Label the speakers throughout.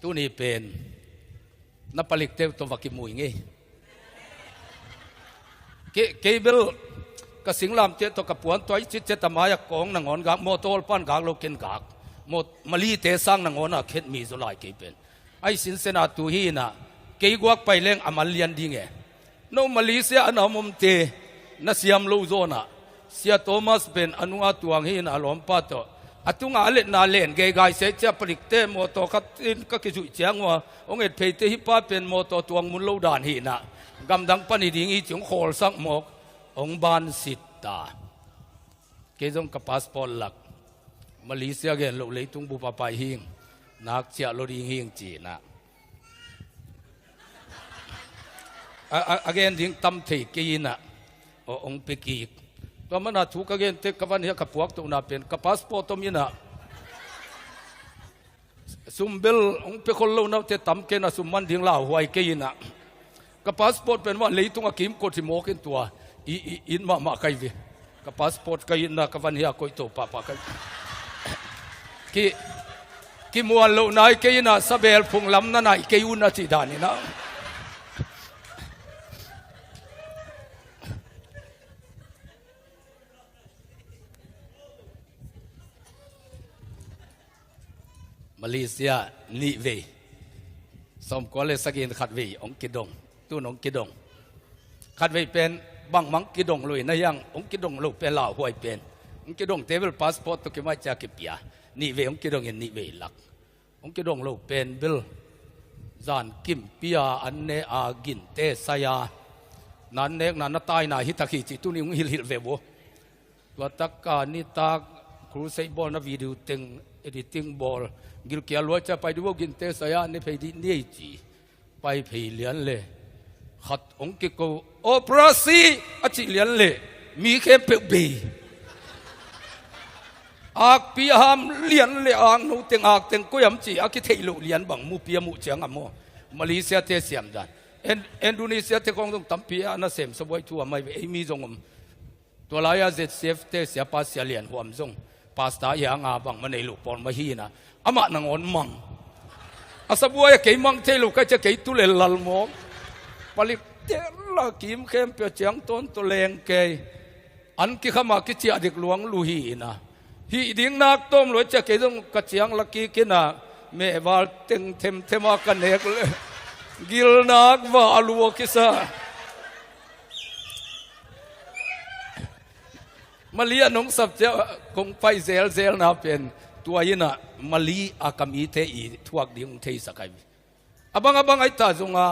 Speaker 1: ตุนี่เป็นนับผลิตเตวตัววักิมุยงี้เกเบลกสิงลามเจตกับปวนตัวจิตเจตมายกองนางอนกากโมโตลปันกากโลกินกากโมมาลีเตสังนางอนเข็ดมีสุไลเกเป็นไอสินเซนาตูฮีน่ะเกยกวักไปเล่งอามาเลียนดิ่งโนมาลีเซียอันมุมเตนัสยามโลโซน่ะเสียโทมัสเป็นอนุอาตวงฮีน่ะล้อมปัตโตอตุงอาเลนาเลนเกยกายเสจผลิตเตโมโตกัดอินก็กิจุเจียงว่าองเอ็ดเพย์เตฮิป้าเป็นโมโตตวงมุนโลดานฮีน่ะกำดังปนิดิ่งอีจงโคลสักหมกองบานสิตตาเกจงกับพาสปอร์ตหลักมาเลเซียเกนโลเลยตุงบุปผาหิงนักเจ้าโลดิหิงจีน่ะagain ding tam thei keina ong peki to mana thu ka gen te kawan ya kapuak to na pen ka passport to mina sumbel ong pe khol lo na te tam ke na summan ding la huai keina ka passport pen wa leitung akim ko ti mo ken tua in ma kai ve ka passport ka in na kawan ya koi to pa kai ki muan lo nai keina sabel phung lam na nai ke un na ti dani naมาเลเซียนิเวสมก็เลยสกินขัดเวองกิดงตู้นองกิดงขัดเวเป็นบังมังกิดงลุยนะยังองกิดงลูกเป็นลาวหวยเป็นองกิดงเทเบิลพาสปอร์ตตุกิมาจากกิเปียนิเวองกิดงเห็นนิเวหลักองกิดงลูกเป็นบิลจานกิมเปียอันเนอากินเตสยานันเนกนันตายนาฮิตาคิจิตุนิงฮิลเวโบตัวตักกานิตาครูไซบอลนะวิดีโอเต็งediting ball gil kia lua cha pai du gin te saya ne phei di nei chi pai phei lian le khat ong ki ko oprasi achi lian le mi khe pe be ak pi ham lian le ang nu teng ak teng ko yam chi ak ki thei lo lian bang mu pia mu chang amo malaysia te siam dan indonesia te kong dong tampia na sem so boy tu mai ei mi jong to la ya zf te sia pa sia lian huam jong pasta yang abang manai lu pon mahina ama nangon mang asabua ya kei mang thelu ka cha kei tu le lal mo palik te la kim khem pe chang ton to leng ke an ki khama ki chi adik luang lu hi na hi ding nak tom lo cha kei jong ka chiang la ki ke na me wal teng them thema ka nek le gil nak wa alu ki saมาลีน้องสับเจ้าคงไปเซลนะเป็นตัวยินะมาลีอากามีเทอีทวกดิ่งเทสักไอบังไอตาจงอา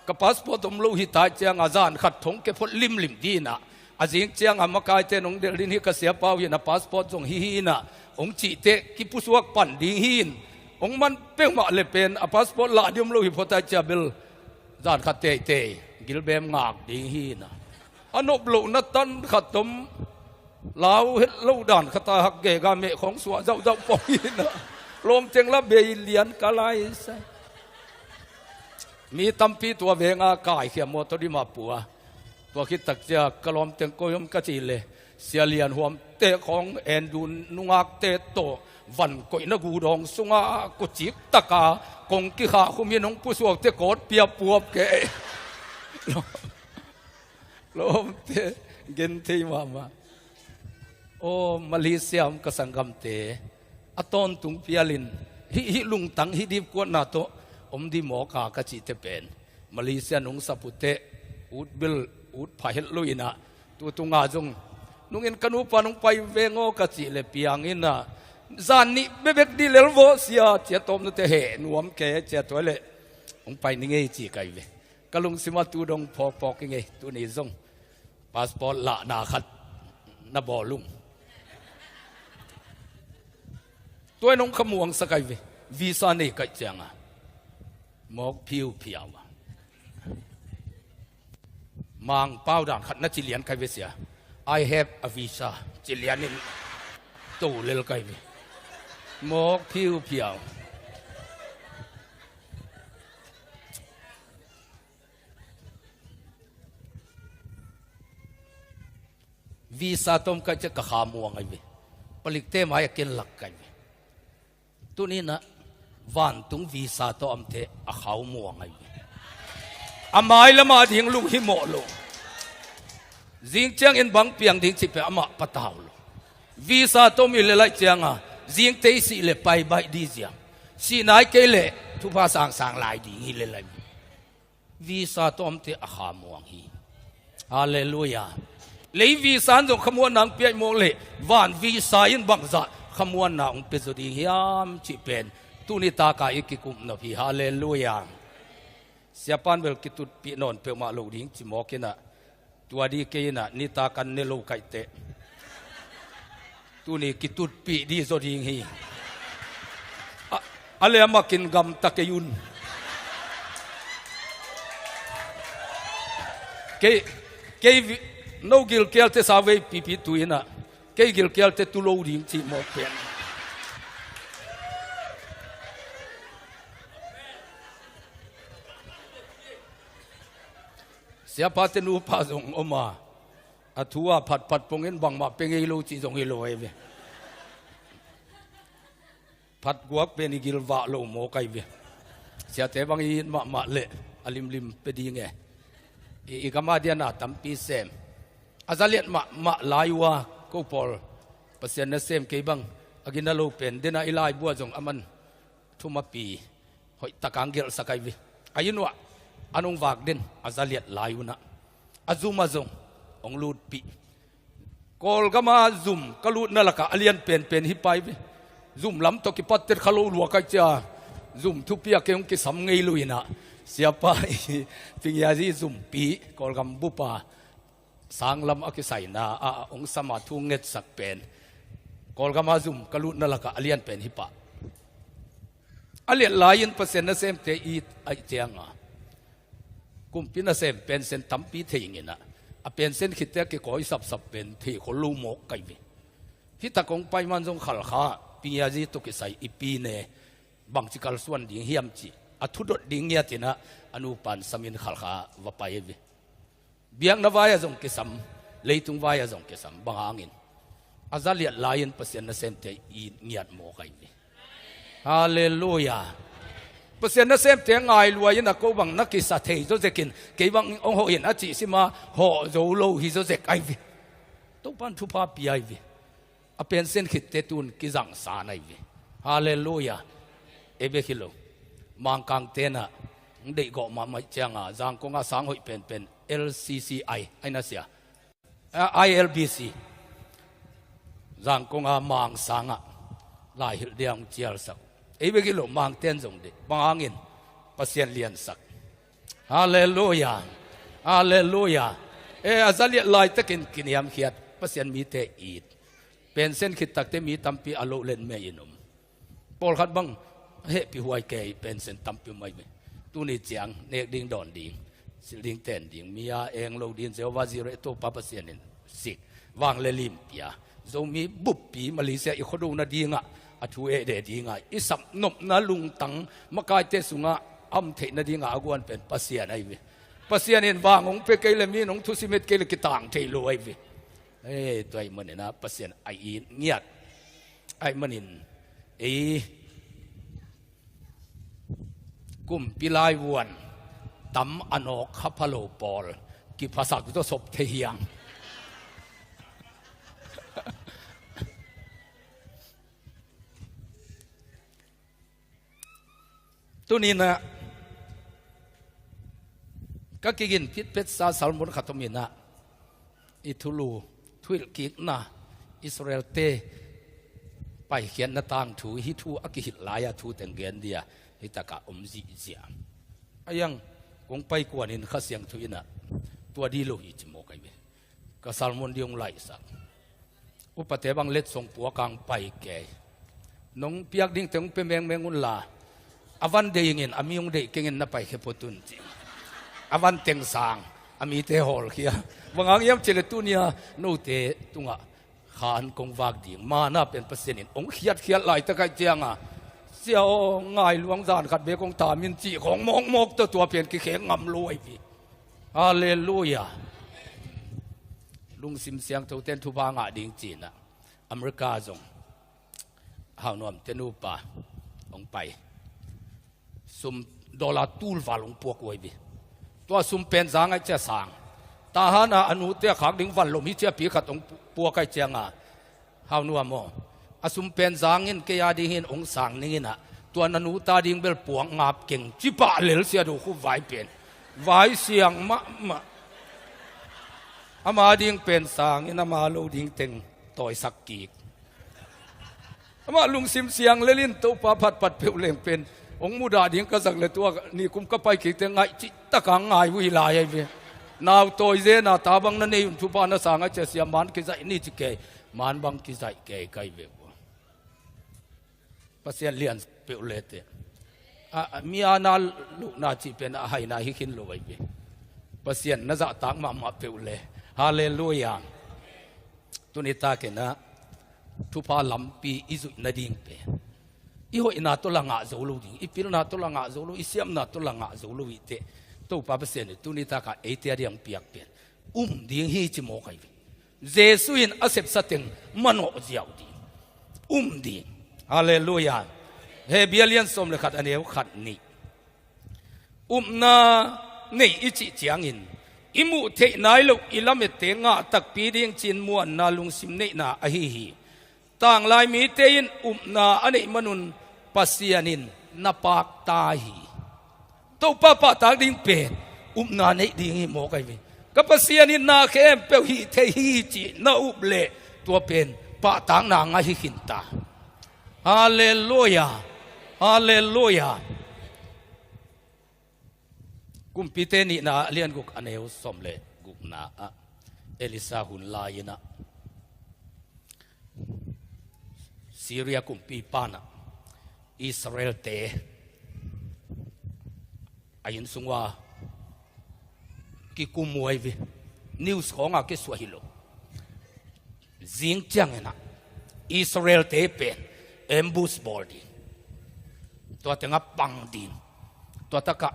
Speaker 1: กับพาสปอร์ตมลูหิตาเจียงอาจารย์ขัดทงเก็บพดลิมดีนะอาจิงเจียงอามาคายเจนองเดลินฮิกเสียเปล่ายินะพาสปอร์ตจงฮีนะองจีเตกิปุสวกปั่นดิ่งหินองมันเป้งมาเลยเป็นพาสปอร์ตละดิมลูหิพอตาเจเบลจานขัดเตกิลเบมงากดิ่งหินะอนุบลูนัตันขัดตมลาวเฮ็ดเล่าด่านขตาหักเกกาเมของสวะเจ้าปองยินะลมเจงละเบยเลียนกะไลใส่มีตัมปีตัวเวงอากายเขียมโมตดิมาปัวตัวคิดตักจะกะลอมเจงโกยมกะจีเลเสียเลียนหวมเตะของแอนดุนนุงากเตะโตวันก่อยนกูดองสุงากุจิกตะกากงกิขาคุมีน้องผู้สวกเตะโกดเปียปัวเกลมเตะเกนเทมาโอ้มาเลเซียมกสังกัมเตอตอนตุงพิอาลินฮิลุงตังฮิดีกวนนาโตอมดีหมอกากะจิเตเป็นมาเลเซียนุงสัพุเตอุดบิลอุดพาเฮลุยนะตัวตุงอาจงนุงอินกันูปานุงไปเวงโอกะจิเลปียงอินะจานนี้เบบกดีเลลโวเสียเจตอมนเตเหนวมแกเจตัวเลองไปนิเงจีไกเวกะลุงสิมาตูดงพอกกิเงตัวนี้จงพาสปอร์ตละนาขัดนาบอลุงตัวน้องขมวงสกายวีซ่าเนี่ยก็จังอ่ะหมอกผิวอ่ะมังเป้าด่านขัดนัดจิเลียนใครเวเสีย I have a visa จิเลียนนี่ตู้เลี้ยงใครเวหมอกผิววีซ่าต้มก็จะกระขามวงไงเวผลิตเต้มาอยากกินหลักไก่ตัวนี้นะ van tung visa to amte a khau muang ai amai lama ding lung hi mo lo jing chang in bang piang ding chi pe ama pataw lo visa to mi le lai changa jing te si le pai bai di jiang si nai ke le thu pa sang sang lai di hi le lai visa to amte a kha muang hi hallelujah lấy visa jong khamuan nang pi mo le van visa in bang za khamuan na ong pe zo di hiam chi pen tu ni ta ka ikikum na phi hallelujah siapan bel kitut pi non pe ma lo ding chi mo ke na tua di ke na ni ta kan ne lo kai te tu ni kitut pi di zo ding hi ale ma kin gam takeyun ke no gil kel te sa ve pi pi tu ina ke gil kel te tu lo ding chi mo pen sia pa te nu pa zong oma athua phat phat pongin bang ma pengei lo chi zong hi lo ve phat guak pe ni gil wa lo mo kai ve sia te bang i ma le alim lim pe di nge i kama dia na tampi sem azaliat ma laiwa ko pol pasien na sem ke bang agina lo pen dena ilai bua jong aman thuma pi hoi takang gel sakai vi ayunwa anong wag din azaliat layuna azuma zong ong lut pi kol gama zoom kalut na laka alian pen hi pai vi zoom lam to ki patter khalo lua kai cha zoom thu pia ke ong ki sam ngei luina siapa pingya ji zoom pi kol gam bu pa sang lam aki sai na a ong sama thu nget sak pen kol gama zoom kalut na laka alian pen hi pa alian lain pasen na sem te i ai chianga kumpina sem pen sen tampi theingina a pen sen khite ke koi sap pen the kholu mo kai vi hi ta kong pai man jong khal kha pingya ji to ki sai ipi ne bang chi kal suan ding hiam chi a thu dot ding ya tina anu pan samin khal kha wa pai vi biang na vaya jong ke sam leitung vaya jong ke sam bang angin azaliat lain pasen na sem te i ngiat mo kai vi hallelujah pasen na sem te ngai luai na ko bang na ki sa thei zo zekin ke bang ong ho in a chi sima ho zo lo hi zo zek ai vi to pan thu pa pi ai vi a pen sen khit te tun ki jang sa nai vi hallelujah ebe khilo mang kang te na dei go ma mai changa jang ko nga sang hoi pen LCCI aina sia ILBC jang ko nga mang sanga lai hil diang chial sak ebe ki lo mang ten jong de bangangin pasien lian sak hallelujah hallelujah azali lai takin kiniam khiat pasien mi te it pen sen khit tak te mi tampi alo len me inum pol khat bang he pi huai ke pen sen tampi mai me tu ni chiang nek ding don ding sil ding ten ding mia eng lo din se wa zero to pa pasien in sik wang le lim pia zo mi bup pi malaysia i khodu na dinga athu e de dinga isap nop na lung tang makai te sunga am the na dinga agwan pen pasian ai vi pasian in wangong pe ke le mi nong thu simet ke le kitang the lo ai vi toy man na pasian ai in ngiat ai manin kum pilai wan tam anok khapalo pol ki phasak to sop the hiang tu ni na ka kigin pit pet sa salmon khatomina ithulu thuil kik na Israel te pai khian na tang thu hi thu akihit laya thu tengen dia hitaka omzi zia ayang kong pai kwanin khasyang thu ina tua di lo hi chimo kai be ka salmon diong lai sak upate bang let song puakang pai ke nong piak ding teng pe mengun la avan de ingin amiung de kengin na pai khepotun chi avan teng sang ami te hol khia wangang yam chele tunia no te tunga khan kong wak ding ma na pen pasenin ong khiat lai ta kai chianga siao ngai luang zan khat be kong ta min chi khong mok to tua pen ki kheng ngam loi vi hallelujah lung sim siang to ten thu ba nga ding chi na america zong hau nom tenu pa ong pai ซุมดอลลาร์ตูลวาลงปัวกวยบิตัวซุมเป็นสางไอเจ้าสางตาหานาอนุเตียขักดิ้งวันลมฮิเจ้าปีขัดองปัวไกเจียงเฮานัวโมอสุมเป็นสางเงินเกียดีเห็นองสางนี่นะตัวนันูตาดิ้งเบลปวงงาบเก่งจิปะเหลลเสียดูคู่ไหวเป็นไหวเสียงมะอามาดิ้งเป็นสางนี่นามาลูดิ้งเต็งต่อยสักกีกอามาลุงซิมเสียงเลลินตัวปาพัดปัดเปลวเล่งเป็นองมุดาดิ้งก็สักเลยตัวนี่กุมก็ไปกีกเต็งไงจิตะกังไงวิลายไอ้เว้นาวตัวเจน่าตาบังนั่นเองทุบานาสางไอเจเสียมันกิจนี่จิเกมันบังกิจเกยไกเวบภาษาเลียนเปลวเลตมีอานาลูกนาจิเป็นอาหายนาฮิคินโลไว้เบภาษาน่าจะต่างมาเปลวเลฮาเลลูยาตุนิตาเกนะทุพาลัมปีอิจุนาดิงเปอีโหอินาตุลังอาโจลูดิงอีพิลนาตุลังอาโจลูอิเสียมนาตุลังอาโจลูอิเตตัวป้าเปอร์เซ็นต์ตุนิตากาเอเทียเรียงเปียกเปลี่ยนดิ้งฮีจิโมกัยเจสุอินอาเซปสติงมันโอเจียวดีดิ้งฮาเลลูยาเฮเบียเลียนสมเลขัดอันเดียวขัดนี่นานี่อิจิเจียงอินอิมุเทนายลูกอิลาเมเตงะตักปีดิ้งจินมวนนาลุงซิมเนนาอหิฮีต่างลายมีเตยินนาอันนี้มนุนปัสยานินนาปากตาฮีตัวป้าป้าตากดิ้งเป็นนาในดิ้งฮีโมกัยวิกับปัสยานินนาเข้มเปลฮีเทฮีจีนาเล่ตัวเป็นป้าตางนางฮิขินตาฮาเลลูยาฮาเลลูยากุมพิเตนีนาเลียนกุกอันเอวสมเลกุกนาเอลิซาหุนลายนะซีเรียกุมปีปานะอิสราเอลเตอายินสุงว่ากิกุมวยวินิวส์ของอากิสวาฮิโลจิงจังนะอิสราเอลเตเป็นเอ็มบูสบอลดีตัวเต็งปังดินตัวตะกะ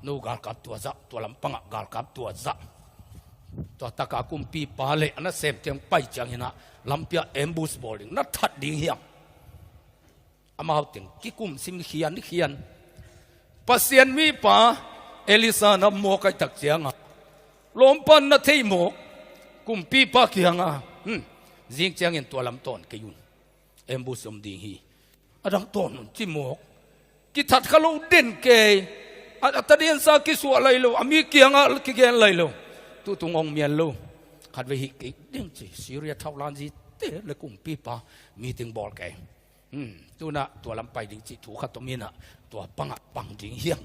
Speaker 1: นูกาลกับตัวจะตัวลำปังกาลกับตัวจะตัวตะกะกุมปีปาเลอันนั้นเซมเตียงไปจังนะลำเปียเอ็มบูสบอลดีนัดทัดดิ้งเฮียงอามาเอาเต็งกิกุมซิมเขียนปัสยานมีป่าเอลิซานำโมกัยตักเจียงลมปันนัทเทโมกุมปีปาเกียงจิงเจียงเห็นตัวลำต้นกยุนเอ็มบูสมดีฮีอดังต้นจิโมกกิทัดขลุ่เด่นเกยอัตเดียนซากิสวอะไรลูอามีเกียงกิเกนอะไรลูตุตุงองเมียนลูขัดไปฮิกิเด้งจีซีเรียท่าลานจีเตะเลยกุมปีปามีถึงบอลแกตัวน่ะตัวลำไปดิงจีถูกขัดตรงนี้น่ะตัวปังดิงเฮียง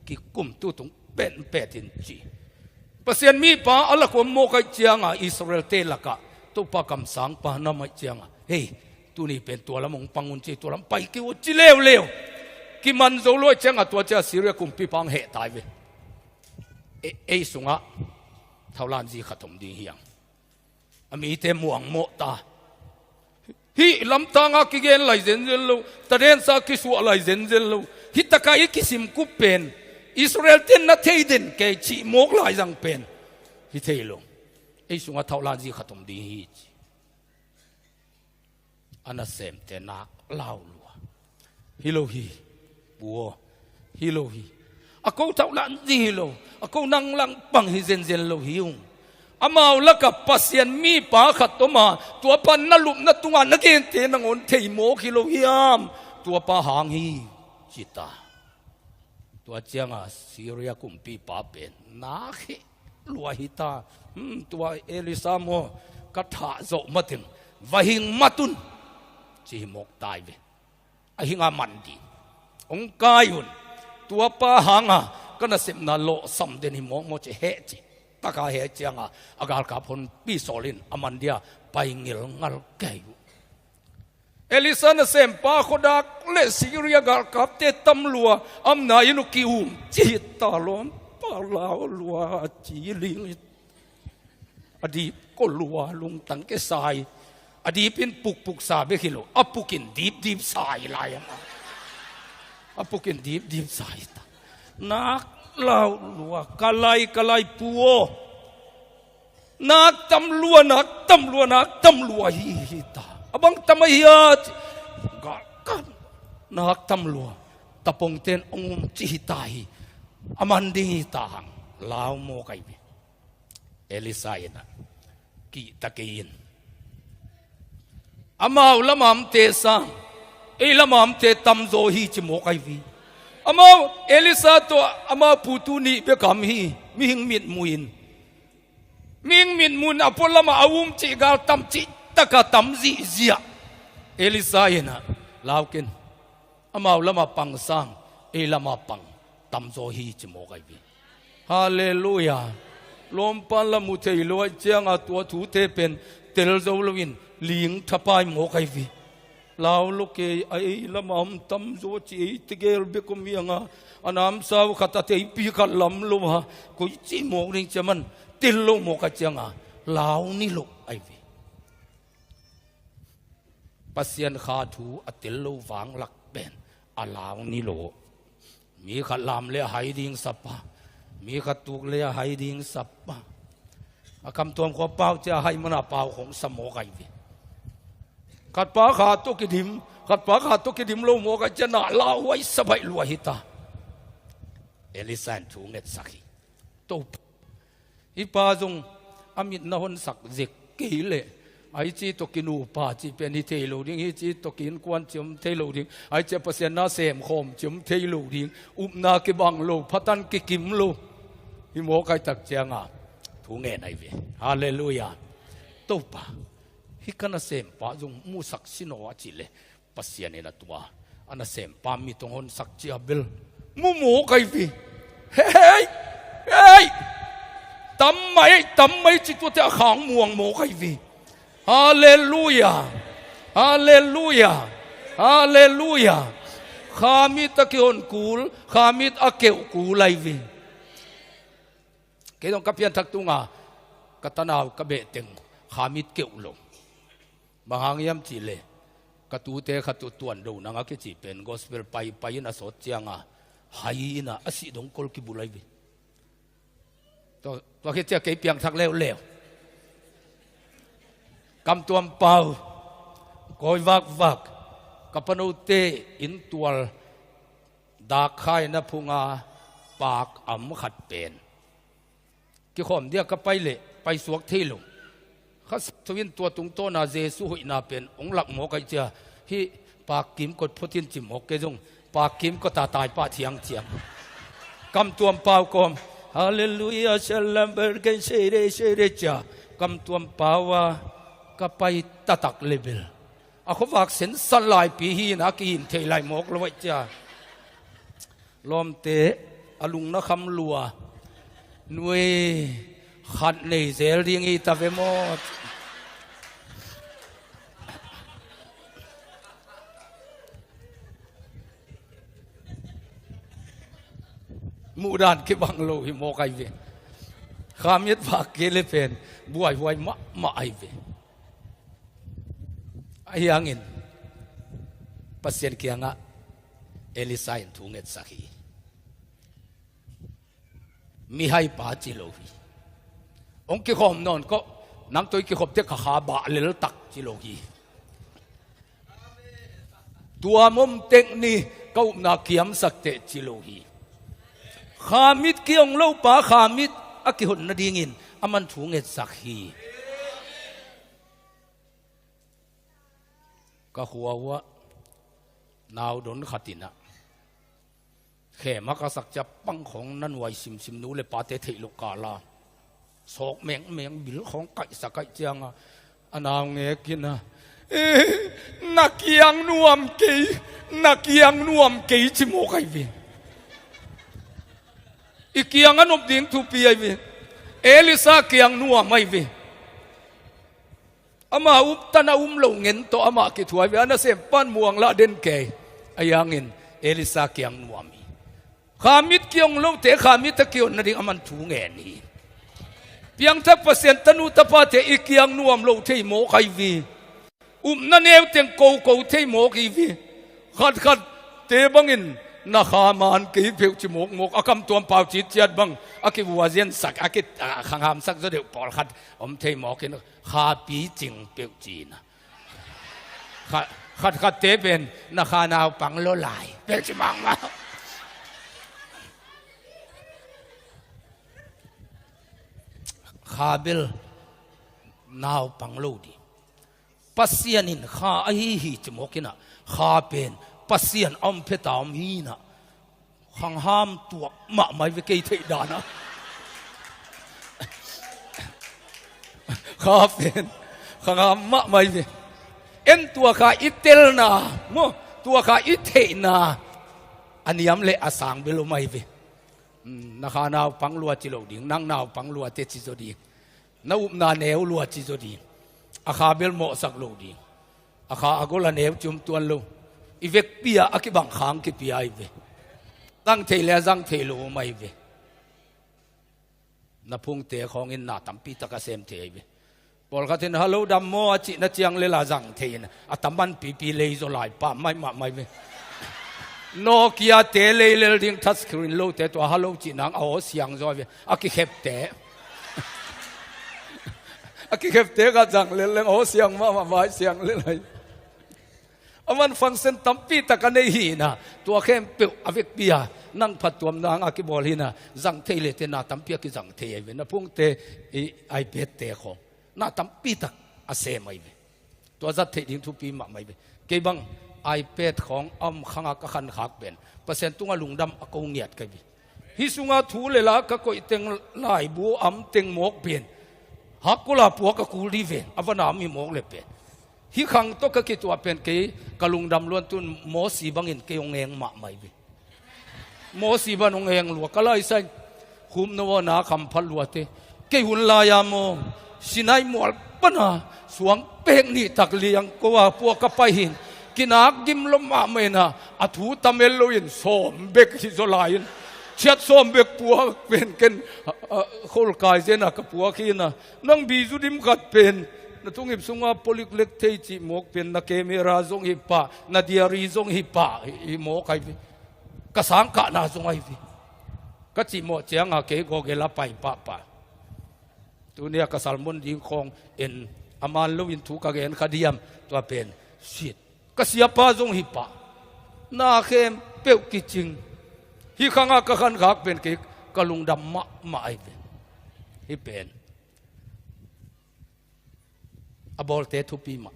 Speaker 1: กิกุมตัวตรงเป็นเป็ดดินจีเปอร์เซ็นต์มีปาอัลละกุมโมกัยเจียงอิสราเอลเตละกะตัวปากคำสังปานามัยเจียงเฮ้ยตัวนี้เป็นตัวละมงปังอุนจีตัวลำไปกิวจีเลวกิมันโจลอยเจียงตัวเจ้าซีเรียกุมปีปังเหตายเวเอสุงะเท่าลานจีขัดถมดิงเฮียงมีเตมวงโมตาฮิลำตางากิเกนไหลเซนเซลูตะเรนซากิสวะไหลเซนเซลูฮิตะกายกิสิมกุเป็นอิสราเอลเต็นนัทเทเดนเกจิโมกไหลจังเป็นฮิเทโลไอสุงะเท่าลานจีขัดถมดีฮิอันนั้นเสมเตนักเล่าลัวฮิโลฮีบัวฮิโลฮีอากูเท่าลานจีฮิโลอากูนั่งลังปังฮิเซนเซโลฮิอุงอามาแล้วกับปัสยันมีปาขัดตัวมาตัวปันนลุมนตัวนักเกนเตนังอนเทโมกิโลฮิอัมตัวปาหางฮีจิตาตัวเจียงซีเรียกุมปีปาเป็นนักลัวฮิตาตัวเอลิซาโมกัทาโจมาถึงวะหิงมาตุนจีโมกตายเวอหิงอามันดีองกายุนตัวปาหางก็น่าเสพนาโลสัมเดนิโมเจเฮจิตากาเฮเจียงอากาศกับคนปีโซลินอามันเดียไปเงลงัลเกยเอลิซานเซมปาโคดักเลซีเรียกากับเตตัมลัวอัมนายินุกิอุมจิตตาลมปาลาวลัวจีลิงอดีก็ลัวลุงตังเกสายอดีเป็นปุกสาเบคิโลอปุกินดีบสายลายอปุกินดีบสายนักเล่าลัวกะไลปัวนักตำลัวฮิตาอบังตำไมยาดกันนักตำลัว ตะปงเต้นองค์จีตายอามันดีตาหังลาวโมไกวิเอลิซาเอนะกีตะเกียนอามาอุลามามเตซังเอลามามเตตัมโซฮีจิโมไกวิอามาเอลิซาตัวอามาปูตูนีเบกามฮีมิหิงมิดมุยนมิหิงมิดมุนอพอลมาอาวุมจิกาตัมจิตะกาตัมซีเซียเอลิซาเอนะลาวกินอามาอุลามาปังซังเอลามาปังตัมโซฮีจิโมไกวิฮาเลลูยาลมปันละมุเทยลอยเจียงอาตัวถูเทเป็นเตลโซลวินเลี้ยงทับไปโมไกวิลาวลูกเกยไอละมามตัมโซจีติเกลเบกุมียงอันามสาวขัดเตยปีกัลลำลูฮะกุยจีโมริงเจมันติลโลโมกเจียงลาวนี่ลูกไอวิปัสยันขาถูอติลโลวางหลักเป็นอาลาวนี่ลูกมีขัดลามเลี้ยหายดิ่งสับปะมีขัดตุกเลี้ยหายดิ่งสับปะคำตัวขอเป้าจะให้มันเป้าของสมองไก่วิขัดป้าขาตุกิดิมขัดป้าขาตุกิดิมโลโมกันจะน่าลาไว้สบายลวยหิตาเอลิซานถูเงตสักตุบอีป้าจงอามิดนหนสักเจกกี่เล่ไอจีตกินูป้าจีเป็นฮิเทโลดิ้งไอจีตกินกวนจิมเทโลดิ้งไอเจ้าเปอร์เซ็นต์น่าเสมคมจิมเทโลดิ้งอุปนากิบังโลพัตันกิกิมโลฮิโมไกตักเจียงถูเงนไอเวฮาเลลูยาตุบฮิกันน่าเสมป้าจงมูสักสิโนวจิเลปัสยานีนัตัวอันน่าเสมป้ามีตรงหนสักจีบิลมูโมไกวีเฮ้ยเฮ้ยทำไมจิตตัวเจ้าขังม่วงโมไกวีฮาเลลูยาฮาเลลูยาฮาเลลูยาข้ามิตะเกียนกูลข้ามิตะเกียวกูไลวีเกี่ยงกับยันทักตุงกัตนาวกะเบติงข้ามิตเกียวลงบางอย่างยามจีเลกตูเตขัตุตัวนดูนังกิจีเป็นกอสเปลไปนะสดเจียงหายนะอสิดงกอลกิบุไลวีตัวคิดจะเกี่ยงทักเลวกำตัวเปล่ากอยวักกับปนุเตอินตัวดาคายนพุงาปากอ่ำขัดเป็นกี่คนเดียกไปเลยไปสวกที่ลงข้าสวินตัวตุงโตนาเจสุหุยนาเป็นองหลักหมอไกเจียที่ปากกิมกดพุทินจิมหกเกจงปากกิมก็ตายป้าเทียงเจียงกำตัวเปล่ากอมฮาเลลูยาชัลลัมเบอร์เกนเชเรจ้ากำตัวเปล่าว่าก็ไปตักเลเบลเขาฝากเส้นสลายปีฮีนักอินเทลายหมกเลยว่าจ้าลมเตะอลุงนักคำลัวหน่วยขัดในเซลดิ้งอีตาเวมอดมูดานคิบังโลหิโมกไอเวข้ามิดฝากเกลเป็นบวยไว้มาไอเวyang in pasien kianga Elisa in tunget sahi mi hai pa chi lohi ong ki khom non ko nang toi ki khop te kha ba lel tak chi lohi tua mom tek ni kau na kiam sak te chi lohi khamit ki ong lo pa khamit aki hon na dingin aman tunget sahiก็หัวว่านาวดนขัดินะแค่มักสักจะปังของนั่นไว้ซิมนู้เลยปาเตเทลูกกาลาสอกแมงบิลของไก่สักไก่เจียงอนาวเงกินนะนักยังนวมกีจิโมไกวิอีกยังอันอบดิ้งทุปีไอวิเอลิซาเกียงนวมไอวิอามาอุปตนาลงเงินตัวอามาคิดถวยไปอันนั้นเสียปั้นม่วงละเด่นเกยอายังเงินเอลิซาเกียงนัวมีขามิดเกียงลงเตะขามิดตะเกียงนั่นเองอามันถูเงินนี่เพียงถ้าเปอร์เซ็นต์ตนุตะปาเตอีเกียงนัวมลงเทโมไควีนั่นเองเตียงโกเทโมไควีขัดเตะบังอินนาคามันกีเพียวจิโมกอากำตัวเปล่าจิตจัดบังอากิวัวเซียนสักอากิขังหามสักจะเดี๋ยวปอลขัดอมเทโมกินข้าปีจิงเปียวจีน ขัดเตเป็นนาคานาวปังโลลายเป็นชิมังมาข้าเบลนาวปังโลดีปัสยานินข้าไอฮีจมกินะข้าเป็นปัสยานอมเพตามฮีนะขังห้ามตัวมะไม่ไปเกยเทดานะข้าเป็นขังห้ามมะไม่ไปเอ็นตัวข้าอิเตลนาโมตัวข้าอิเทนาอันนี้ยำเละอาสังเบลไม่ไปนาคานาวปังลัวจิโลดิงนั่งนาวปังลัวเตจิโซดีนาอุปนาเนวลัวจิโซดีอาคาเบลโมสักโลดีอาคาอากลเนวจุมตัวโลอีเวกปียอากิบังขังกิปียไปตั้งเทเลจังเทโลไม่ไปนับพงเตะของอินนาตัมปีตะกเซมเทไปพอเขาเห็นฮัลโหลดัมโมอจินัจยังเลลาจังเทนอัตมันปีเลยโซลายป้าไม่มาไม่ไปโนเกียเตะเลยเลยดิ้งทัชสกรีนโลเตะตัวฮัลโหลจีนังเอาเสียงจอยไปอากิเข็บเตะอากิเข็บเตะก็จังเลยเอาเสียงมาไว้เสียงเลยมันฟังเส้นตั้มปีตะกันในหีนะตัวเข้มเปียวอเวกเปียนั่งผัดตัวนางอากิบอลีนะจังเทเลเตนาตั้มเปียกิจังเทยเวนะพุ่งเตไอเป็ดเตะของน่าตั้มปีตะอาเซไม่เวตัวจัดเทดิ้งทุปีมาไม่เวเก็บังไอเป็ดของอ้อมขังอักขันขักเป็นเปอร์เซ็นต์ตุงลุงดำอากงเนียดกันไปฮิสุงาทูเลละก็อีเต็งลายบัวอ้ำเต็งหมกเป็นฮักกุลาปัวก็กูรีเวนอวนามีหมกเลยเป็นฮิขังตัวก็คิดว่าเป็นกี่กลุงดำล้วนตุนโมสีบังเงินกี่องเองมาไม่ไปโมสีบังองเองลัวก็เลยใส่คุมนวนาคำพัลลัวเตกี่หุ่นลายามโมสินายมวลปนาสวงเป่งนี่ตักเลียงก็ว่าพวกก็ไปหินกินักกิมลมมาไม่นะอัฐูตามเอลวินโสมเบกฮิโซลายินเช็ดโสมเบกปัวเป็นกันโคลกายเจนะกับปัวขี้นะนั่งบีจุดิมกัดเป็นนทุ่งหิบสุงาโพลิกเล็กเทจิหมกเป็นนักเกเมราจงหิปะนาเดียรีจงหิปะหิหมกไอวิกสังกะนาจงไอวิก็จิหมกเจียงอาเกโกเกลาไปปะปะตัวเนี้ยกษัลมุนยิงคงเอ็นอามันลุวินทุกเกนขดียมตัวเป็นชิดก็เสียป้าจงหิปะนาเข้มเปียวกิจิงฮิขังอากขันขักเป็นกิกลุงดำมะไอวิฮิเป็นอบอลเตทุปีมา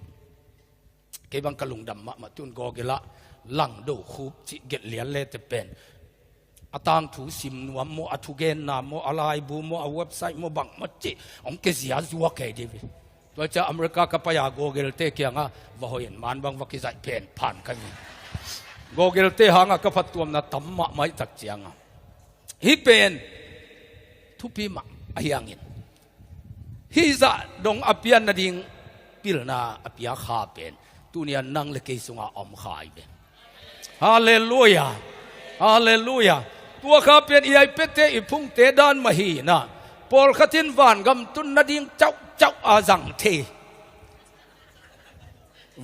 Speaker 1: เก็บังกะลุงดำมาตุนโกเกละหลังดูคูบจิเกลียนเลตเป็นอาตางถูสิมนัวโมอัทุเกนนาโมอะไรบูโมเอาเว็บไซต์โมบังมัดจิองเกษียจัวแก่ดีวิตัวจะอเมริกากับปยาโกเกลเตเกียงอ่ะว่าเห็นมันบังวักิจัยเป็นผ่านกันโกเกลเตหางกับพัดตัวน่ะตั้มมาไม่ตักเจียงอ่ะฮิเป็นทุปีมาอายังเงินฮิจะดงอภิยันนดิงปิลนาอภิยาขาเป็นตัวนี้นั่งเล็กสุงอาอมขายเป็นฮาเลลูยาฮาเลลูยาตัวข้าเป็นอีไอเป็ดเตอีพุ่งเตดานมาฮีนะพอลขัดินวานกำตุนนดิงเจ้าอาจังเท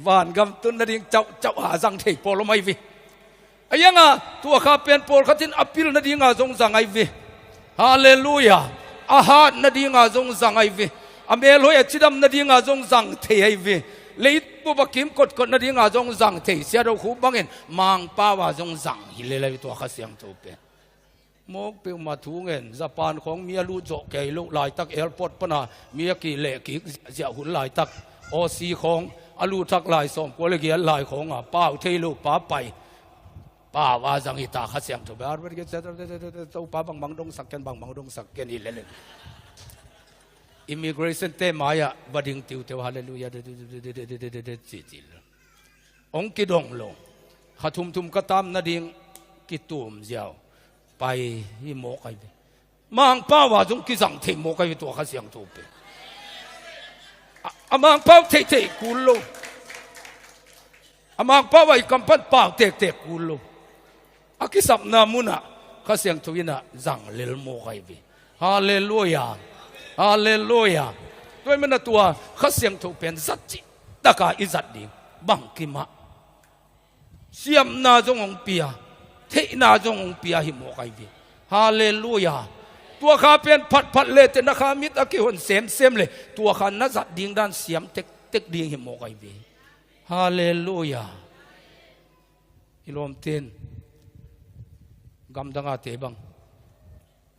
Speaker 1: วานกำตุนนดิงเจ้าอาจังเทพอลไม่วิไอ้ยังอ่ะตัวข้าเป็นพอลขัดินอภิลนดิงอาจงสังไอวิฮาเลลูยาอาหารนดีงาจงสังไอวิอเมลอยจิดำนดีงาจงสังเทไอวิเลยบุบกิมกดนดีงาจงสังเทเสียเราคูบังเงินมังป้าวาจงสังฮิเลเลยตัวข้าเสียงตัวเป็นมกเปียวมาทูเงินญี่ปุ่นของเมียลูโจเกยลูลายตักเอลพอดปนาเมียกี่เล่กี่เสียหุ่นลายตักโอซีของอลูทักลายสมกุลเกียลายของอ่ะป้าเทลูป้าไปป้าว่าจังหิตาข้าเสียงตัวแบบว่าเจ้าป้าบางดงสักกันบางดงสักกันอีเล่นอิมิเกรชันเตมายะบดิ่งติวเทวฮาเลลูยาจิจิลองกิดงลงขัดทุมก็ตามนาดิ่งกิตุมเจ้าไปฮิโมกไอเบมังป้าว่าจงกิจังเทโมกไอเบตัวข้าเสียงตัวเปอามังป้าเทกูลงอามังป้าว่าอีกำปั้นป้าเตกูลงอากิสับนามุนะข้าเสียงตัวน่ะจังเลลโมกไอเบฮาเลลูยาฮาเลลูยาด้วยมันตัวข้าเสียงถูกเป็นสัจจิตะกาอิจัดดีบังกิมะเสียมนาจงองเปียเทนาจงองเปียหิโมกไอวิฮาเลลูยาตัวข้าเป็นพัดเลยแต่นักขามิตรกิหนเสมเลยตัวข้านัจัดดิ่งด้านเสียมเต็กดิ่งหิโมกไอวิ ฮาเลลูยาอิลอมเตนกำดังอาเตบัง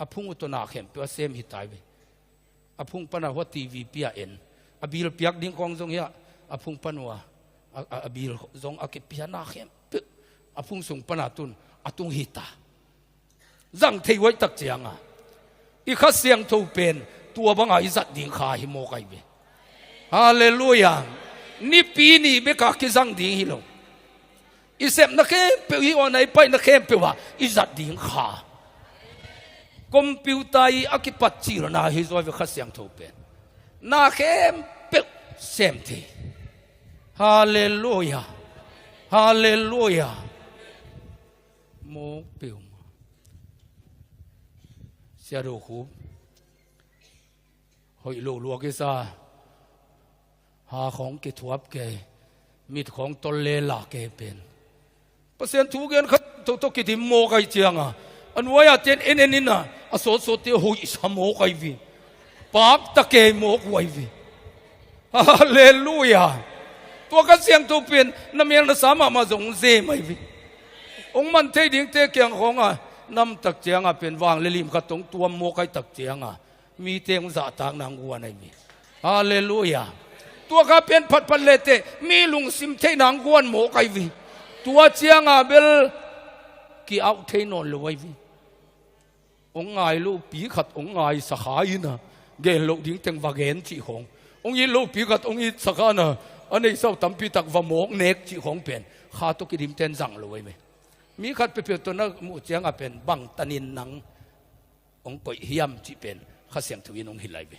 Speaker 1: อพุ่งอุตนาเข้มเปียเซมหิตายไปอพุ่งปนหัวทีวีเปียเอ็นอบิลเปียกดิ้งกองทรงเฮียอพุ่งปนัวอบิลทรงอเกเปียนาเข้มอพุ่งส่งปนาตุนอตุงหิตาจังเทไว้ตักเจียงอ่ะอีข้าเสียงทูเป็นตัวบังอาอิสัตดิ้งขาหิโมกัยเบฮาเลลูยานี่ปีนี้เบกาคิจังดิ้งฮิโลอิเซมนักเข้มเปียออนไอไปนักเข้มเปียว่าอิสัตดิ้งขาคอมพิวเตอร์อักปัจจิรนาฮิโซเวข้าเสียงทูเป็นนาเข้มเปียเซมทีฮาเลลูยาฮาเลลูยาโมเปียวเสียดูคูหอยลูกกิซาหาของกิทวบเกมีของตนเลลาเกเป็นเปอร์เซ็นต์ถูกเงินเขาตัวกิทิมโมไกเจียงอ่ะอันว่าเจนเอ็นนี่นะอสโซเตียหอยสมโมไกวีปากตะเกโมกไววีฮาเลลูยาตัวกันเสียงตัวเป็นน้ำยังสามารถมาส่งเซไม่วีองมันเทดิ่งเทเกียงของอ่ะน้ำตักเจียงอ่ะเป็นวางเลลิมขัดตรงตัวโมไกตักเจียงอ่ะมีเตียงสะตางนางวัวในมีฮาเลลูยาตัวข้าเป็นพัดพันเลเตมีลุงซิมเทนางกวนโมไกวีตัวเจียงอ่ะเบลกี่เอาเทนอนเลยวีองไงลูกปีขัดองไงสหายนะเกลลูกดิ่งเต็งวาเกนจีขององยีลูกปีขัดองยีสหายนะอันนี้เศร้าตั้มปีตักวาโมกเนกจีของเป็นข้าตุกิดิมเต็นจังเลยไหมมีขัดเปรียวตัวนั้นมูเจียงเป็นบังตันินนังองก่อยเฮียมจีเป็นข้าเสียงทวินองหิไลไป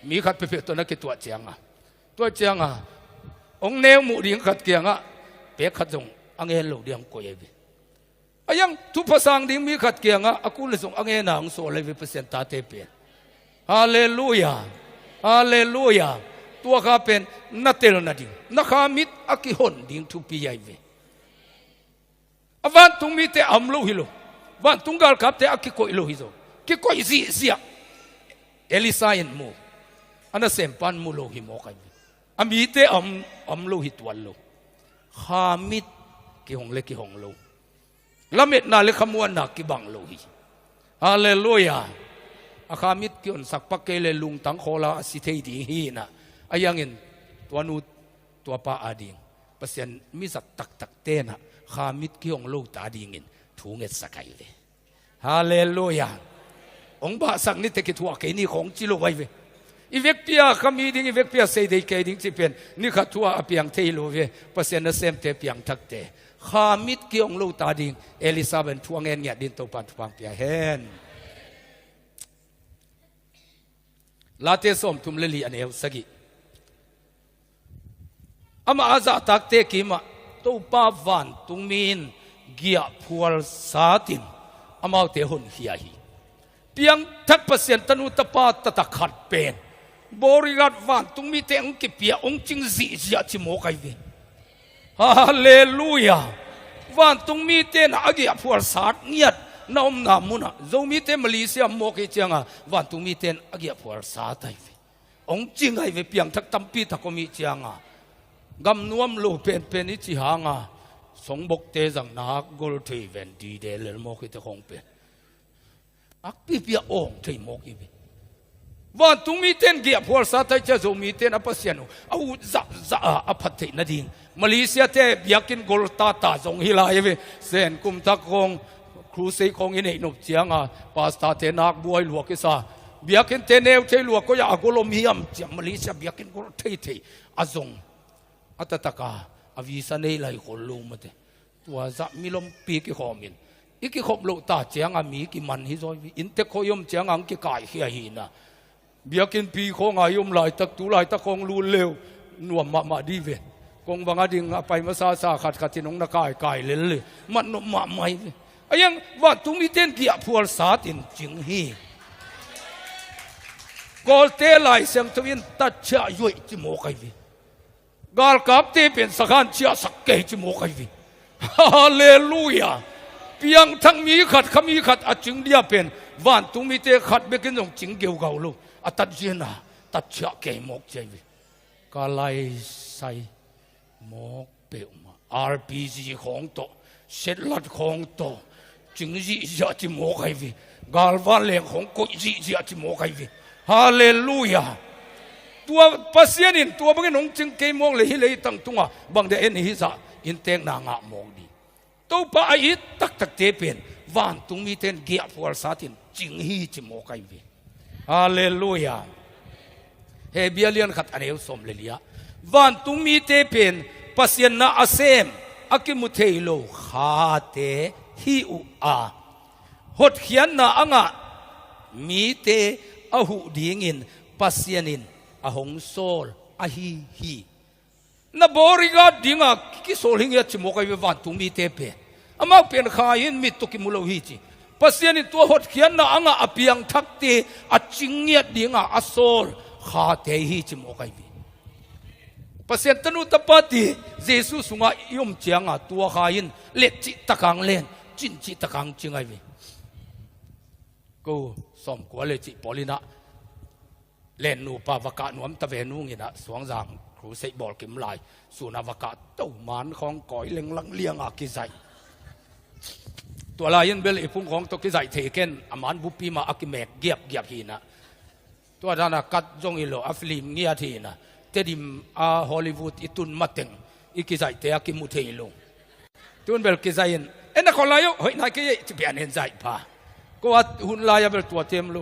Speaker 1: มีขัดเปรียวตัวนั้นคือตัวเจียงองเนวมูดิ่งขัดเกียงเปียขัดจงอังเอลูเดียงก่อยไปยังทุกภาษาดิ่งมีขัดเกียงอากูเลยส่งอังเอนังโซเลยเปอร์เซ็นต์ตาเตเปียฮาเลลูยาฮาเลลูยาตัวข้าเป็นนัตเตลนาดิ่งนักขามิดอากิฮอนดิ่งทุปีใหญ่ไปวันตุงมีแต่อัมโลฮิโลวันตุงกาลกับแต่อักโกอิโลฮิโซกิโกอิซีเซียเอลิซาอินมูอันนั้นเซมปันมูโลฮิโมกันอามีแต่อัมโลฮิตวันโลฮามิดกิฮงเล็กกิฮงโลละเม็ดนาเล็กขมวนนักกิบังโลฮิฮาเลลูยาอาฮามิดกิอนสักปักเกเลลุงตังโคลาสิเทดีฮีนะอายังเงินตัวนูตัวป้าอาดิงเปอร์เซ็นต์มีสักตักเต้นะข้ามิดกี้องลูกตาดีเงินถูเงินสักไงเลยฮาเลลูยาองบาสักนิดแต่กิทัวเกนี่ของจิโลไว้เวอีเวกเปียขมีดิ้งอีเวกเปียเสด็จเกดิ้งจิเป็นนี่ขัดทัวอเปียงเทโลเวเปอร์เซ็นต์เซมเตเปียงทักเตข้ามิดกี้องลูกตาดิ้งเอลิซาเบนทัวเงินเนี่ยดินโตปันทุพังเปียเฮนลาเตสอมทุมเลลีอันเอวสกิอามาอาซาตักเตกิมาตัวป้าวันตุงมินเกียพัวสาตินอามาเตหุนเฮียฮีเพียงทักเปอร์เซ็นต์ตนุตป้าตะขัดเป็นบริการวันตุงมีเตองกิเปียองจิงซีเสียจิโมกัยเวฮาเลลูยาวันตุงมีเตนอาเกียพัวสาตเงียดน้อมนามุนะโจมีเตมาเลเซียโมกิเจียงวันตุงมีเตนอาเกียพัวสาตไอเวองจิงไอเวเพียงทักตั้มปีทักก็มีเจียงกำนวมลูเป็นนิจิหางสงบกเตจังนักกอลทีเวนดีเดลโมกิเตคงเป็นอักปีเปียองที่โมกิเววันตุมีเต้นเกียพัวสาไทยจะโจมีเต้นอภัสยานุเอาจะอภัทนาดิ่งมาเลเซียเตเบียกินกอลตาจงฮิลายเวเซนกุมทักคงครูเซคงอินเอนบเจียงปาสตาเตนักบวยหลวกกิซาเบียกินเตเนวเทหลวกก็อยากกุลมิยมเจียงมาเลเซียเบียกินกอลเทอาจงอัตตะกาอวิสันเอลัยคนลูมาเตตัวจะมีลมปีกิขอมินอีกิขบโลตาเจียงอามีกิมันฮิโซอินเตคอยมเจียงอังกิกายเฮียหินะเบียกินปีของอายมลายตักตุลายตะคงลูเลวนวมมาดีเวนกงบังอดิงไปมาซาขัดที่น้องนักกายเลยมันนมาไม่ไอ้ยังว่าตุมีเต้นเกียพัวสาตินจิงฮีกอลเตลายเสียงทวินตัดเชยยุยจิโมกัยวีกาลกับเตเป็นสักการเชียสักเกจิโมกัยวีฮาเลลูยาเพียงทั้งมีขัดขมีขัดอจิงเดียเป็นวันตุมีเตขัดเบกินงจิงเกี่ยวกับลูกตัดเจนะตัดเชยเกมกเจวีกาลายไซ หมกเปียวมา RPG ของโตเสร็จลัดของโตจึงจีจะจิโมกไอวีกาลวาเลงของกุยจีจะจิโมกไอวีฮาเลลูยาตัวปัสยานินตัวบางนงจึงเกมองเลยฮิเลยตั้งตัวบางเดนฮิซาอินเตงนางามองดีตัวป้าอิตักตักเตเป็นวันตุงมีเตนเกียฟัวสาตินจึงฮิจิโมกไอวีฮาเลลูยาเฮเบียเลียนขัดอันเอวสมเลลียวันตุงมีเตเป็นปัสยานาอาเซมอากิมุเทโลขาเตฮิอุอาหดเขียนนาอ่างมีเตอหุดีงินปัสยานินอหงโซลอหิฮีนบริกาดิงากิโซลิงยาชิโมกายวันตุมีเตเปอามาเป็นข้ายินมิตุกิมุโลหิจิปัสยานินตัวหดเขียนนาอ่างอภิยังทักเตอจิงเงียดิงาอโซลขาเตฮิชิโมกายปัสยานตนุตปาติเยซูสุงายมเจียงตัวข้ายินเล็ดจิตตะกังเล่นจินจิตตะกังจิงไอวีกูสมกว่าเลยจิปอลินะเล่นนูปาวกาหนวมตะเวนุงินะสวงจางครูเสกบอลกิมลายสุนาวกาเต้ามันของก่อยเล็งลังเลียงอากิใจตัวลายันเบลอีพุ่งของตกิใจเทเกนอามันบุปีมาอากิเมกเกียบฮีนะตัวด้านักกัดจงอิโลอัฟลิมเงียทีนะเตดิมอาฮอลลีวูดอิตุนมาเต็งอีกิใจเตอากิมุเทโลตัวเบลกิใจยันเอ็นนักคนลายเฮ้ยนายกิจะเปลี่ยนเห็นใจป่ะก็ว่าหุ่นลายเบลตัวเต็มลู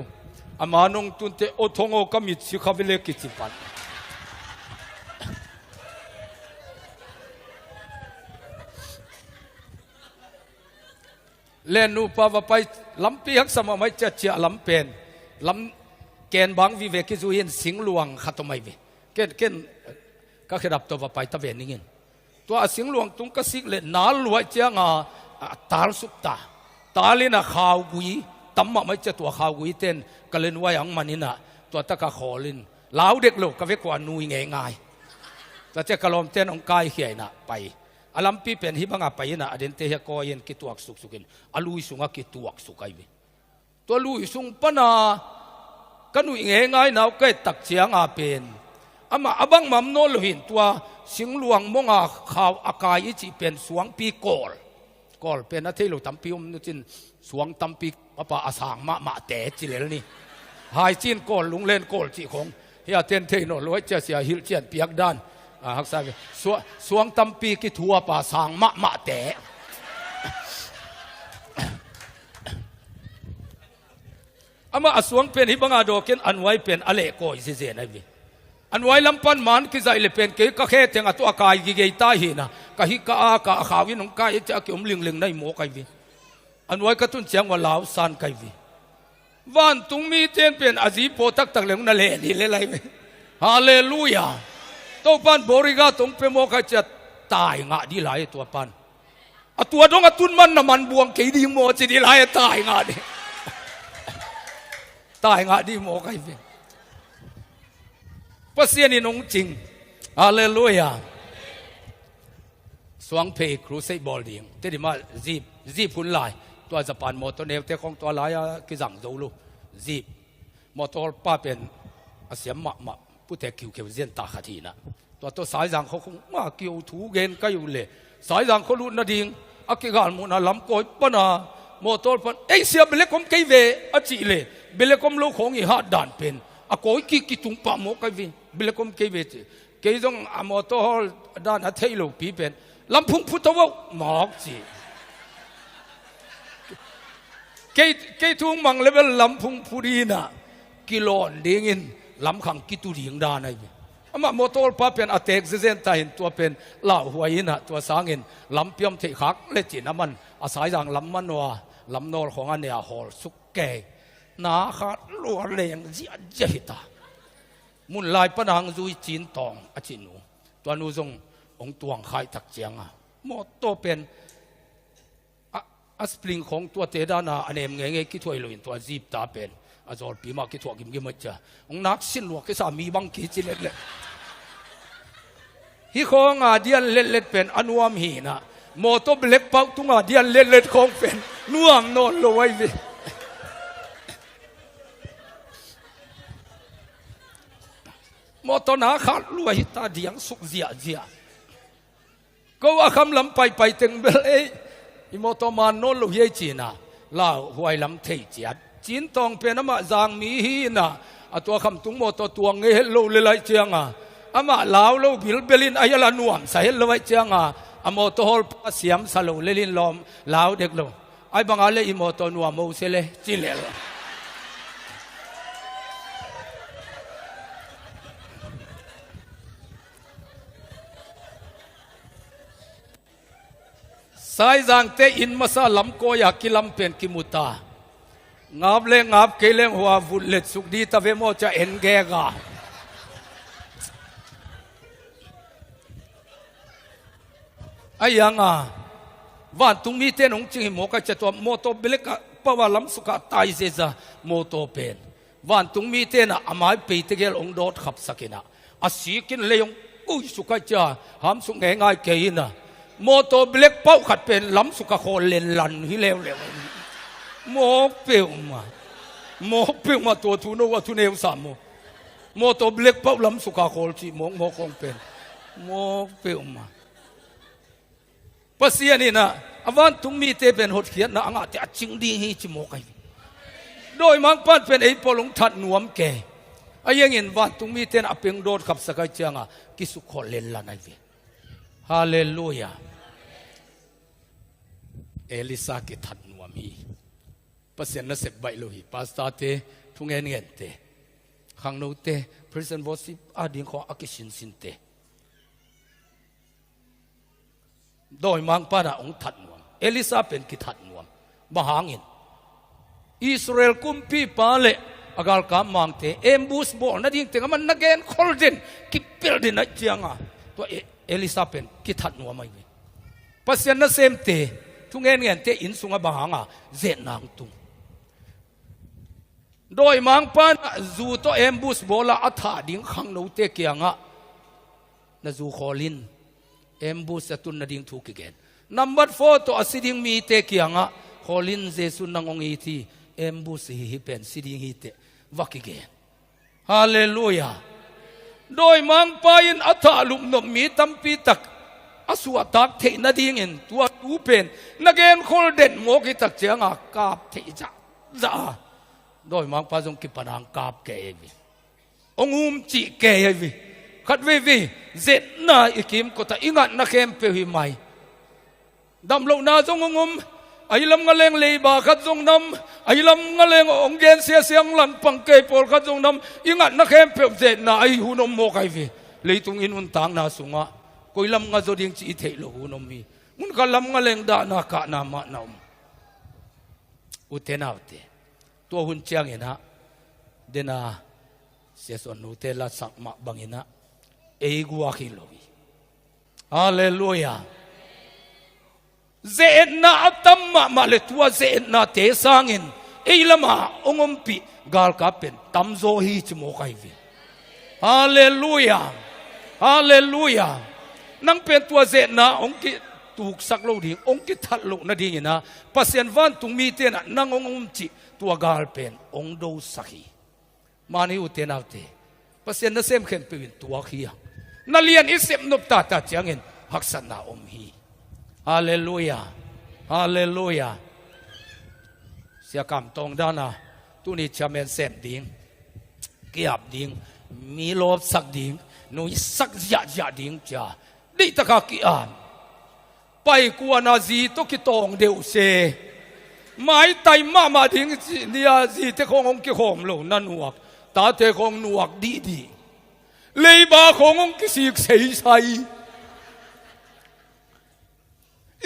Speaker 1: อามานงตุนเตอทงโอก็มีสิขวิเลกิจิปันเล่นนูปาวไปลำปีฮักสมไม่จะเจียลำเป็นลำแกนบางวิเวกิจุยนสิงหลวงขัดตัวไม่เวเกณฑ์ก็ขดับตัวไปตะเวนนี่ตัวสิงหลวงตุงก็สิเล่นนาลวยเจียงตาลสุกตาลินะข่าวกุยตั้มไม่จะตัวข่าวกุยเต้นก็เล่นว่าอย่างมันนี่นะตัวตะกะขอลินลาวเด็กลูกก็เวกว่านุยง่ายแต่เจ้ากระลมเต้นองกายเขียนะไปอลัมปีเป็นฮิบังอาไปนะอเดนเตะกอยันกิตัวสุกินอลุยสุงกิตัวสุกไอเวตัวลุยสุงปนาก็นุยง่ายนะก็ตักเชียงอาเป็นอามาอบังมัมโนลหินตัวสิงหลวงมงอาข่าวอากายจิเป็นสวงปีกอลเป็นนาทีลูกตั้มปีนุจินสวงตั้มปีป่าอาสางมาเตะจิเลลนี่หายจีนกอลลุงเล่นกอลจีของเฮียเต้นเทนอลอยเจ้าเสียฮิลเจียนเปียกด้านฮักษาสวงตั้มปีกิทัวป่าสางมาเตะอามาสวงเป็นฮิบังอาโดเกนอันไว้เป็นอเลโกยเสียนะวิอันไว้ลำปันมันกิใจเลยเป็นเกยก็แค่เตียงตัวกายกิเกยตาหินะกะฮิกะกะขาวินของกายจะเกี่ยวมลิงในหมอไกวิอันไว้ก็ตุนเสียงว่าลาวซานไกวิวันตุงมีเตียนเป็นอาจีโปตักเหลงนั่นแหละนี่เลยไรฮาเลลูยาตัวปันบริกาตรงเปโมกจะตายงะดีหลายตัวปันตัวดงตุนมันน้ำมันบวงเกยดีโมจะดีหลายตายงะดิตายงะดีโมไกวิปัสยานินงจริงฮาเลลูยาสวงเพครูเซบอลดิงเตดิมาจีบพุ่นลายตัวจะปั่นมอเตอร์เนวเตของตัวลายกิจังโจลูจีบมอเตอร์ป้าเป็นเสียมมาผู้แต่คิวเจียนตาขัดีนะตัวสายจังเขาคงมาเกี่ยวถูเกนก็อยู่เลยสายจังเขาลุ้นนาดิงอากิการมุนาลำโกยปนามอเตอร์ปนเสียเบลคอมเกยเวอจิเลยเบลคอมโลของอีหัดด่านเป็นอาโกยกิตุงปะโมกเวเบลคอมเกยเวเกยจงอามอเตอร์ด่านเทโลปีเป็นลำพุงพุทธวะหมอกจีเกยทุ่งมังเลเวลลำพุงพูดีนะกิโลนเดียงินลำขังกิตุดีงดานไอเวอามามอเตอร์ป้าเป็นอเตกเซนตาเห็นตัวเป็นลาหัวยินะตัวสางเห็นลำเปียมเทขักเลจินมันอาศัยอย่างลำมันว่าลำนอลของอันเนียหอลสุกเกยนาขาลัวเลงเจียเจตามุนลายปนังจุยจีนตองอจินูตัวนูจงองตวงไข่ตักเจียงมอตัวเป็นสปริงของตัวเตดานาอันเองเงยคิดถอยเลยตัวจีบตาเป็นอาจารย์ปีมาคิดถอยกิมกิมจ้ะองนักสินหลวงกิสามีบังคิดจิเล็กเล็กฮิโคงอาเดียนเล็ดเล็ดเป็นอนุวามหีนะมอตัวเล็กเป้าตุงอาเดียนเล็ดเล็ดของเป็นนัวโนนลอยวิมอตัวนาขาดรวยตาเดียงสุกเจีย ก็ว่าคำลำไปถึงเบลอิโมโตมานโนลุเฮจีน่ะลาวหวยลำเทจีดจีนตองเป็นอามาจางมีฮีน่ะตัวคำตุงโมโตตัวเงยโลเลยเจียงอามาลาวโลบิลเบลินอายลานวมใส่เลยเจียงอโมโตฮอลเสียมสโลเลลินลอมลาวเด็กโลไอ้บางอะไรอิโมโตนัวมูเซเลจิเลลสายจางเตอินมาซาลำโกอยากกิลำเป็นกิมุตางาบเลงาบเกเลงหัววุลเลสุกดีตะเวโมจะเอ็นเกกาไอ้ยังวันตุงมีเตนองจิงโมกจะตัวโมโตเบลกปวาลำสุกตายเจจะโมโตเป็นวันตุงมีเตนะอามายปีเตเกลองโดดขับสักินะอาศิกินเลยองอุ้ยสุกจะหามสุงง่ายเกินโมโตเบลกเป้าขัดเป็นลำสุกโคเลนลันฮิเลวเลวโมเปียวมาตัวทุนว่าทุนเอวสามโมโตเบลกเป้าลำสุกโคลจีโมคงเป็นโมเปียวมาปัสยานี่นะอวันตุงมีเตเป็นหดเขียนนะอ่างแต่จริงดีให้จิโมกันโดยมังปันเป็นไอ้ปลงทัดนวมแก่ไอ้ยังเห็นวันตุงมีเตนอเพียงโดดขับสกายเจียงกิสุขอเลนละนั่นเองฮาเลลูยาเอลิซากิทัดนวมีปัสยานะเสกใบลุยปัสตาเตทุงเงินเตขังโนเตพรีเซนต์วอสิบอาดิงของอากิชินสินเตโดยมังปานะองทัดนวมเอลิซาเป็นกิทัดนวมบาหางินอิสราเอลกุมพีปาเลอากาลกามังเตเอมบูสโบนั่นยิ่งเตงมันนักเกนคอลเดนกิเปิลเดนนั่นจังตัวเอลิซาเป็นกิทัดนวมไม่มีปัสยานะเซมเตทุงเงินเตอินสุงบาหางเจนางตุงโดยมังปานะจูโตเอมบูสโบลาอัฐาดิ่งขังโนเตเกียงนะจูคอลินเอ็มบูสตุนนาดิ่งถูกเกณฑ์นัมเบอร์4ตัวสิดิ่งมีเตะเกียงฮอลินเจสุนนางองอีทีเอ็มบูสฮิเป็นสิดิ่งฮิเตวักเกณฑ์ฮาเลลูยาโดยมังปายินอัฐาลุมนมมีตัมปีตักอสวตักเทนาดิ่งเงินตัวตูเป็นนักเกณฑ์คนเด่นโมกิตักเจียงกาบเทจ้าโดยมังปาจงกิปนังกาบเกย์องุมจิเกย์ขัดวิเจ็ดน่าอีกิมก็แต่อิงัดนักเข็มเปียไม่ดำลงนาจงงมไอ้ลำงะเลงเลยบาขัดจงนำไอ้ลำงะเลงองเกนเสียงหลันปังเกยปอลขัดจงนำอิงัดนักเข็มเปียเจ็ดน่าไอ้หูนมโมกไอ้วิเลยตุงอินวันต่างนาสุงะกุยลำงะจดิงจีเทโลหูนมมีมุนกัลำงะเลงดานาคะนามะนามอุเทนาอุเตตัวหุ่นเชียงเห็นฮะเดน่าเสียส่วนอุเทละสักมะบังเห็นฮะเอกัวคิโลวีฮาเลลูยาเจนนาตัมมะมาเลตัวเจนนาเตสังอินเอลมาองมปีกาลกาเป็นตัมโซฮีจโมกไอวีฮาเลลูยาฮาเลลูยานังเป็นตัวเจนนาองกิถูกสักโลดีองกิทัดโลนาดีนะปัสยันวันตุงมีเตนะนังองมจิตัวกาลเป็นองโดสักฮีมานิอุเตนาเตปัสยันนั่นเซมเข้มเป็นตัวขี้นั่นเลียนอิสเซมนุบตาตาเจียงเงินฮักษณะอมฮีฮาเลลูยาฮาเลลูยาเสียกรรมตรงด้านนะตุนิชาเมนเซมดิ่งเกียบดิ่งมีลบสักดิ่งนุยสักยะดิ่งจ้าดิตะกากีอานไปกวนนาจีตุกิตองเดียวเซไม่ไตมาดิ่งเนี่ยจีเตคงองกิโฮมโลนั่นหนวกตาเตคงหนวกดีเลยบาขององค์กิสิกเสียใจ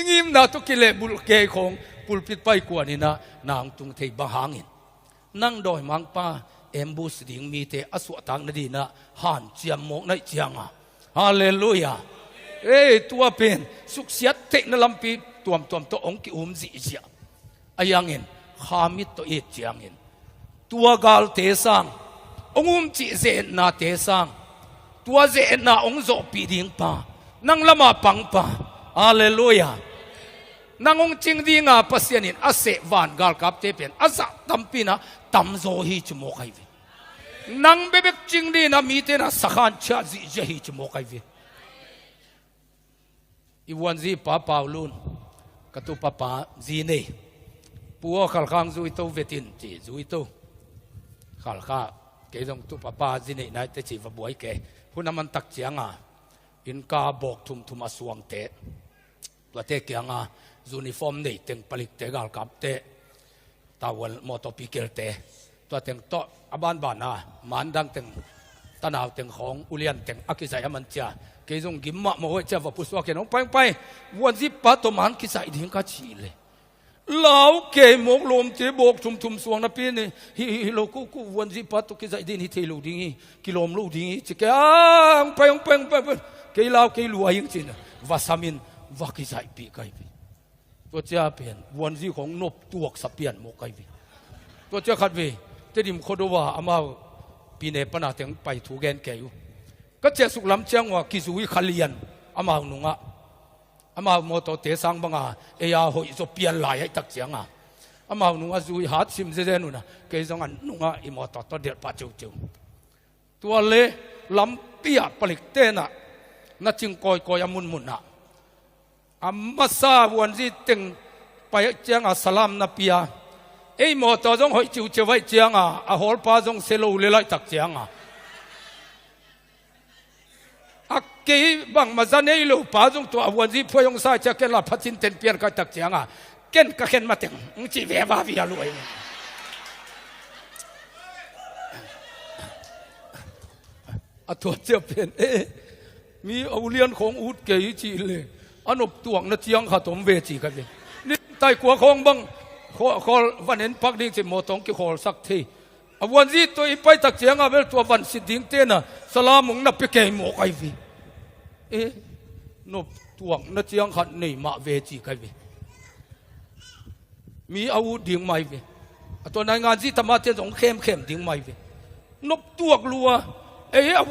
Speaker 1: งิมนาตุกิเลบุลเกของปุลปิดไปกว่านี่นะนางตุงเทบาหางินนั่งดอยมังป้าเอ็มบูสดิ่งมีเตอสวตังนดีนะหันเจียมมกในเจียงฮาเลลูยาตัวเป็นสุขเสียเทนลำปีตัวองค์กิจิเจียอายังเงินขามิตตัวเอเจียงเงินตัวกาลเตสังองค์จิเจนาเตสังตัวเจน่าองค์โจปีดิ่งป่านั่งละมาปังป่าฮาเลลูยานั่งองค์จริงดีงาปัสยานินอาเสวานกาลกับเตเป็นอาซาตัมปีนะตัมโซฮีจโมกไอวินั่งเบบกจริงดีนะมีเตนะสักขันชาจิจะฮีจโมกไอวิ อีวันจีป้าเปล่าลุนกระตุป้าป้าจีนี่ปัวขัลข้างจุยโตเวตินจีจุยโตขัลข้าเกยงตุป้าป้าจีนี่นายแต่จีว่าบวยเกผู้นำมันตักเจียงอินกาบอกทุมมาสวงเตะตัวเตะเกียงยูนิฟอร์มนี่เต็งผลิตเตะกาลกับเตะตาวันมอตอปิเกลเตะตัวเต็งโตอบานมันดังเต็งตะนาวเต็งของอุเลียนเต็งอักษรมันจ้าเกยงกิมมะโมเวจ้าว่าผู้สวกเกน้องไปวันที่ปัตตมันกิจใจดิ้งกัดชีเลยเหล่าเกยมกลมเจ็บกทุมสวงนับปีนี่ฮิโลกูวันที่ปัตตกิจใจดิ้งฮิเทลูดิ้งกิโลมลูดิ้งจะเกยไปเกยเหล่าเกยลัวยังจีนวาสามินวากิจใจปีไกปีตัวเจ้าเปลี่ยนวันที่ของนบตัวสับเปลี่ยนโมไกปีตัวเจ้าขัดวีเจดิมโคดว่าอามาปีเนปนาเต็งไปถูกแกนแกอยู่ก็เจ้าสุขลำเชียงว่ากิสุวิขลียนอามาหนุ่งอามาโมโตเตสังบังเอียหอยจะเปลี่ยนลายให้ตักเสียงอามาหนุ่งสุวิหาซิมเจนุนะเกยจังอันหนุ่งอิโมโตตัวเดียดปัจจุบันตัวเล่ลำเปียผลิตเตนะนัดจิงกอยมุนนะอามาซาวันที่เต็งไปเจียงสลามนาเปียไอ้หมอตัวจงหอยจิวเจไว้เจียงอาหอลปาจงเซลูเลไลตักเจียงอักกี้บังมาจันไอ้ลูกปาจงตัววันที่พยงสายจะเกล้าพัดจินเต็นเปียนกันตักเจียงเก่นก็เก่นมาเต็งจีเวบาวิอาลุยตัวเจ้าเป็นมีเอาเลียนของอุดเกยจีเลยอันอบตวงนัดเจียงขาตมเวจีกันเลยนี่ไต่กัวของบังขอวันเห็นพักดิ้งจะโมตงกิขอสักทีวันที่ตัวไปตักเจียงเวลตัววันสิดิ้งเต้นสลามุงนับไปเกยโมไกวีนบตวงนัดเจียงขัดนี่มาเวจีกันวีมีอาวุธดิ้งไม่วีตัวนายงานที่ธรรมะเจ้าสงเข้มดิ้งไม่วีนบตวกลัว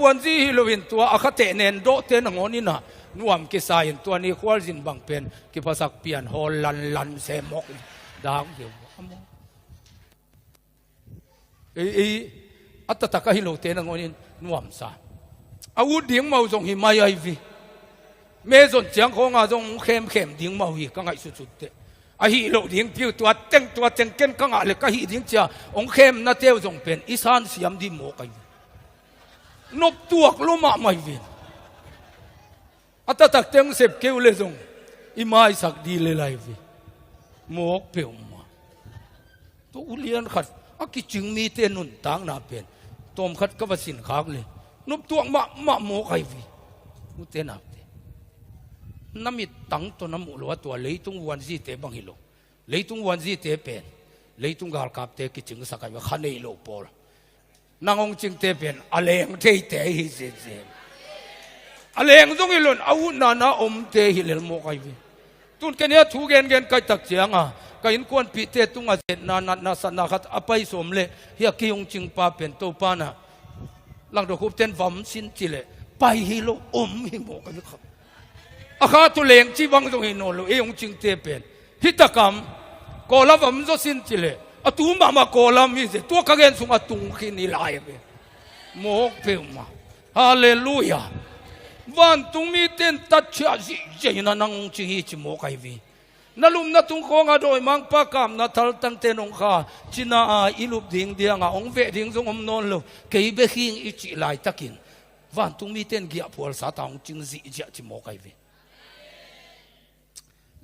Speaker 1: วันที่เราเห็นตัวอาคาเตเนนโดเตนงอนี่นะนวมกิสายตัวนี้ควอลินบังเป็นกิภาษาเปลี่ยนฮอลลันเซมกดาวเดียวอัตตะกะฮิโลเตนงอนี่นวมซาอาวุธดิ้งเมาจงหิมายไอวีเมจนเจียงของอาจงเข้มดิ้งเมาฮีกังไงสุดๆเตอฮิโลดิ้งผิวตัวเต็งเก่นกังอะไรก็ฮิดิ้งเจ้าองเข้มนาเทียวจงเป็นอิสานเสียมดิโมกไอวีนบตัวกลุมาไม่วินอัตตักเต็งเสพเกวเลจงอิมาอิสักดีเลไลวิโมกเปียวมาตัวอุเลียนขัดอากิจึงมีเตนุนต่างนาเป็นตอมขัดกับสินค้าเลยนบตัวมาโมกไอวิมุเตนับเตน้ำมิตังตัวน้ำมุลวตัวเลยตุงวันซีเตบังฮิโลเลยตุงวันซีเตเป็นเลยตุงกาลกับเตกิจึงสักไอว่าขันเอโลปอลนางองจิงเตเป็นอะไรงเทเตฮิเซเซอะไรงตรงนี้ล้นอาวุธนาอมเตฮิเลโมกไอวีตุนแค่นี้ถูกเงินไกตักเสียงก็อินควนพิเตตุงอาเซนาสันนาขัดอภัยสมเลเฮียกิยงจิงปาเป็นโตปานะหลังดอกคุบเต้นวัมสินจิเลไปฮิโลอมฮิโมกันครับอาคาตุเลงจีบังตรงฮิโนโลเอยงจิงเตเป็นฮิตกรรมกอลาวัมโซสินจิเลอตูมาโกลามิเซตัวกเกนสุงอตุงขินิลายเบโมกเปมาฮาเลลูยาวันตุงมีเต็นตัดชาจิเจนันงจิฮิจิโมกไอวีนั่ลุมนัตุงคงอดอยมังปากามนัทัลตังเตนงคาจินาอิลุบดิ่งเดียงองเวดิ่งจงอมนนโลเกยเบหิงอิจิลายตะกินวันตุงมีเต็นเกียพัวสาตางจิงจิจิโมกไอวี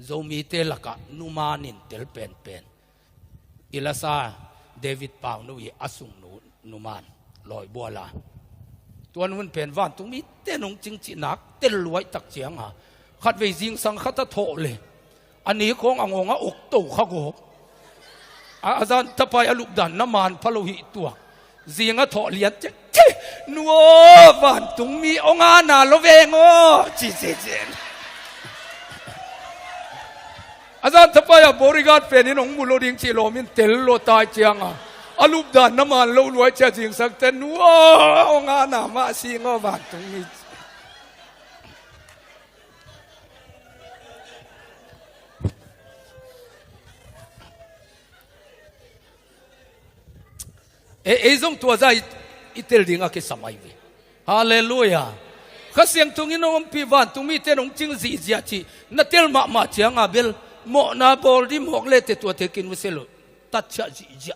Speaker 1: โจมีเตลกะนุมานินเตลเป็นอิลาซาเดวิดปาวนุยอสุงนุมานลอยบัวลาตัวนู้นเป็นวันตรงนี้เต้นงจริงจีนักเต้นรวยตักเสียงขัดไปยิงสังขัดโถเลยอันนี้ของอ่างงอกตู่ข้าโกบอาจารย์ถ้าไปอลุกดันน้ำมันพะโลหิตัวยิงโถเลียนเจ๊นัววันตรงนี้องอานาโลเวงโอจีเจนอาจารย์ถ้าไปบริการเป็นนี่น้องมูโลดิงชิโลมินเตลโลตายเจียงอลูบดานน้ำมันโลรวยเจ้าจริงสักแต่นัวงานน่ะมาสิงอวันตรงนี้ส่งตัวใจอิตาลีงาคิดสมัยวิฮาเลลูยา ข้าเสียงตรงนี้น้องปีวันตรงมีเต้นองจิงจีเจียจีนัดเตลมาเจียงอาเบลโมนาบอลดิหมอกเล่เตตัวเทกินวิเศษตัดเชจีเจีย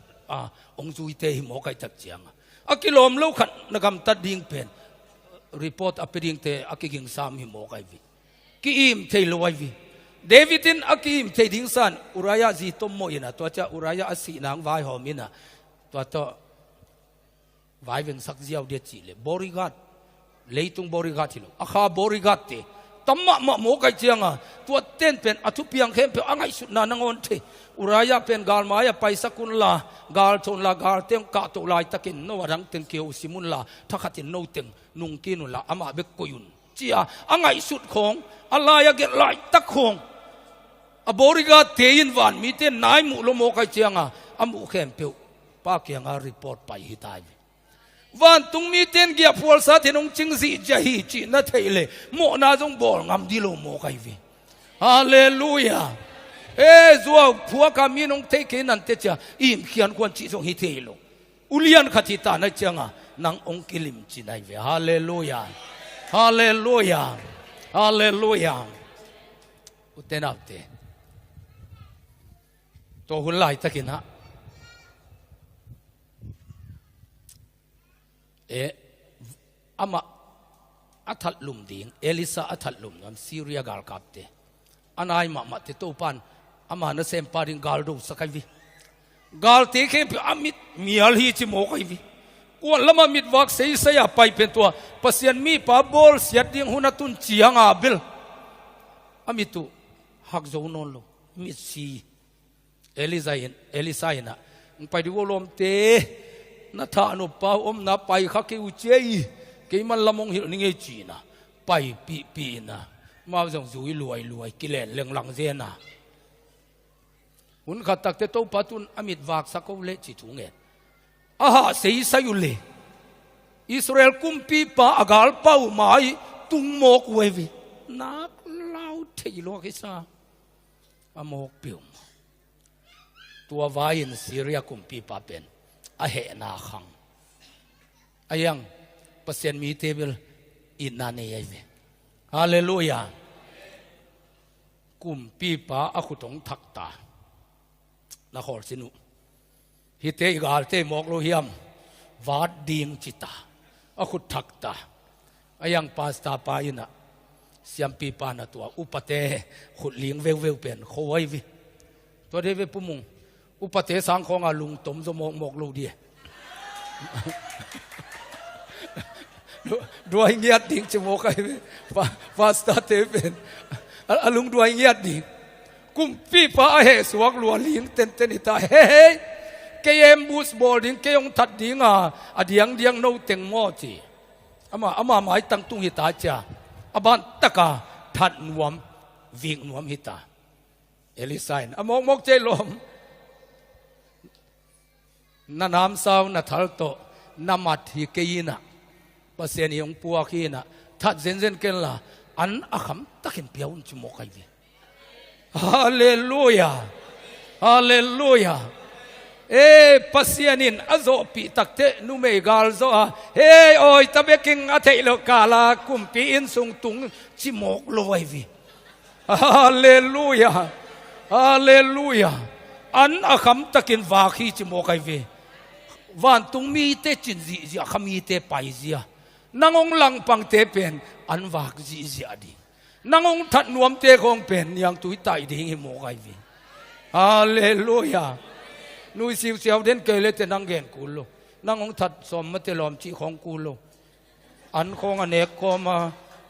Speaker 1: องจุยเตหิหมอกไก่ตัดเจียงอากิลอมเล่าขันนักการตัดดิ่งเป็นรีพอร์ตอภิดิ่งเตอากิกิงสามหิหมอกไก่วิกิอิมเทลวายวิเดวิดินอากิอิมเทดิ่งสันอุรายาจีตมโมยินะตัวเจ้าอุรายาอสีนางวายหอมินะตัวเจ้าวายเป็นสักเจียวเดียจีเลยบริการเลยตุงบริการที่ลูกอาคาบริการเตตั้มมาหมอกไก่เจียงตัวเต้นเป็นอธุเพียงเข้มเป็นอ่างไอสุดนานงอนเทอุรายาเป็นกาลมายาไปสักุลลากาลชนลากาลเตียงกาตุลายตะกินโนวรังเตียงเกียวสิมุนลาทักขัดโนเตียงนุงกินุลาอามาเบกกุยุนเจียอ่างไอสุดของอะไรยาเกลายตะของบริการเทียนวันมีเต้นนายมุลโมกไก่เจียงอามุเข้มเปียวป้าเกียงรีพอร์ตไปฮิตายวันตุงมีเต้นเกียร์พัวสัตย์นงจิงสีจะฮีจีนัทเฮเลโมนาจงบอลงามดิโลโมกไอวีฮาเลลูยาจัวพัวกามีนงเทกินันเตจ่าอิมขียนควนจีจงฮิเทโลอุลียนขัดทิตานะจังนางองคิลิมจีนายเวฮาเลลูยาฮาเลลูยาฮาเลลูยาอุเตนับเตตัวหุ่นไหลตะกินฮะอามาอัฐลุมดิ่งเอลิซาอัฐลุมนั่นซีเรียกาลกับเตอันไอมาเตโตปันอามาเนเซมปาริงกาลดูสักวีกาลเตเข้มไปอามิดมีอะไรที่โมกวีกวนละมามิดวักเสียเสียไปเป็นตัวปัสยันมีปาบอลเสียดิ่งหุนตุนเจียงอาเบลอามิตุฮักโจนนโลมิดซีเอลิซาอินะไปดูวอลมเตนัทานุปาอมนับไปข้าเกี่ยวเจย์เกี่ยมันละมงหินิ่งจีนะไปปีนะมาส่งจุยรวยกิเลสเรื่องหลังเจนะหุ่นขัดตักเตโตปัตุนอมิดวากสักเล่จิตุงเงินอาหาเสียสยุเลอิสราเอลกุมปีปาอากาลเป้าหมายตุงโมกเววีนักเล่าเทโลกิซาอโมกปิวตัววายินซีเรียกุมปีปาเป็นอาเหนาขังอายังเปอร์เซ็นต์มีเทเบิลอินนาเนียเวฮาเลลูยากุมปีปาอาคุตงทักตานาขอสินุฮิเตกาลเตมอกโลหิมวาดดิงจิตาอาคุทักตาอายังปาสตาปายินะเสียมปีปานาตัวอุปเตขุดเลี้ยงเวลเป็นโคไววิตัวเดเวปุมุงอุปเทสังของอาลุงตมสมองหมกลูดีด้วยเงียดดิ่งจมูกไอ้ฟาสตาเตเป็นอาลุงด้วยเงียดดิ่งกุมปีป้าเหสวกลัวลิงเต้นอิตาเฮ้เกมบูสบอลดิ่งเกยงทัดดิ่งเดียงโนเต็งโมจีอามาหมายตั้งตุ้งหิตาจ้าอาบันตะกาทัดนวมวิ่งนวมหิตาเอลิไซน์มกเจลมนานามสาวนาทัลโตนามัดฮิเกยินะภาษาเนียงปัวกีนะทัดเซนเกล่าอันอาคำตักเห็นเปียวจุโมกไอวีฮาเลลูยาฮาเลลูยาภาษานินอโซปีตักเตนุเมกาลโซโอ้ยตะเบกิงอาเทโลกาลากุมปีอินสุงตุงจิโมกโลไอวีฮาเลลูยาฮาเลลูยาอันอาคำตักเห็นวาคีจิโมกไอวีวันตุงมีเตจินจีขมีเตไปจีนางองลังปังเตเป็นอันวักจีดีนางองทัดนวมเตคงเป็นยังตุยไตดิ่งโมกไอวีฮาเลลูยานุยสิวเสียวเด่นเกลเลเตนังเกนกูโลนางองทัดสมมติลอมจีของกูโลอันคงอเนกก็มา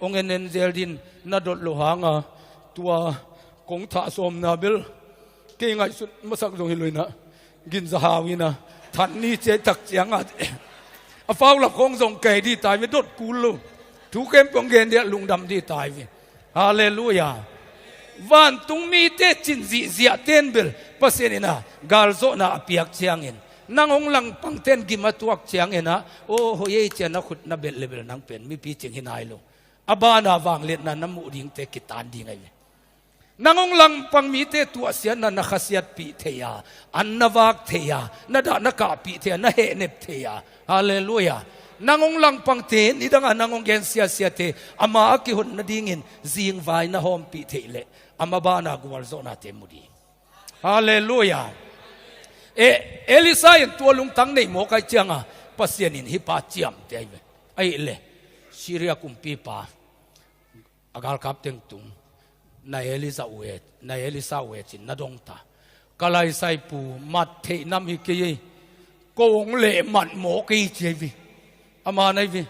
Speaker 1: องเงินเซลดินนาดดโลหางตัวคงท่าสมนาเบลเก่งไงสุดมาสักตรงนี้เลยนะกินสหาวินะท่านนี่เจตักเสียงฟ้าหลับคงส่งไก่ที่ตายไปดดกูลูถูกเกมปองเกนเดียลุงดำที่ตายไปฮาเลลูยาวันตุงมีเตจินซีเสียเต้นเบลภาษาเนนะกาลโซนาเปียกเชียงเงินนางองลังปังเต้นกิมาตัวเชียงเงินนะโอ้โหเย่เจนักขุดนับเบลเลเบลนางเป็นมีปีเชียงหินายโลอบานาวางเล็ดนั้นน้ำมูดิ่งเตกิตานดิ่งไงนางองลังปังมีเตตัวเสียนันนักเสียปีเทียอันนวักเทียนัดนักกาปีเทียนัเฮเนปเทียฮาเลลูยา
Speaker 2: nangong lang pang te ni danga nangong gen sia te ama aki hun na dingin zing vai na hom pi te le ama ba na gwal zo na te mudi hallelujah Elisa in tua lung tang nei mo kai chianga pasien in hi pa chiam te ai le Syria kumpi pa agal kap teng tung na Elisa uet chin na dong ta kalai sai pu mat the nam hi ke ko ong le man mo ki che vi ama nai vi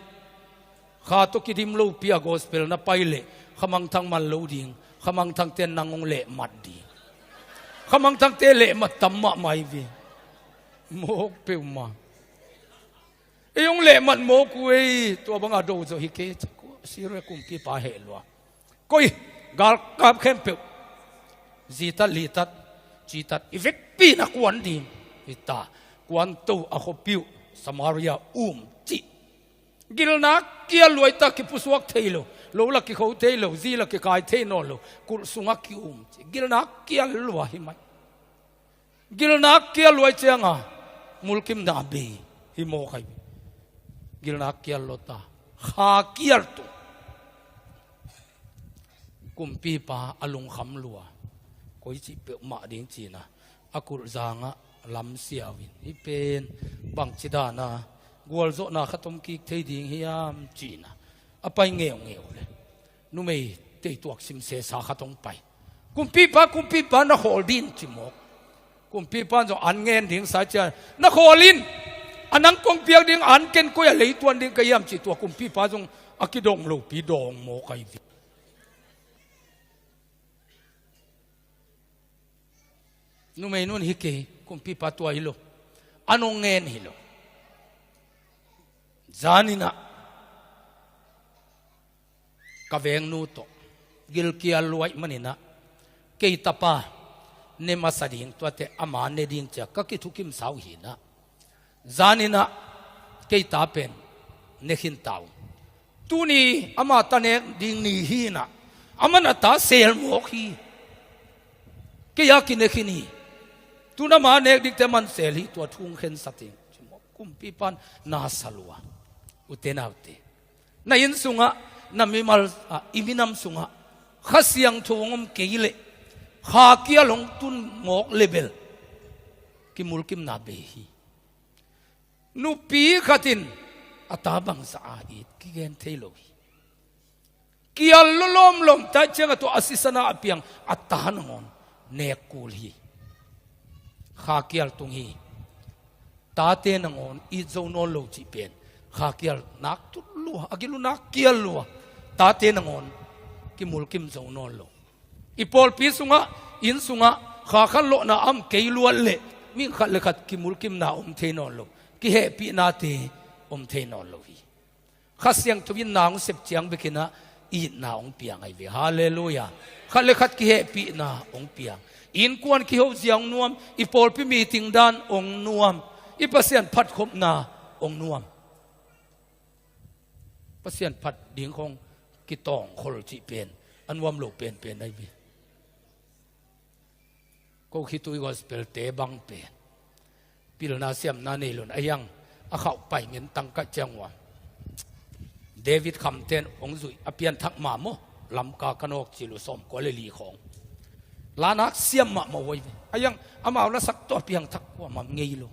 Speaker 2: kha to ki dim lo pia gospel na pai le khamang thang man lo ding khamang thang ten nangong le mat di khamang thang te le mat tam ma mai vi mo pe ma yung le mat mo ku to bang ado zo hi ke Syria kumpi pa he lo koi gal kap khem pe zita litat chitat ivek pi na kwan ding ita kwan to a khopiu Samaria chi gilna kia luai ta ki pusuak theilo lo la ki kho theilo zi la ki kai the no lo kul sunga ki chi gilna kia lua hi mai gilna kia luai changa mulkim na be hi mo kai gilna kia lota kha kia tu kumpi pa alung kham lua koi chi pe ma ding chi na akul zanga lam siawin hi pen bang chidana gwal zo na khatom ki thei ding hiam chi na apai ngeu le nu mei te tuak sim se sa khatong pai kumpi pa na holdin chi mo kumpi pa zo an ngen ding sa cha na holin anang kong piang ding an ken ko ya lei tuan ding kayam chi tu kumpi pa jong akidong lo pi dong mo kai nu mei nun hike kumpi pa tua hilo anong ngen hilo zanina kaveng nu to gil kia luai manina kei tapa ne masading to te ama ne ding cha ka ki thukim sau hi na zanina kei ta pen ne hin tau tu ni ama ta ne ding ni hi na amana ta sel mo hi ke ya ki ne khini tu na ma nek dik te man seli to thung khen sating kumpi pan na salua utenaute na in sunga na mimal iminam sunga khasiang thungom keile kha kia long tun mok level ki mulkim na be hi nu pi khatin atabang sa ait ki gen thailo kia lom ta chenga to asisana apiang atahanon nek kul hi kha kial tung hi ta te nangon I zo no lo chi pen kha kial nak tu lu agilu nak kial lu ta te nangon ki mulkim zo no lo ipol pi sunga in sunga kha khan lo na am ke lu le mi khat le khat ki mulkim na the no lo ki he pi na te the no lo hi khasyang tu win nang sep chiang bekina I na ong piang ai ve hallelujah khat le khat ki he pi na ong piang in kuan ki ho jiang nuam ipol pi meeting dan ong nuam ipasian phat khop na ong nuam pasian phat ding khong ki tong khol chi pen anwam lo pen ai bi ko khi tu gospel te bang pe pil na siam na nei lon ayang a khau pai ngin tang ka changwa David kham ten ong zui apian thak ma mo lam ka kanok chilu som ko le li khong lanak siam ma mo woi ayang amaw la sak to piang thak ko ma ngei lo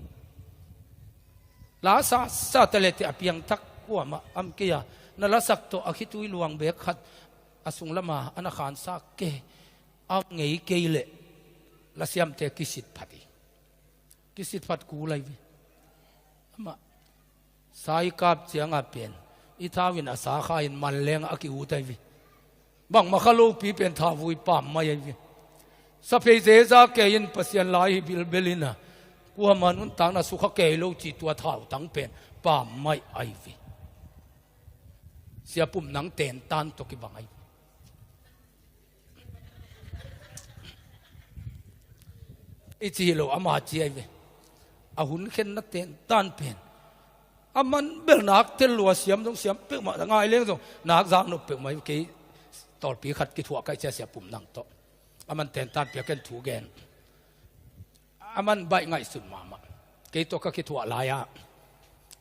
Speaker 2: la sa telete apiang thak ko ma am ke ya na la sak to akhitui luang be khat asung lama ana khan sa ke a ngei ke le la siam te kisit phat ku lai ama sai kap chiang a pen I thawin asa kha in man leng aki u tai vi bang ma khalo pi pen tha vui pam mai vi sa pe je za ke in pasian lai bil belina ku manun tang na su kha ke lo chi tua thau tang pen pam mai ai vi sia pum nang ten tan to ki bangai I chi lo ama chi ai vi a hun khen na ten tan pen aman bel nak tel lua siam dong siam pe ma ngai leng dong nak zang no pe mai ke tol pi khat ki thua kai cha sia pum nang to aman ten tan pe ken thu gen aman bai ngai sun ma ke to ka ki thua la ya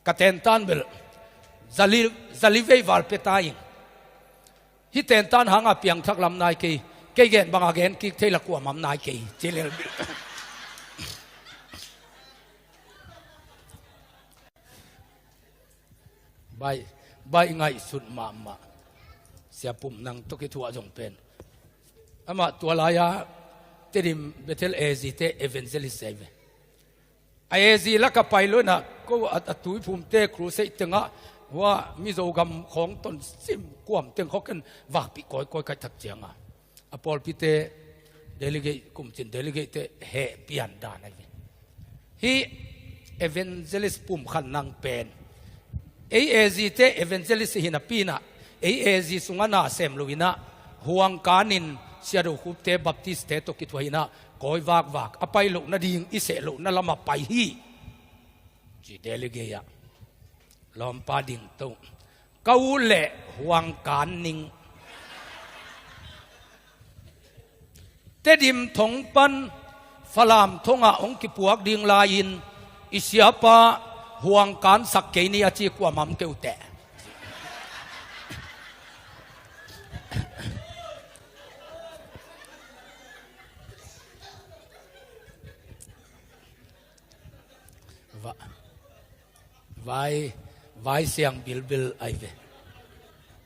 Speaker 2: ka ten tan bel zali vei wal petai hi ten tan hanga piang thak lam nai ke gen banga gen ki thela ku mam nai ke chilel bai ngai sut ma sia pum nang to ki thua jong pen ama tua laya terim Bethel ezi te evangelist save ezi la ka pailo na ko atui phum te cruise tenga wa mi zo gam khong ton sim kwam teng khoken wa pi koi ka thak chianga apol pi te delegate kum chin delegate te he pian da na hi evangelist pum khan nang pen ezi te evangelist hina pina ezi sungana sem luina huang kanin siado khup te baptist te to ki thuina koi wak apai lo na ding ise lo na lama pai hi chi delegate ya lom pa ding to kau le huang kan ning te dim thong pan falam thonga ong ki puak ding la in isiapa huang kan sak ke ni achi kwa mam ke ute vai siang bil ai ve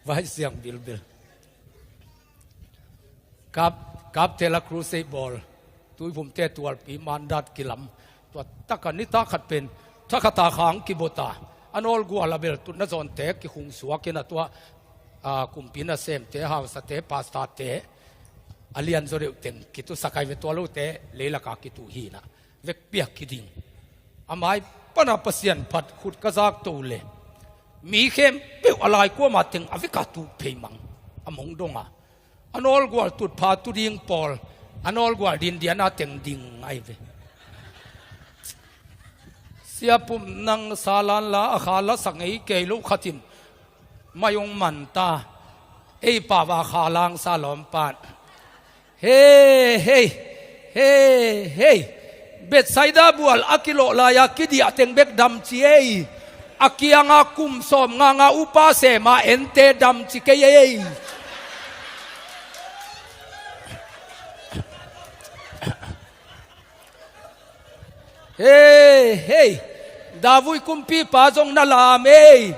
Speaker 2: vai siang bil kap tela cruise ball tui phum te tual pi mandat kilam to takani ta khat pen thakata khang ki bota anol gwala bel tu na zon te ki khung suwa ke na to kumpina sem te house te pasta te alian zore teng ki tu sakai ve to lo te leila ka ki tu hi na vek piak ki ding amai pana pasian phat khut kazak to le mi khem pe alai ko ma teng avika tu peimang among donga anol gwal tut pha tu ding pol anol gwal din diana teng ding ai ve siapum nang salan la akhala sangai ke lo khatin mayong manta ei pa wa khalang salom pan hey bet saida bual akilo la ya kidi ateng bek dam chi ei akianga kum som nga upa se ma ente dam chi ke ei hey davui kumpi pa jong na lam ei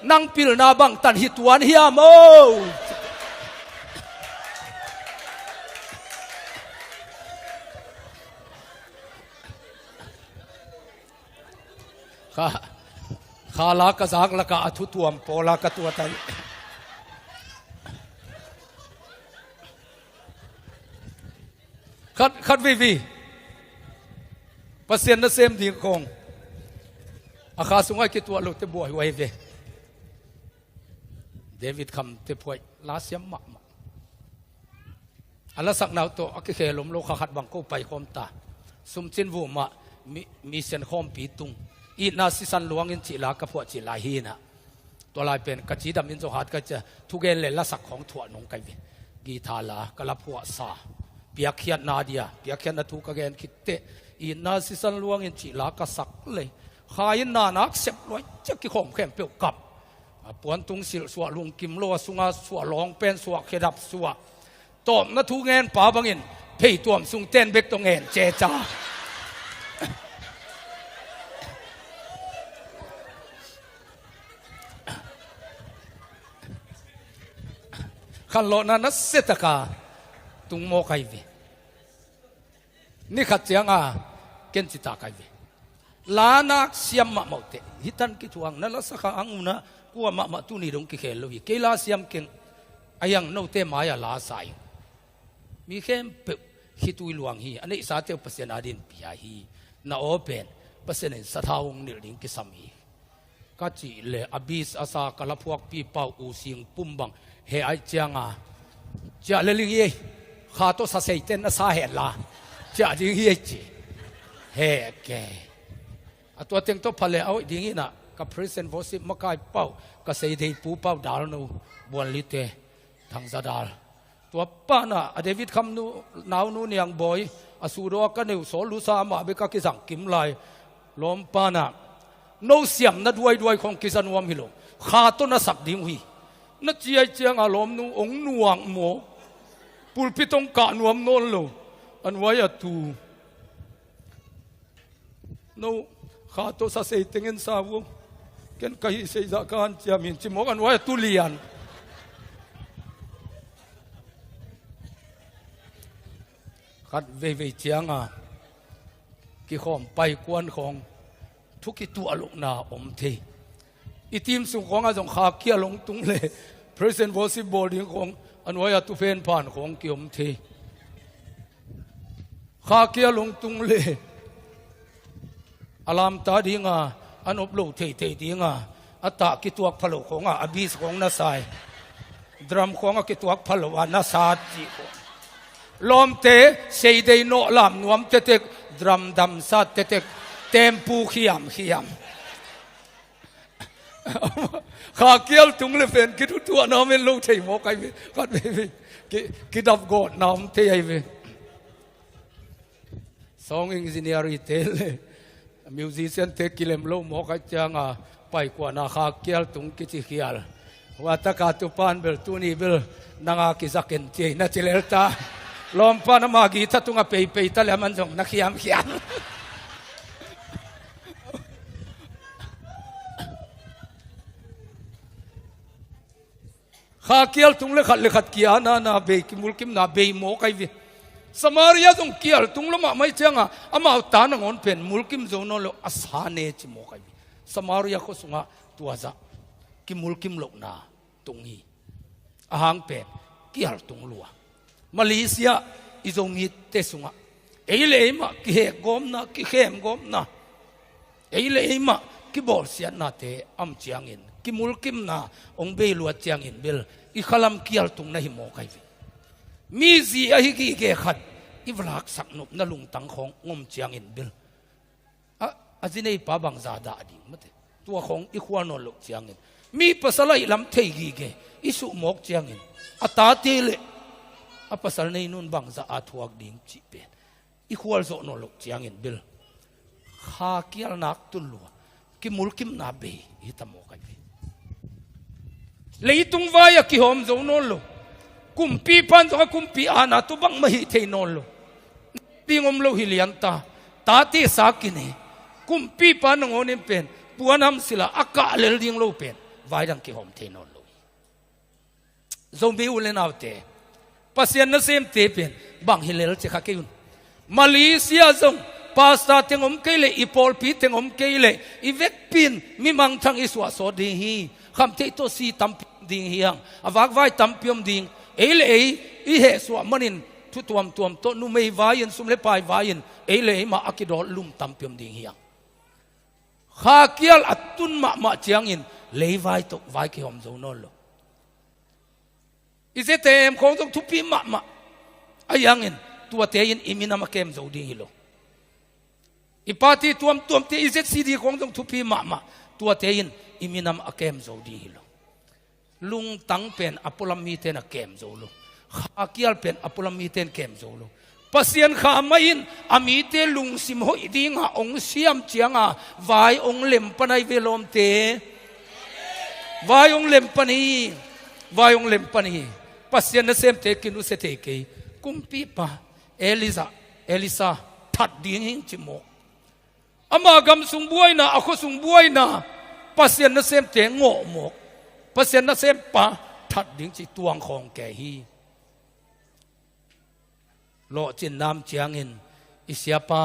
Speaker 2: nang pil na bang tan hituan hiam o khala ka zak la ka athu tuam pola ka tu tai khat vi pasien na sem ding kong akha sungai ki tu lo te boy wai ve David kham te phoi la siam ma ala sak naw to akhi khelom lo kha khat bang ko pai khom ta sum chin vu ma mi sen khom pi tung i na si san luang in chi la ka phwa chi la hi na to lai pen ka chi dam in zo hat ka cha thu gen le la sak khong thua nong kai ve gi tha la ka la phwa sa piak khiat na dia piak khiat na thu ka gen khitte i na si san luang in chi la ka sak le khain na nak sep loi cha ki khom khem pe kap puan tung sil suwa lung kim lo sunga suwa long pen suwa khedap suwa tom na thu gen pa bangin phei tuam sung ten bek to ngen che cha khan lo na setaka tung mo kai ve ni khat chianga ken chi ta kai ve la nak siam ma mote hitan ki chuang na la sakha anguna kuwa ma tu ni dong ki khel lo hi ke la siam ken ayang no te maya la sai mi khem pe hitui luang hi ane sa te pasien adin pia hi na open pasien sa thaung ni ding ki sam hi ka chi le abis asa kala phuak pi pau u sing pumbang he ai chianga cha le ling ye kha to sa sei ten na sa he la cha ding hi chi he ke atwa teng to phale au ding ina ka present worship makai pau ka sei dei pu pau dal no bon li te thang za dal tua pa na David kham nu naw nu niang boy asuro ka ne so lu sa ma be ka ki sang kim lai lom pa na no siam na duai khong ki san wam hilo ขาต้นสักดิ้งหุยนัดเจียเจียงอารมณ์นูองนวงโมปุลพิตงกะนวมโนนโลอันไว้ตูนูขาต้นสักเสติเงินสาวกันใครเสียจากการเจียมินจิมกันไว้ตุเลียนขัดเวเจียงกี่ข้อมไปกวนของทุกตัวลูกนาอมเทอีทีมสุงของอาจงขาเกียลงตุงเลย President Worship Boarding ของอันไว้ตุเฟนผ่านของเกี่ยมเทขาเกียลงตุงเลยอารามตาดีงาอันอบลูเทดีงาอัตตากิตัวพลของอบิสของนาไซดรัมของกิตัวพลวานาซาจิลมเตเสยเดโนลามนวมเตเตกดรัมดัมซาเตเตกเต็มปูขี้ยำข้าเกี่ยวตุงเลยเป็นคิดตัวน้ำเป็นลูกเทยโมกไอวิก็เวคิดดับกอดน้ำเทยไอวิสองอินจิเนียร์เทเลยมิวสิเซียนเทกิเลมโลโมกไอจังไปกว่านาข้าเกี่ยวตุงกิจิเขียลว่าตะการตุปานเบลตุนีเบลนางกิจักเกนเจนัจิเลลตาลมปานมากีทัตุงเปย์ตะเลมันจงนักยามเขียนข้าเกี่ยวตุงเลยขัดเกียร์นาเบกิมุลกิมนาเบยโมกไอวิสมาริยาตรงเกี่ยวตุงละมาไม่เชียงอามาตานงอนเป็นมุลกิมโจนโลอาสาเนจิโมกไอวิสมาริยาก็สุงะตัวจะกิมุลกิมโลนาตรงนี้อาหางเป็นเกี่ยวตุงลัวมาเลเซียอิจงมีเตสุงะเอเลมากิเฮกอมนะกิเข้มกอมนะเอเลมากิบอลเสียนาเตอัมเจียงอินกิมุลกิมนาองเบลวดเจียงอินเบลอีขลัมเกียลตุงนะฮิโมไกวิมีซีอหิกิเกขัดอีวลักสักนุบนาลุงตังของงมเจียงอินเบลอาจินไอปาบังซาดาดิมะเตตัวของอีขวานอลุเจียงอินมีภาษาไลลำเทกิเกอิสุโมกเจียงอินอัตตาเตเลอภาษาในนุนบังซาอาทวกดิ่งจิเป็นอีขวาลโซนอลุเจียงอินเบลข้าเกียลนักตุลัวกิมุลกิมนาเบยอิตาโมไกวิเลยตุงวายกิหอมโจนโลกุมปีพันตัวกุมปีอานาตุบังมหิเทนโลปีงอมโลฮิเลียนตาเตสากินเนกุมปีพันงอนิมเป็นปัวนำศิลาอากาเลลดิงโลเป็นวายดังกิหอมเทนโลโจมีอุเลนเอาเตปัสยันนเซมเตเป็นบังฮิเลลเจคาเกยุนมาเลเซียจงภาษาเตงอมเกเลอีพอลปีเตงอมเกเลอีเวกปินมีมังทังอิสวาโซดีฮีคำเทโตซีตัมดิงเฮียงอวักไว้ตัมพิมดิงเอเลอีเหสวามันินทุตวมโตนุไม่วายินสุมเลปายวายินเอเลมาอักิดอลุมตัมพิมดิงเฮียงข้าเกียลอัตุนมาเจียงอินเลวายตกวายเขียมโจนอลอิเซเตมของต้องทุบปีมาอายังอินตัวเตยินอิมินามาเกมโจดิงฮิโลอีปาตีตัวเตอิเซซีดีของต้องทุบปีมาตัวเตยินอิมินามอาเกมโจดีฮิโลลุงตังเป็นอปุลามีเตนอาเกมโจโลข้าเกียลเป็นอปุลามีเตนเกมโจโลปัสยันข้าไม่ยินอามีเตลุงสิมหอยดิงาองเสียมเจียงาวายองเล็มปนัยเวลมเตวายองเล็มปนีวายองเล็มปนีปัสยันนเซมเตกินุเสเตเกกุมปีปะเอลิซาทัดดิงหิงจิโมอามากำสุงบวยนะอโคสุงบวยนะปัสยันนเซมเตงโง่หมกปัสยันนเซมปะทัดดิ่งจิตวงของแกฮีโลจินน้ำเจียงอินอิสยาปา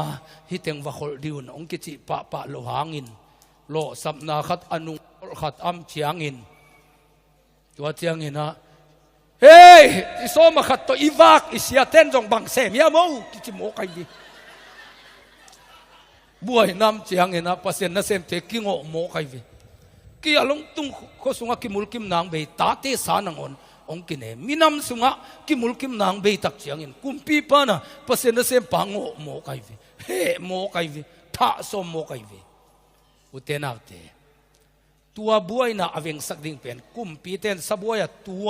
Speaker 2: ฮิเตงวะขลดิวนองกิจิปะโลหางอินโลสับนาขัดอนุขัดอัมเจียงอินตัวเจียงอินนะเฮ้ยอิโซมาขัดตัวอีวากอิสยาเต้นจงบังเซมยาโมกิจิโมกไอดีบวยน้ำเจียงอินนะปัสยันนเซมเตกิโง่โมกไอดีกี่อารมณ์ตุงโคสุงะกิมุลกิมนางเบยตาเตสานงอนองกินเนมินำสุงะกิมุลกิมนางเบยตักเจียงอินกุมปีปานะปัสยันนเซมปังโง่โมกไอดีเฮโมกไอดีท่าสมโมกไอดีอุเทนาเตตัวบวยนะอเวงสักดิ่งเป็นกุมปีเตนสบวยตัว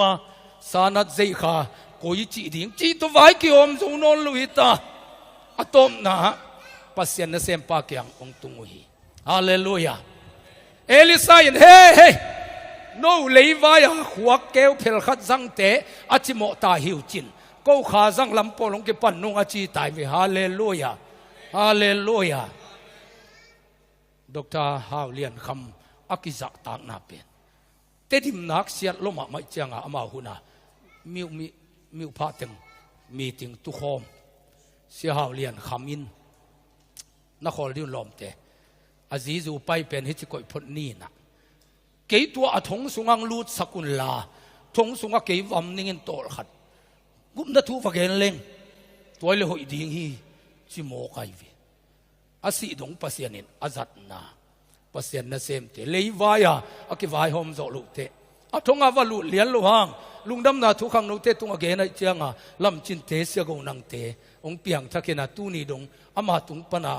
Speaker 2: สานัดใจข้าโกยจีดิ่งจีตัวไว้กิอมจงนนลุยตาอะตอมนะปัสยันนเซมปาเกียงองตุงอุฮีฮาเลลูยาเอลิซาอินเฮ้ โน่เลยไว้หัวเกลเพลขัดจังเตะอาจิโมตาหิวจินก็ขาจังลำปอลงเก็บปันนุ่งอาจีตายไปฮาเลลูยาฮาเลลูยาดร.ฮาวเลียนคำอากิจักตากนาเป็นเตดิมนักเสียลมไม่เจียงอามาหุนามิวพาเต็งมีติงตุคอมเสียฮาวเลียนคำอินนักขอดิวลมเตอาจีจูไปเป็นฮิจิโกยพดนี่นะเกี่ยตัวทงสุงังลูดสกุลลาทงสุงังเกี่ยวมนิ่งโตขัดกุมนัทูฟักเองเล่งตัวเลยหอยดิ้งฮีจิโมกไอวีอาศัยดงปัสยานินอาจัดนาปัสยานนาเซมเตเลยไว้อากิไว้หอมโจลุเตอาทงอาวลุเลียนลุหังลุงดำนาทุกขังลุเตตุงอเกนไอเจียงลำจินเตเสียกงนังเตองเปียงทักเกนาตูนีดงอามาตุงปนา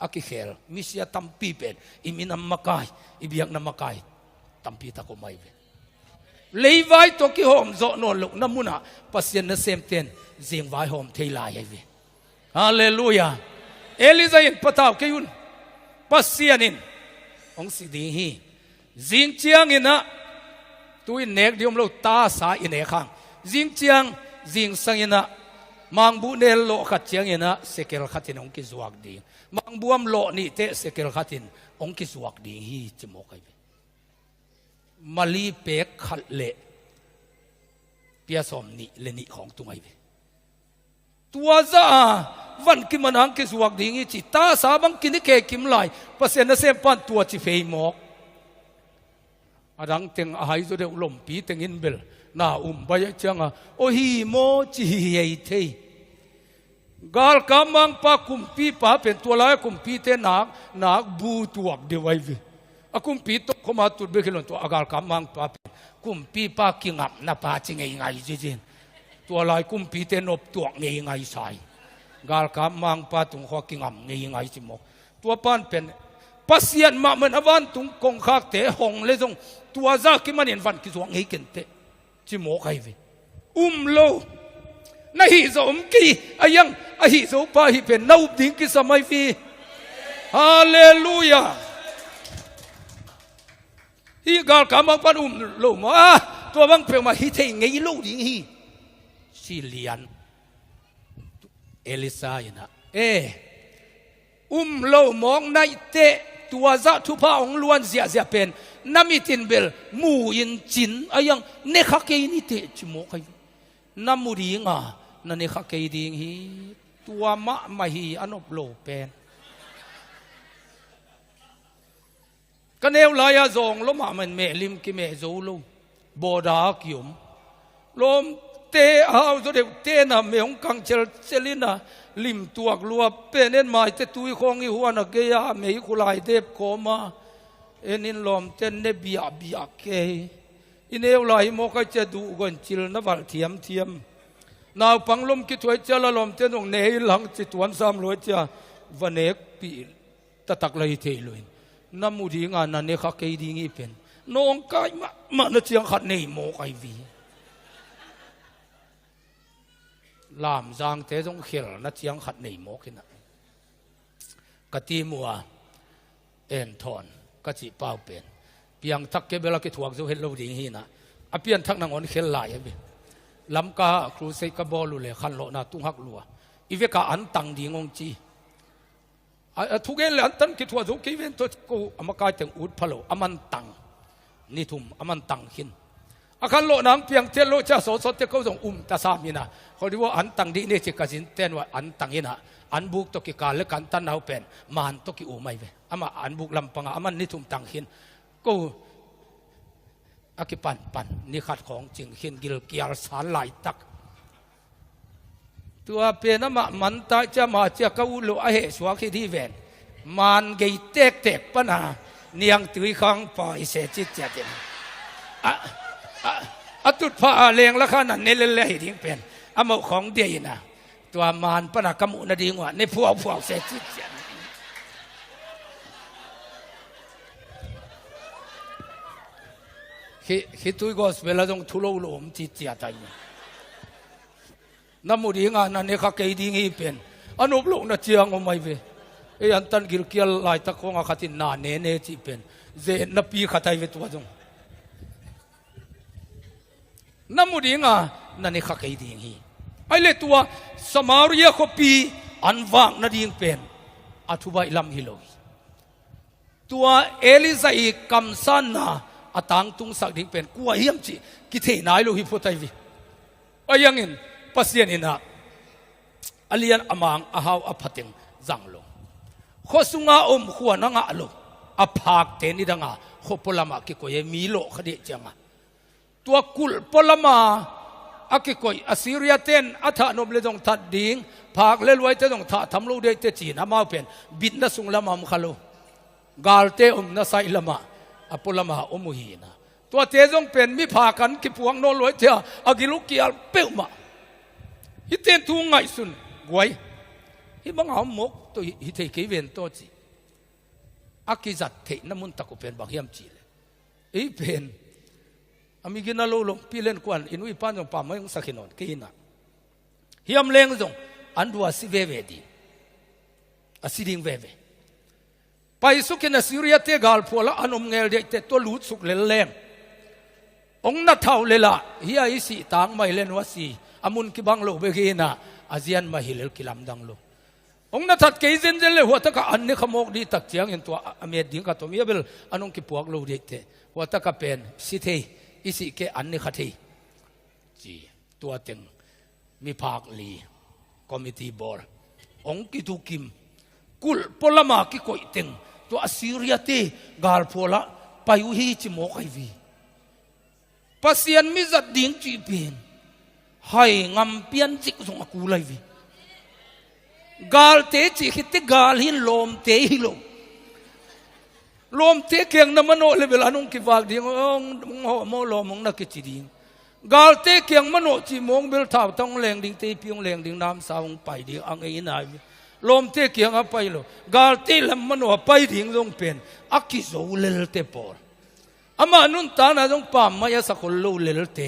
Speaker 2: อากิเขลมิเสียตัมปีเป็นอิมินัมมะกายอิบิยักนัมมะกายตัมปีตะโกไม่เวเลยไว้ตัวกิหอมโจนนลุกน้ำมุนาปัสยานนาเซมเตนเสียงไว้หอมเทลายเวฮาเลลูยาเอลิซาอินปะตาวเกยุนปัสยานินองสิดีฮีจิงเจียงอินะตุยเนกดิมโลตาสาอินเอขังจิงเจียงจิงสังอินะมังบุเนลโลขัดเจียงอินะเสกลขัดตินองกิสวักดีมังบุมโลนี่เตเสกลขัดตินองกิสวักดีฮีจมอกไอเวมาลีเปกขัดเละเปียสอมนี่เลนิของตุงไอเวตัวจ้าวันกิมันหังกิสวักดีงี้จิตาสาบังกินนี่เกกิมไลเปอร์เซ็นต์นั่นเซมปันตัวจิเฟยมอกอดังเต็งอาหายจุดเดลมปีเต็งอินเบลน่าไปจังอ่ะโอฮีโมจิเฮเทกาลกามังปาคุมปีปาเป็นตัวลายคุมปีเตนักบูตัวเดียวไว้วิอาคุมปีตกเข้ามาตุดเบกิลนตัวอากาลกามังปาคุมปีปากิงับนาปาจิงไงจริงตัวลายคุมปีเตนบตัวไงใส่กาลกามังปาตุงขอกิงับไงจิมกตัวปานเป็นปัสยันมาเหมือนอวันตุงกงขากเตะหงเลยจงตัวซากิมันเห็นวันกิสวงไงกันเตะจิมกไอวิโลนาฮิโซมกีอายังอาฮิโซปาฮิเป็นนาอุบดิ้งกิสมัยฟีฮาเลลูยาฮีกาลกามังปาโลมาตัวบังเปลมาฮิเทงไงโลดิ้งฮีซิเลียนเอลิซาอินะโลมองในเตะตัวจะทุพาองล้วนเสียเป็นนามิตินเบลมูอินจินอายังเนคเกนิเตจิโมกไอนามูดีงานั่นเนคเกดิงฮีตัวมะมาฮีอันอบโลเป็นกันเอวลายาจงลมมันเมลิมกิเมโจลูบอดากิมลมเตะเอาจนเดเตะน่ะเมงกังเชลิน่ะลิมตัวกลัวเป็นเอ็นหมายเตตุยคงอีหัวนักเกียเมย์คุไลเดบโคมาเอ็นินลมเตนเนบียเกอินเอวลายโมกัจะดูกันจิลนวัลเทียมนาวปังลมกิถวยเจลลมเตนงเนยหลังจิตวันสามรวยจ้าวันเอกปีตะตักเลยเทลุยน้ำมูดีงานนั่นเนคเกดีงี้เป็นน้องกายมันเจียงขัดเนยโมกไอวีลามจางเตจงเขียนนัดยังขัดในหมอกินกตีมัวเอ็นทอนกจิเป้าเป็นเพียงทักเก็บเวลาเก็บถั่วจะเห็นเราดีนี่นะอเพียงทักนางอนเขียนลายไปลำกาครูเซกบอลุเลยขันโลนาตุ้งหักลัวอีเวกาอันตังดีงงจีทุกเอเลยอันตันเก็บถั่วทุกเวนตัวกูอามากายแต่งอุดพะโลอามันตังนี่ทุ่มอามันตังขินอาการโลนังเพียงเทโลจะสดเทเขาส่งตาสามีนะเขาเรียกว่าอันตังดีนี่จิกสินเต้นว่าอันตังยินะอันบุกตกิการและกันตันเอาเป็นมันตกิอูไม่เวอามาอันบุกลำปังอามันนี่ทุ่มตังหินก็อากิปันนี่ขัดของจริงหินกิลเกียร์สารไหลตักตัวเป็นน้ำมันตาจะมาเจ้าเขาโลอาเหสวาคิดีเวนมันเกยเตกปัญหาเนียงตุยขังปล่อยเสียจิตเจตินตุดผ้าเลงแล้วขนาดนี้เลยทิ้งเป็นอามาของเดียนะตัวมารปนักกมุนดีงวะในพวกเสียจิตคิดตุยก็เวลาต้องทุโลโลมจิตเจียใจน้ำมูดีงานนั่นเนี่ยเขาเกยดีงี้เป็นอนุบลูกน่ะเจียงออกมาเวอันตันกิลเกียลลายตะคงอาคตินนาเนจิเป็นเจนนับปีขัดใจเวตัวจง น้ำมุดิงอ่ะนั่นนี่ข้าเคยดิ่งฮีไอ้เล่ตัวสมารียคปีอันว่างนั่นดิ่งเป็นอัทุบายลำฮิโลตัวเอลิซาอีกำสันนะอัตังตุงสักดิ่งเป็นกัวเฮียมจีกิเทนายโลฮิพุทไตวิไอ้ยังอินปัสยานินะอเลียนอมังอาหาวอภัติงจังโลข้อสุงาขวานังอาโลอภาคเตนิดังอาข้อพลมากิโกยมีโลคดีจังอาตัวกุลพลมาอากิโกยอสิริยเตนอัฐานมเลดงทัดดิ่งภาคเลลวยเตดงทัดทำโลเดเตจีนอามาเป็นบินนัสุงละมามขลุกาลเตนัสไซละมาอพลมามุฮีนะตัวเตจงเป็นมิภากันกิพวงโนลวยเตอากิลุกิอัลเปลมาฮิเตนทุ่งไงสุนกวยฮิบังหามกตัวฮิเทกิเวนตัวจีอากิจัดเทนมุนตะกุเป็นบางเฮียมจีเลยอีเป็นอามิกินาโลลงพี่เล่นกวนอินุยปานจงปามไม่ยงสักขินอนกินนะเฮียมเลงจงอันดัวสิเวเวดีอาสิดิงเวเวไปสุกินสิริยเตกาลพัวละอันอมเงลเดเตตัวลุดสุกเลนแรงองนัทเท่าเลละเฮียอิสิตางไม่เล่นวสีอามุนกิบังโลเบกินะอาเซียนมาฮิเลกิลำดังโลองนัทเกยเซนเจเลหัวตะกะอันนี้ขโมกดีตักเจียงเห็นตัวอเมดิงกับตัวมีเบลอันองกิปวกโลเดเตหัวตะกะเป็นสิเทอิสิเกอันนี้ขัดที่จีตัวเต็งมีภาคลีคอมมิตี้บอร์องกิทุกิมกุลพลมากิโกยเต็งตัวอสิริยเตกาลพละไปอุฮีจิโมกไอวีปัสยันมิจัดดิ่งจีเป็นให้งำเปียนจิกส่งกูไลวีกาลเตจิคิดกาลหินลมเตหิลมลมเตเกียงน้ำมันโอเลเวลานุ่งกิฟากดิ่งมอลมงนักกิจดิ่งกาลเตเกียงมันโอจิมงเบลท้าวต้องแรงดิ่งเตพิยงแรงดิ่งน้ำสาวไปดิ่งอังเอินายลมเตเกียงไปโลกาลเตลมันโอไปดิ่งลงเป็นอักกิโซเลลเตปอร์อามานุนตานาจงปามมายาสักคนโลเลลเต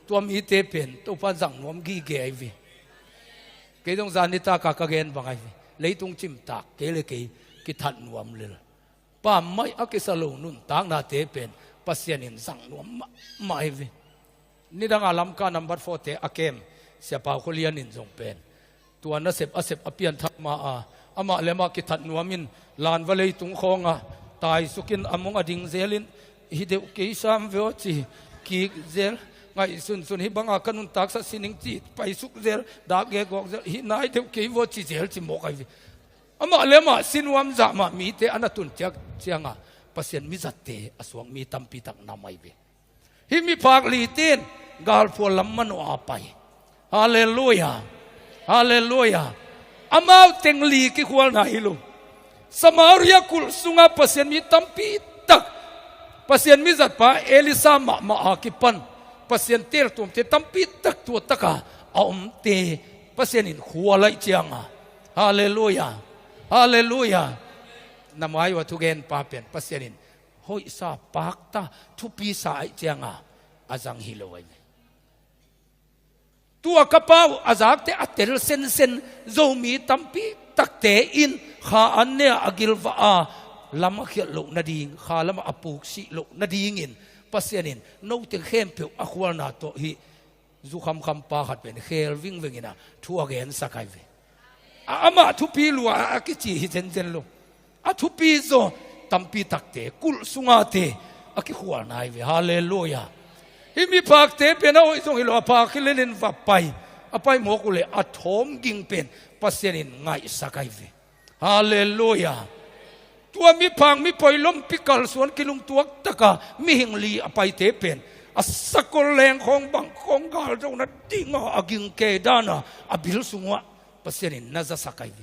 Speaker 2: ตัวมีเตเป็นตัวพันสังวมกีเกยวีเกยต้องจานิตากากเกนบางไอวีเลยต้องจิมตากเกลเกยกิทันวมเลลปามไม่อักษรนุนตางนาเตเป็นปัสยานินสังวมมาไอวีนี่ดังอาลัมกานัมบัดโฟเตอเกมเสียเปล่าคนเลียนินจงเป็นตัวนัสเซบอเซบอเปียนทักมาอามาเลมากิทันวมินลานวเลยตุงคงตายสุกินอมงอดิงเซลินฮิเดอุเกยสามเวอจีกีเซลไงสุนฮิบังอากันุนตักสัสินิงจีไปสุกเซลดากเกกอกเซลฮินายเดอุเกยวอจีเซลจิโมกไอวีอามาเลมาสินวมจามามีเตอนาตุนเจียกเจียงปัสยันมิจัดเตอสวงมีตัมปีตักนามไอวีฮิมีภาคลีเตนกาลฟัวลัมมันโออาไปฮาเลลูยาฮาเลลูยาอามาเต็งลีกิควลนาฮิโลสมาริยกุลสุงาปัสยันมีตัมปีตักปัสยันมิจัดปะเอลิซามาอากิปันปัสยันเตลตุมเตตัมปีตักตัวตักอาอมเตปัสยันินขัวไลเจียงฮาเลลูยาฮาเลลูยานามายวัตุเกนปาเป็นปัสยันินหอยซาปากตาทุปีสายเจียงอาจังฮิโลไวตัวกระเป๋าอาจากเตอเตลเซนเซนโจมีตัมปีตักเตอินข้าอันเนอกิลวาลำมาเขียนโลกนาดีงข้าลำมาอปุกสิโลกนาดีงินปัสยานินนู้เตเข้มเปียวอควานาโตฮิจุคำปาขัดเป็นเคลวิ่งวิ่งนะทัวเกนสักไอเวอามาทุปีลัวอากิจิฮิเซนเซนโลอาทุปีโซตัมปีตักเตกุลสุงาเตอากิขวานายเวฮาเลลูยาฮิมีภาคเตเป็นเอาไอ้ตรงฮิโลภาคเลนินวับไปอภัยหมกุเลอัฐมกิงเป็นปัสยานินไงสักไอเวฮาเลลูยาตัวมีพังมีปล่อยล้มพิกลส่วนกิลุงตัวตะกะมีหิงลีอภัยเตเป็นอสกุลแรงของบังของกาลตรงนั้นดิ่งอากิงเกดานะอบิลสุงะปัสยานินน่าจะสักไอเว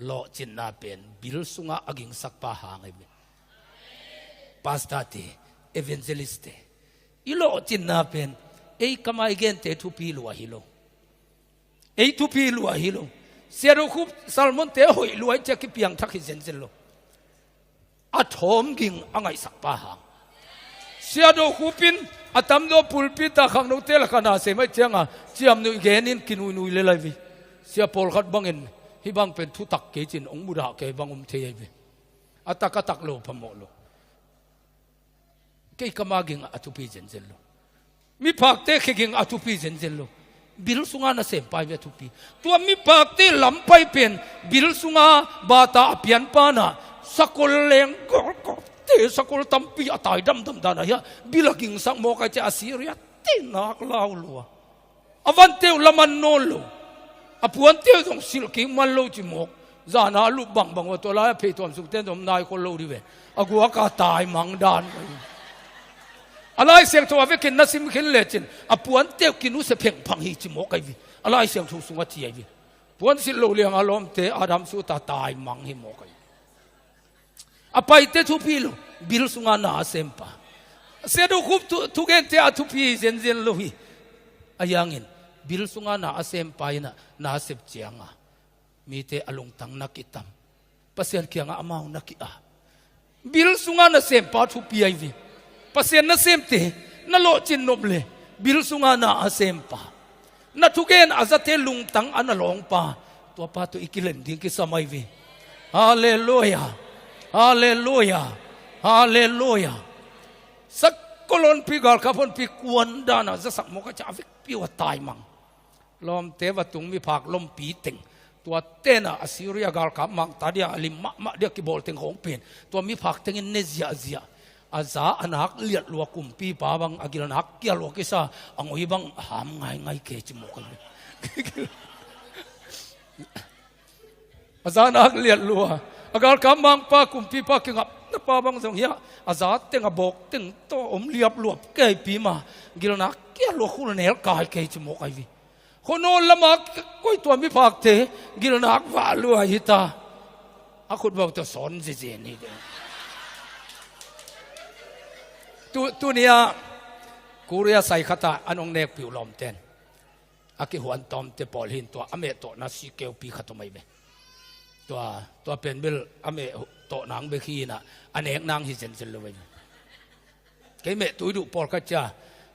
Speaker 2: โลจินนาเป็นบิลสุงะอากิงสักปะหางไอเวปาสตาเตเอเวนเจลิสเตอีโลจินนาเป็นเอ้กำไมเกนเตทุปีลัวฮิโลเอ้ทุปีลัวฮิโลเสียรูคุบซัลมอนเตหอยรวยจะกิเปียงทักฮิเซนเซนโลอัฐมกิงอังไงสักปะหางเสียดูคุปินอัตมโดปุลปิตาขังนุเตลขนาเสไม่เจียงเจียมนุเกนินกินุยนุยเลไลวิเสียพอลขัดบังเงินฮิบังเป็นทุตักเกจินองบุดาเกบังเทียวิอัตตะกตักโลพมโลเกยกมากิงอัตุปีเซนเซนโล mi phak te khiging atupi zen lo bil sunga na sem pai ve thupi tua mi phak te lampai pen bil sunga bata apian pa na sakol leng ko te sakol tampi atai dam dana ya bilaging sang mo ka cha Assyria tinak law lo avante laman nolo apuan te dong silking man lo chi mok zana lu bang wa to la pe tom suk ten dom nai ko lo ri ve agua ka tai mang dan alai siang to ave kin nasim khin lechin apuan te kinu se pheng phang hi chi mo kai vi alai siang thu sunga chi ai vi puan sil lo liang alom te adam su ta tai mang hi mo kai apai te thu pi lo bil sunga na sempa se do khup tu gen te a thu pi zen lo hi ayangin bil sunga na sempa ina na sep chianga mi te alung tang nakitam pasien kianga amau nakia bil sunga na sempa thu pi ai vi pasien na semte na lo chin noble bil sunga na asempa na thugen azate lungtang analong pa to pa to ikilen ding ki samai vi hallelujah hallelujah hallelujah sak kolon pi gal kapon pi kuan dana za sak mo ka cha vik piwa tai mang lom te wa tung mi phak lom pi tengตัวเต้นอ่ะซีเรียกาลกับมังตาเดียลิมะเดียกิบอลเต็งของเป็นตัวมีผักเต็งเนเซียอาซาอันหักเลียดลัวกุมปีป้าบังอากิลันหักเกี่ยวลัวกิซาอังอีบังหามไงเกจิมกันเลยอาซาหักเลียดลัวอากาลกับมังป้ากุมปีป้ากิงับนับป้าบังสงเฮียอาซาเต็งบอกเต็งโตอมเลียบลัวเกยปีมากิลันหักเกี่ยวลัวคุณเนลกายเกจิมกันวิคนโน้นละมาก้อยตัวมีผักเทกิลนักว่าลัวหิตาอาคุณบอกจะสอนเจนี่เด้ตัวเนี้ยกูเรียใส่ขตาอันองเนกผิวลมเต้นอากิหวนตอมเตปอลหินตัวอเมโตนาซิเกลปีขตไม่เบตัวเป็นเบลอเมโตนางเบคีน่ะอันเอกนางฮิเซนเซลเลยเกยเมตุยดูปอลกัจจา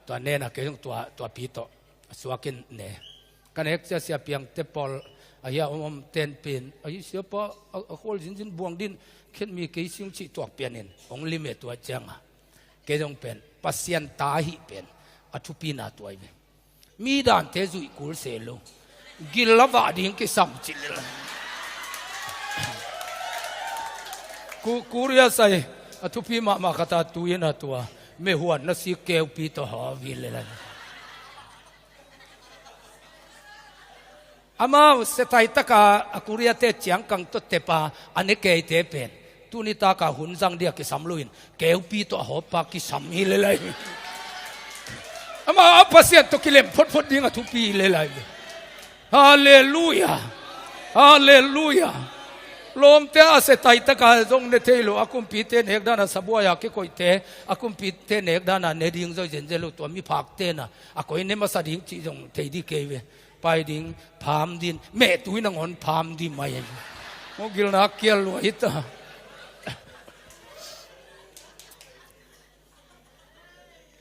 Speaker 2: ตัวเนน่ะเกยตัวปีโตสวากินเนกันเอกจะเสียเพียงเตปอลอายาอมเต้นเป็นอายุเสียปะคนจินบวงดินเข็นมีเกยซิงชิตัวเปลี่ยนเององลิเมตัวจังเกยงเป็นปัสยันตาหิเป็นอัตุปีนาตัวเองมีด่านเทจุยกูเสโลกิลลาวาดิ้งกิสัมจิลกูเรียใส่อัตุปีมาคตาตุยนาตัวไม่หวนนัสิเกลปีตัวหอวิเลนอามาเสตัยตะกาอกุริยเตจียงกังตุเตปาอันนี้เกยเตเป็นตุนิตากาหุนจังเดียกิสัมลุยนเกลปีตัวหอปากิสัมฮิเลไลอามาอัปเสียตุกิเลมพดดิ้งทุปีเลไลฮาเลลูยาฮาเลลูยาลมเตอาเสตัยตะกาจงเนเทโลอากุมปีเตเนกดานาสบัวยากิโกยเตอากุมปีเตเนกดานาเนดิ้งจอยเจนเจโลตัวมีผักเตนะอาโกยเนมาสดิ้งจีจงเทดีเกยเวไปดิ้งพามดินแม่ตุยนังอนพามดินมาอย่างโมกิลนักเกียลวยตา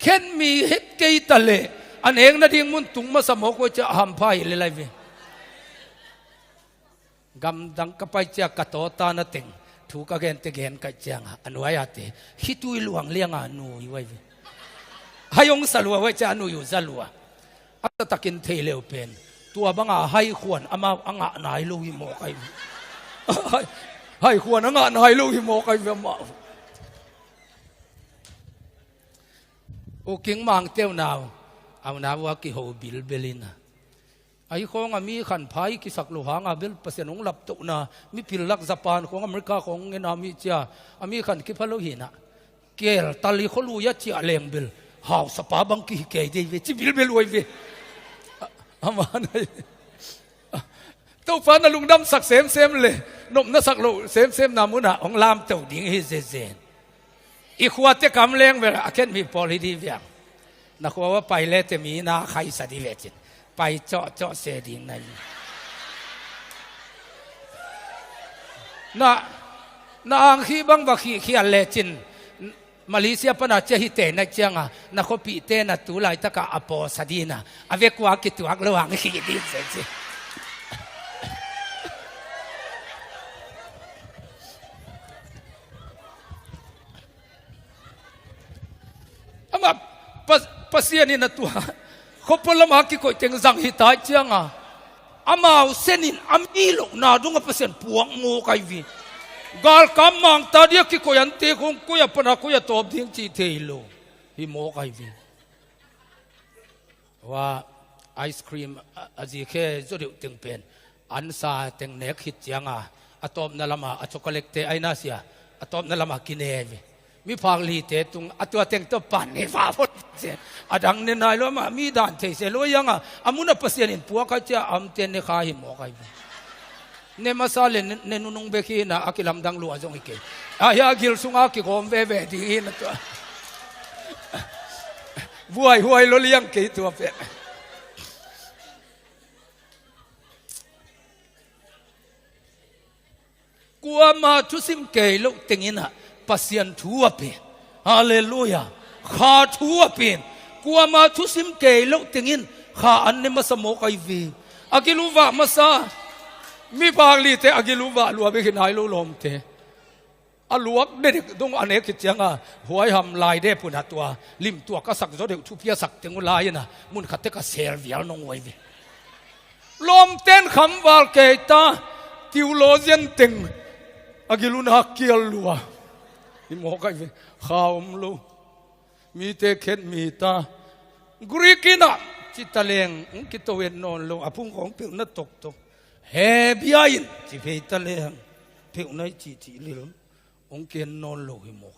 Speaker 2: เข็นมีเฮ็ดเกยตะเลอันเองนะดิ้งมุนตุงมาสมอกว่าจะหามพายเลยเวกำดังก็ไปจากกระโตตานะเต็งถูกกระเกนเตเกนกัจจางอันไว้อาเตฮิตุยหลวงเลี้ยงอานูไว้ให้องสลัวไว้จะอานูอยู่สลัวอัตตะกินเทเลวเป็นตัวบังอาให้ขวนอามาอ่างนายลูกหิมอกไอให้ขวนอ่างนายลูกหิมอกไอเวมาโอกิงมังเตียวนาวเอานาวว่ากิโฮบิลเบลินะไอ้ของมีขันพายกิสักโลหะงาเบลเปอร์เซ็นต์ของหลับตุนะมีพิลลักญี่ปุ่นของอเมริกาของเงินอเมริกามีขันกิพาโลหินะเกลตาลีขลูยัดเจียเลงเบลหาวสปาบังกิเกยเดวิจิบิลเบลไว้เวอามาไหนตัวฟ้าน่ะลุงดำสักเซมเลยนมน่ะสักโลเซมนามุนะของลามเต่าดิ่งฮิเซเซนอีขวดเตกำเลงเวลาเข็นมีพอลิดีเวียงนักว่าไปเลตมีนาใครสติเลจินไปเจาะเสดิ่งนั่นน่ะอังคีบังบักขี้เลจินมาเลเซียปนาเจฮิเตนักจังอ่ะนักปีเตนัตุไลตะกะอปอสดีนะอเวกว่ากิตัวระหว่างขี้ดิเซนซิอามาปัส pasien in atua khopolama ki koi teng zang hi tai chianga amau senin amilo na dunga pasien puang mo kai vi gal kam mang ta dia ki koi ante khong ko ya pana ko ya top ding chi theilo hi mo kai vi wa ice cream aji khe zo de teng pen an sa teng nek hit chianga atom na lama a chocolate te aina sia atom na lama kinevi mi phangli te tung atwa teng to pan ne fa phot se adang ne nai lo ma mi dan the se lo yanga amuna pasien in puwa ka cha am ten ne kha hi mo kai ne masale ne nunung be khi na akilam dang lu azong ike aya gil sunga ki gom ve ve di in to vuai huai lo liang ke tu pe kwa ma tu sim ke lo tengina pasien thua pe hallelujah kha thua pe kwa ma thu sim ke lo tengin kha an ne masamo kai vi agiluwa masa mi pangli te agiluwa lu be kinai lo lom te aluak de dong ane ki changa huai ham lai de pun hatwa lim tua ka sak zo de thu pia sak teng lai na mun khatte ka ser vial nong wai vi lom ten kham wal ke ta theologian teng agiluna kial lua mo kai ve khawm lo mi te khet mi ta grikina chitaleng kitowen non lo apung kong pe na tok tok he biain chi fe taleng pe nai chi chi lil ong ken non lo hi mo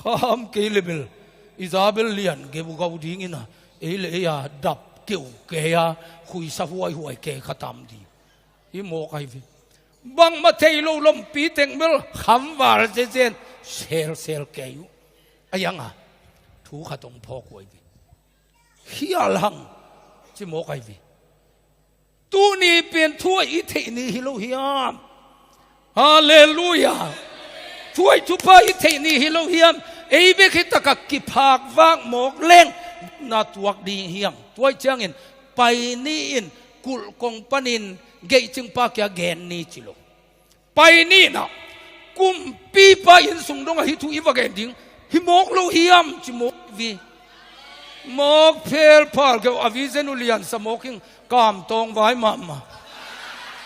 Speaker 2: kham ke level isabel lian ge bu gau ding ina ele ya dap keu ke ya khui sa huai huai ke khatam di hi mo kai ve bang ma thei lo lom pi teng mel kham war je jen sel kayu ayanga thu khatong phok wai vi hial hang chi mo kai vi tu ni pen thua i the ni hi lo hiam hallelujah thuai thu pa i the ni hi lo hiam ei be khita ka ki phak wak mok leng na tuak ding hiam tuai changin pai ni in kul kong panin gei ching pa kya gen ni chilo pai ni na kum pi pa in sung dong hi thu iwa gen ding hi mok lo hiam chi mok vi mok phel phal ke avizen ulian smoking kam tong vai ma ma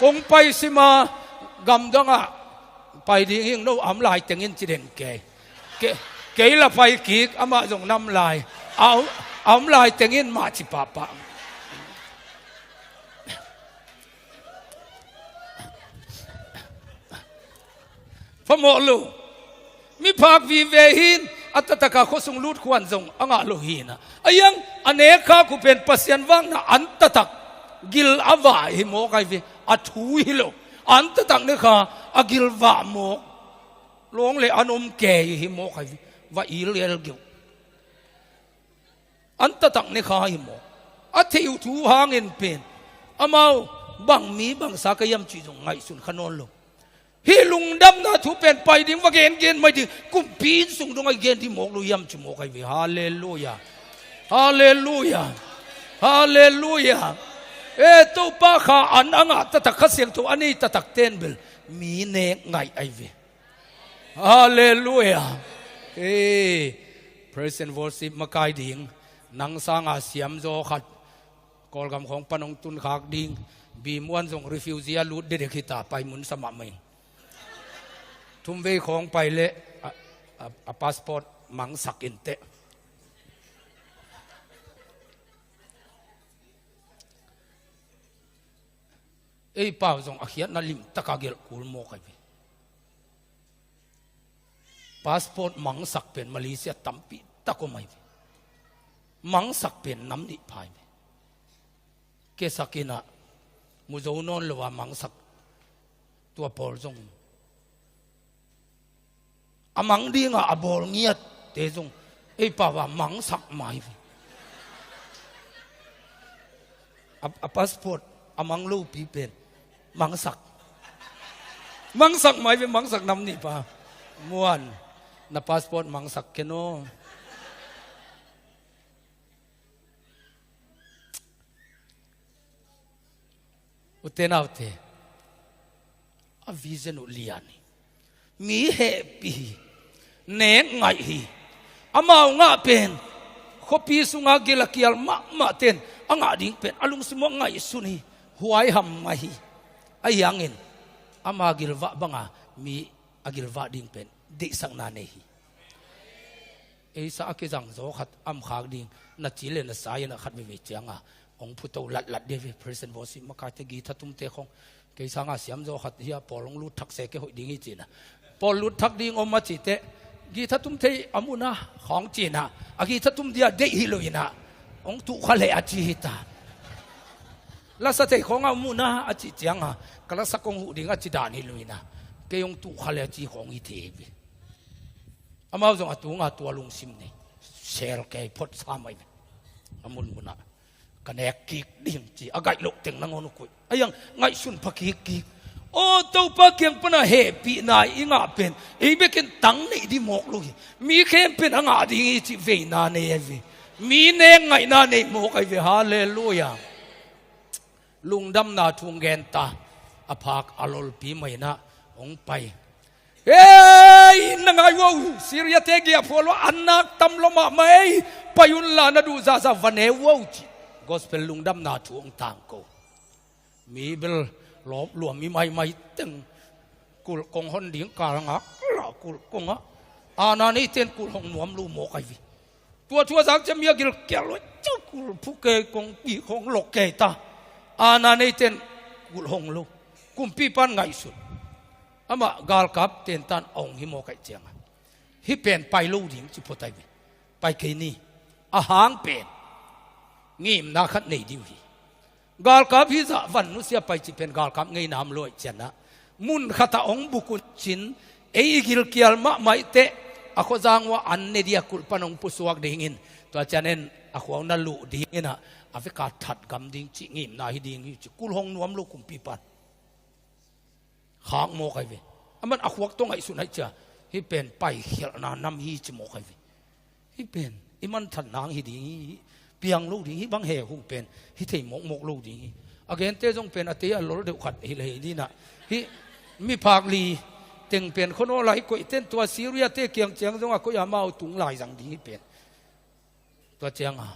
Speaker 2: kong pai sima gam danga pai ding hing no am lai tengin chi den ke la pai ki ama jong nam lai au am lai tengin ma chi pa paพมอลูมีภาควีเวหินอัตตะกาโคสุงลูดควันจงอ่างโลหินะอายังอเนกาคุเป็นปัสยันวังนะอันตะตักกิลอวาหิโมกไอวีอัทุยโลอันตะตักเนี่ยค่ะอากิลวาโมลงเลยอนมเกยหิโมกไอวีว่าอีเลียลกิวอันตะตักเนี่ยค่ะหิโมอัฐิวทูหางเงินเป็นอามาบังมีบังสากยามจีจงไงสุนขนนโลฮิลุงดำนะทุเป็นไปดิ้งว่าเกณฑ์ไม่ดิ้งกุมปีนส่งตรงไอ้เกณฑ์ที่หมกลุยมจมกไอ้วิฮาเลลูยาฮาเลลูยาฮาเลลูยาตัวป้าข้าอันอ่างตะตักเสียงตัวอันนี้ตะตักเต้นเบลมีเนกไงไอ้วิฮาเลลูยาpresent worship มาไกลดิ้งนังสร้างอาเซียมโจขัดกอลกำของปนงตุนขากดิ้งบีมวนส่งรีฟิวเซียลูดเด็กขิตาไปมุนสมัครเองทุ่มเวของไปเละพาสปอร์ตมังสักอินเตเป่าส่งอาเขียนนั่นลิมตะกาเกลกูลโมกันไปพาสปอร์ตมังสักเป็นมาเลเซียตั้มปีตะก็ไม่มังสักเป็นน้ำนิพายเกสักินะมุโจนนหรือว่ามังสักตัวปอลจงอามังดีงะอาบอลเงียดเตจงป่าวว่ามังสักไม่พาสปอร์ตอามังลูปีเป็นมังสักไม่เป็นมังสักน้ำนี่ป่าม้วนนะพาสปอร์ตมังสักแค่โนอุเทนเอาเถอะวิเซนุลียานีมีเฮปีเนงไงฮีอามาง่าเป็นค kopi sunga gilakial ma ten anga ding pen alung simo ngai suni huai ham mahi ayangin ama gilwa banga mi agilwa ding pen de sang na nehi sa akizang zo khat am khak ding na chile na sai na khat mi changa ong phuto lat de person bosi makate gi thatum te khong ke sanga siam zo khat hia polong lu thak se ke hoi ding hi china pol lu thak ding om ma chi te gi thatum te amuna khong china agi thatum dia de hi loina ong tu khale a chi ta la sa te khong amuna a chi changa kala sakong hu ding a chi dan hi loina ke ong tu khale chi khong hi te bi amao zong atunga tua lung sim nei sel ke phot samai amun muna kanek kik ding chi agai lok teng nangon ku ayang ngai sun phaki ki o to pa kyang pana he pi na inga pen e bekin tang nei di mok lu mi khem pen anga ding chi ve na ne ve mi ne ngai na nei mok ai ve hallelujah lungdam na thung gen ta aphak alol pi mai na ong pai hey nangai wo Syria te gia pholo anak tam lo ma mai payun la na du za za vane wo chi gospel lungdam na thuang tang ko mi bel lob luam mi mai teng kul kong hon ding ka nga la kul konga ana ni ten kul hong nuam lu mo kai vi tua sang che mia gil kel lo chu kul phu ke kong pi khong lok ke ta ana ni ten kul hong lu kum pi pan ngai su ama gal kap ten tan ong hi mo kai chiang hi pen pai lu ding chi photai vi pai ke ni a hang pen ngim na khat nei diu hi gal kap hi za van nu sia pai chi pen gal kap ngei nam loi chana mun khata ong bukun chin ei gil kial ma mai te a kho jang wa an ne dia kul panong pu suak ding in to chanen a khwaw na lu ding ina a fe ka that gam ding chi ngim na hi ding chi kul hong nuam lu kum pi pan khang mo kai ve aman a khwak tong ai sun hai cha hi pen pai khel na nam hi chi mo kai ve hi pen iman than nang hi ding piang lu ding hi bang he hu pen hi thei mok lu ding again te jong pen ate a lol de khat hi le ni na hi mi phak li teng pen khono lai ko ten tua Syria te kyang chang jong a ko ya mau tung lai jang ding hi pen tua chang a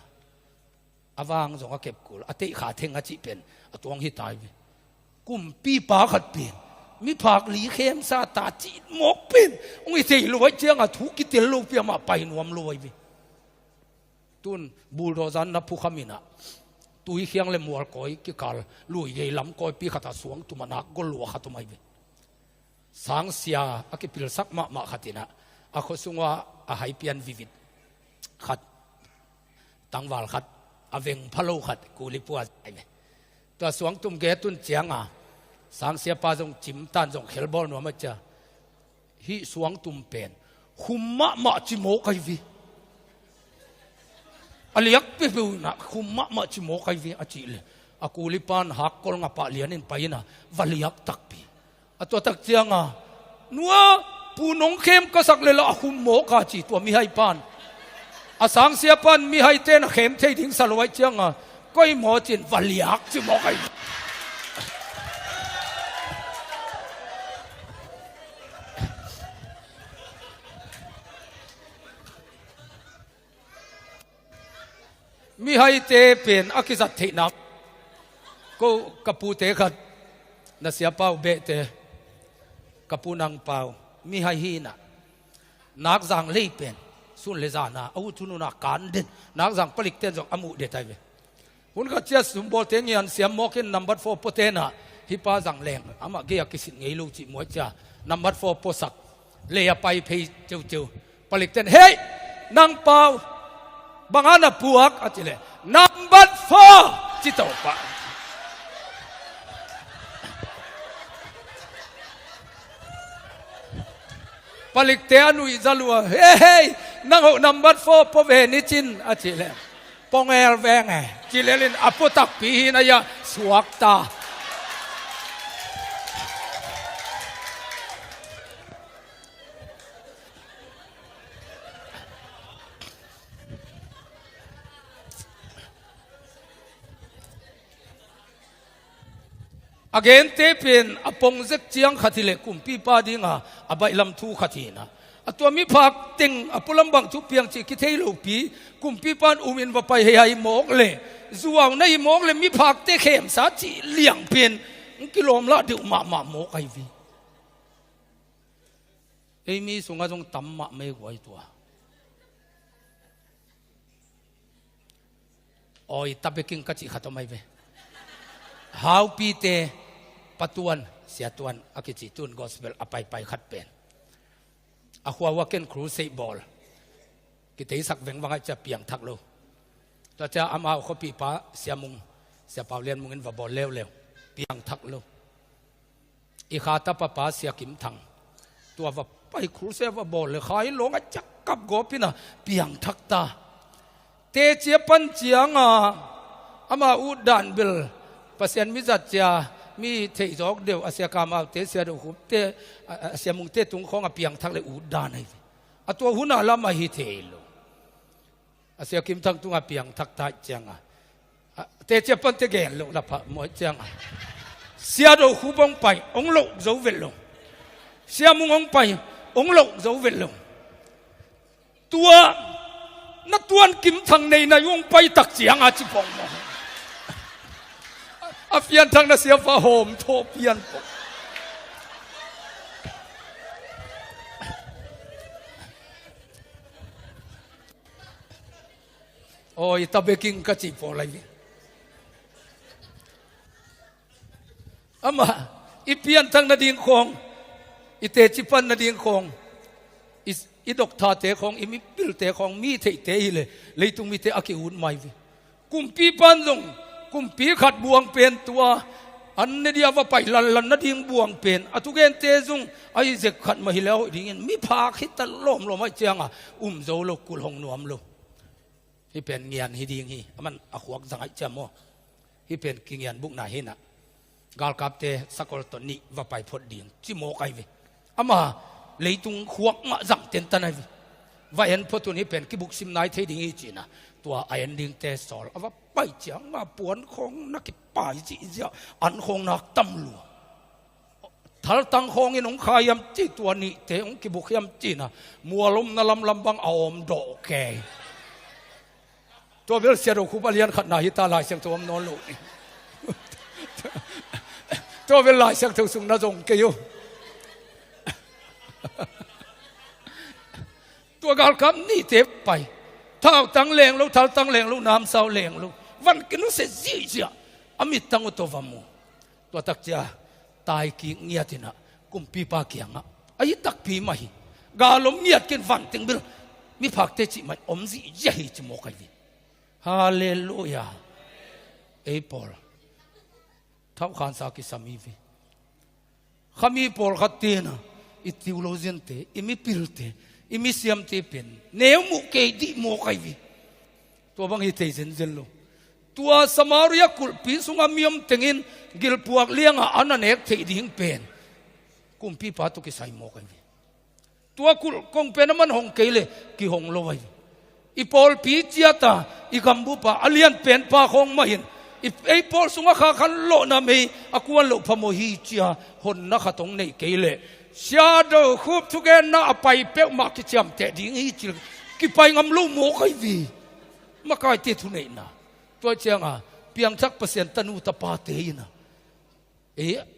Speaker 2: awang jong a kep kul ate kha theng a chi pen atong hi tai ve kum pi pa khat pen mi phak li khem sa ta chi mok pen ong i sei loi chang a thu ki tel lu pi ma pai nuam loi ve tun bulldozer na phu khamina tui khiang le mual koi ki kal lui ye lam koi pi khata suang tu mana gol wa khatumai be sang sia akipil sak ma khatina a kho sunga a hai pian vivid khat tangwal khat aveng phalo khat kulipua ai be to suang tum ge tun chianga sang sia pa jong chim tan jong khelbol no ma cha hi suang tum pen humma ma chi mo kai vi aliak pe pe na khumma ma chi mo kai vi a chi le akulipan hakol nga pa lianin paina valiak takpi ato tak chianga nuwa punong khem ka sak le la khum mo ka chi to mi hai pan asang sia pan mi hai ten khem thei ding salwai chianga koi mo chin valiak chi mo kai mi hai te pen akizat thei na ko kapu te khat na sia pau be te kapu nang pau mi hai hi na nak jang lei pen sun le za na au thunu na kan den nak jang palik ten jong amu de tai ve hun ka chia sum bol te ngian siam mo ken number 4 potena hi pa jang leng ama ge akisit ngei lu chi mo cha number 4 posak le ya pai phei cheu palik ten hey nang pau bangana puak atile number 4 chito pa palik te anu izalua hey nang ho number 4 po ve ni chin atile pongel venge chilelin apotak pi na ya suakta again te pen apong zek chiang khatile kumpi pa dinga abai lam thu khatina ตัวมีผักติงปุลัมบังทุเปียงจีกิเทลูปีกุมปีปานอุมินว่าไปให้หมอกเลยจวงในหมอกเลยมีผักเตะเข้มสาจีเลี้ยงเพียนกิโลมละเดี๋ยวมาหมอกไอวีไอมีส่งอาจงตำมาไม่ไหวตัวโอ้ยตะเบกิงกัจจิขัดทำไมเว้ฮาวปีเตปตวนเสียตวนอากิจิตุนกอสเปลอไปขัดเป็นอาหัวว่าเกนครูเซบอลกิเตสักเวงวังจะเปียงทักโลตัวจะอามาเขาปีป้าเสียมุงเสียเปล่าเรียนมุงเงินว่าบอลเร็วเปียงทักโลอีขาตาป้าเสียกิมทังตัวว่าไปครูเซว่าบอลเลยขายหลงจักกับกบพี่นะเปียงทักตาเตเจียปันเจียงอามาอุดานเบลปัสยันมิจัดเจียมีเทจอกเดียวอาเซียกามาเตเสียดูเตอาเซียมุงเตตุงของเปียงทักเลยอุดานให้ตัวหุ่นอาลามาฮิเทโลอาเซียกิมทังตุงเปียงทักตาเจียงเตเจียปันเตเกนโลละพะมวยเจียงเสียดูหูบงไปองโลโจเวลโลเสียมุงองไปองโลโจเวลโลตัวนักตวนกิมทังในนายงไปตักเสียงอาจิปองมองอาเฟียนทางนาเสียฟ้าโฮมโทเพียนโอ้ยตาเบกิงกัจิปองอะไรนี่อามาอีเพียนทางนาดิงคงอีเตจิปันนาดิงคงอีดอกทาเตะของอีมิปิลเตะของมีเตะเลยตุงมีเตะอากิอุนไม่วิกุมปีปันลงกุมปีขัดบวงเป็นตัวอันนี้เดียวว่าไปลันนัดยิงบวงเป็นอทุเกนเตซุงไอเจขัดมาฮิแล้วดิ่งมีพาคิดตะล้มไม่เจียงโจโลกุลหงนวมโลที่เป็นเงียนฮิดิ่งฮีมันอขวกสังไอเจมอที่เป็นกิเงียนบุกนาเห็นกาลกับเตสกอลตนี้ว่าไปพอดิ่งจิโมกไอวิอามาเลยตุงขวกมาจังเต็นตันไอว่าเห็นพอตัวนี้เป็นกิบุกซิมนายเทดิ่งจีนะตัวไอ้อันดิ่งเตสอลว่าไปเจียงมาปวนของนักป่าจีเจ้าอันคงนักตำลัวทัลตังคงอินองขายำจีตัวนี้เตองกิบุกยำจีนะมัวลมนลำบังออมดอกแกตัวเวลเสียดคุบเลียนขัดนาฮิตาลายเสียงตัวมันนอนลุนี่ตัวเวลาเสียงตัวสุงนาจงเกยุตัวกาลคำนี่เจ็บไปเท้าตั้งแรงลูกเท้าตั้งแรงลูกน้ำเศร้าแรงลูกวันกินลูกเสียจีเสียอามิตังอุตวามูตัวตักเจ้าตายกี่เงียตินะกุมปีปาเกียงไอ้ตักปีไม่กาลมเงียดกินวันติงบิลมีผักเตจิไม่อมจีเยี่ยจมูกไอ้วิฮาเลลูยาเอปอลเท้าขานสักิสามีวิขามีปอลขัดเตนะอิติวโลเซนเตอิมิปิลเตอิมิเซียมเตเป็นเนวมุกเกดิโมกไอวีตัวบางทีเตเซนเซนโลตัวสมาริยกุลปีสุงามียมเตงินกิลพวกเลี้ยงอันนั้นเอกเทดิงเป็นกุมปีปาตุกิไซโมกไอวีตัวกุลคงเป็นมันหงเกเลกิหงโลไอวีอีพอลปีเจียตาอีกัมบุปะอเลียนเป็นปาคงมาเห็นอีพอลสุงาขาขันโลนามีอควรโลพโมฮีเจียหนนักตงในเกเลเสียดูคูบทุกแกน่าไปเป๊ะมากิจามแต่ดิ้งอีจิกิไปงำลูโมกไอวีมาไกลเตทุเนนะตัวเจ้าเพียงสักเปอร์เซ็นต์ตันูตปาเตยนะ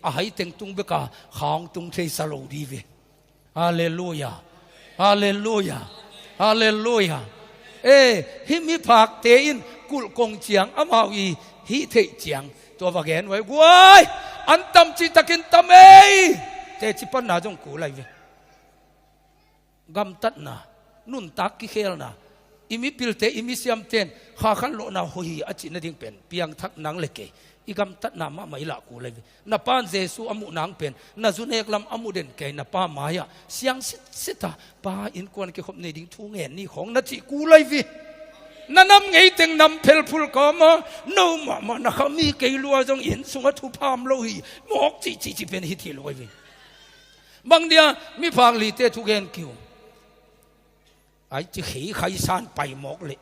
Speaker 2: อาให้เต็งตุงเบกาขางตุงเทสโลดีเวฮาเลลูยาฮาเลลูยาฮาเลลูยาฮิมิภาคเตอินกุลกงเจียงอามาวีฮิเทเจียงตัวว่าแกนไว้ว้ายอันตำจิตกินตำเตจิปันนาจงกูไลเวกำตัดนานุนตักกิเคลนาอิมิปิลเตอิมิเซียมเตนข้าขันโลนาหุยอจินดิ่งเป็นเพียงทักนังเล็กอีกำตัดนามาไม่ละกูไลเวนาปานเจสูอามุนางเป็นนาจุนเอกลำอามุเดนเกนาปามายาเสียงสิตาปาอินกวนเกขบในดิ่งทุ่งเงินนี่ของนาจิกูไลเวนั่นนำไงตึงนำเพลพุลกามาโนมานะเขามีเกลัวจงอินสุงทุพามโลหิหมอกจีเป็นฮิติโลเวบางเดียมีพางลีเตทุกเงินคิวไอ้ที่ขี่ไข่ซานไปหมอกเลย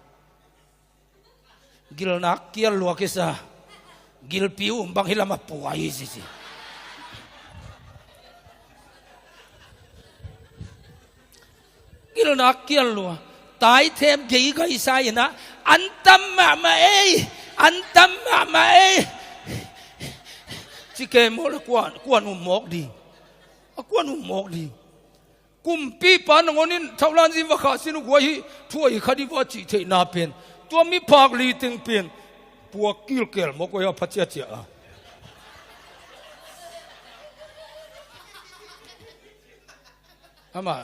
Speaker 2: กิลนักเกียร์ลัวกิสากิลปิวบางฮิลามาป่วยสิ กิลนักเกียลัวตายเทมกี่ก็อีสายนะอันตั้มมาเออันตั้มมาเอจิเกมอลกวนอุมอกดีกวนอุมอกดีกุมปีปานงอนินชาวลานซิวข้าสินุกวยทั่วอีคดีว่าจีเทนาเป็นตัวมีภาคลีติงเป็นพวกกิลเกลมอกวยพัชเจียอามา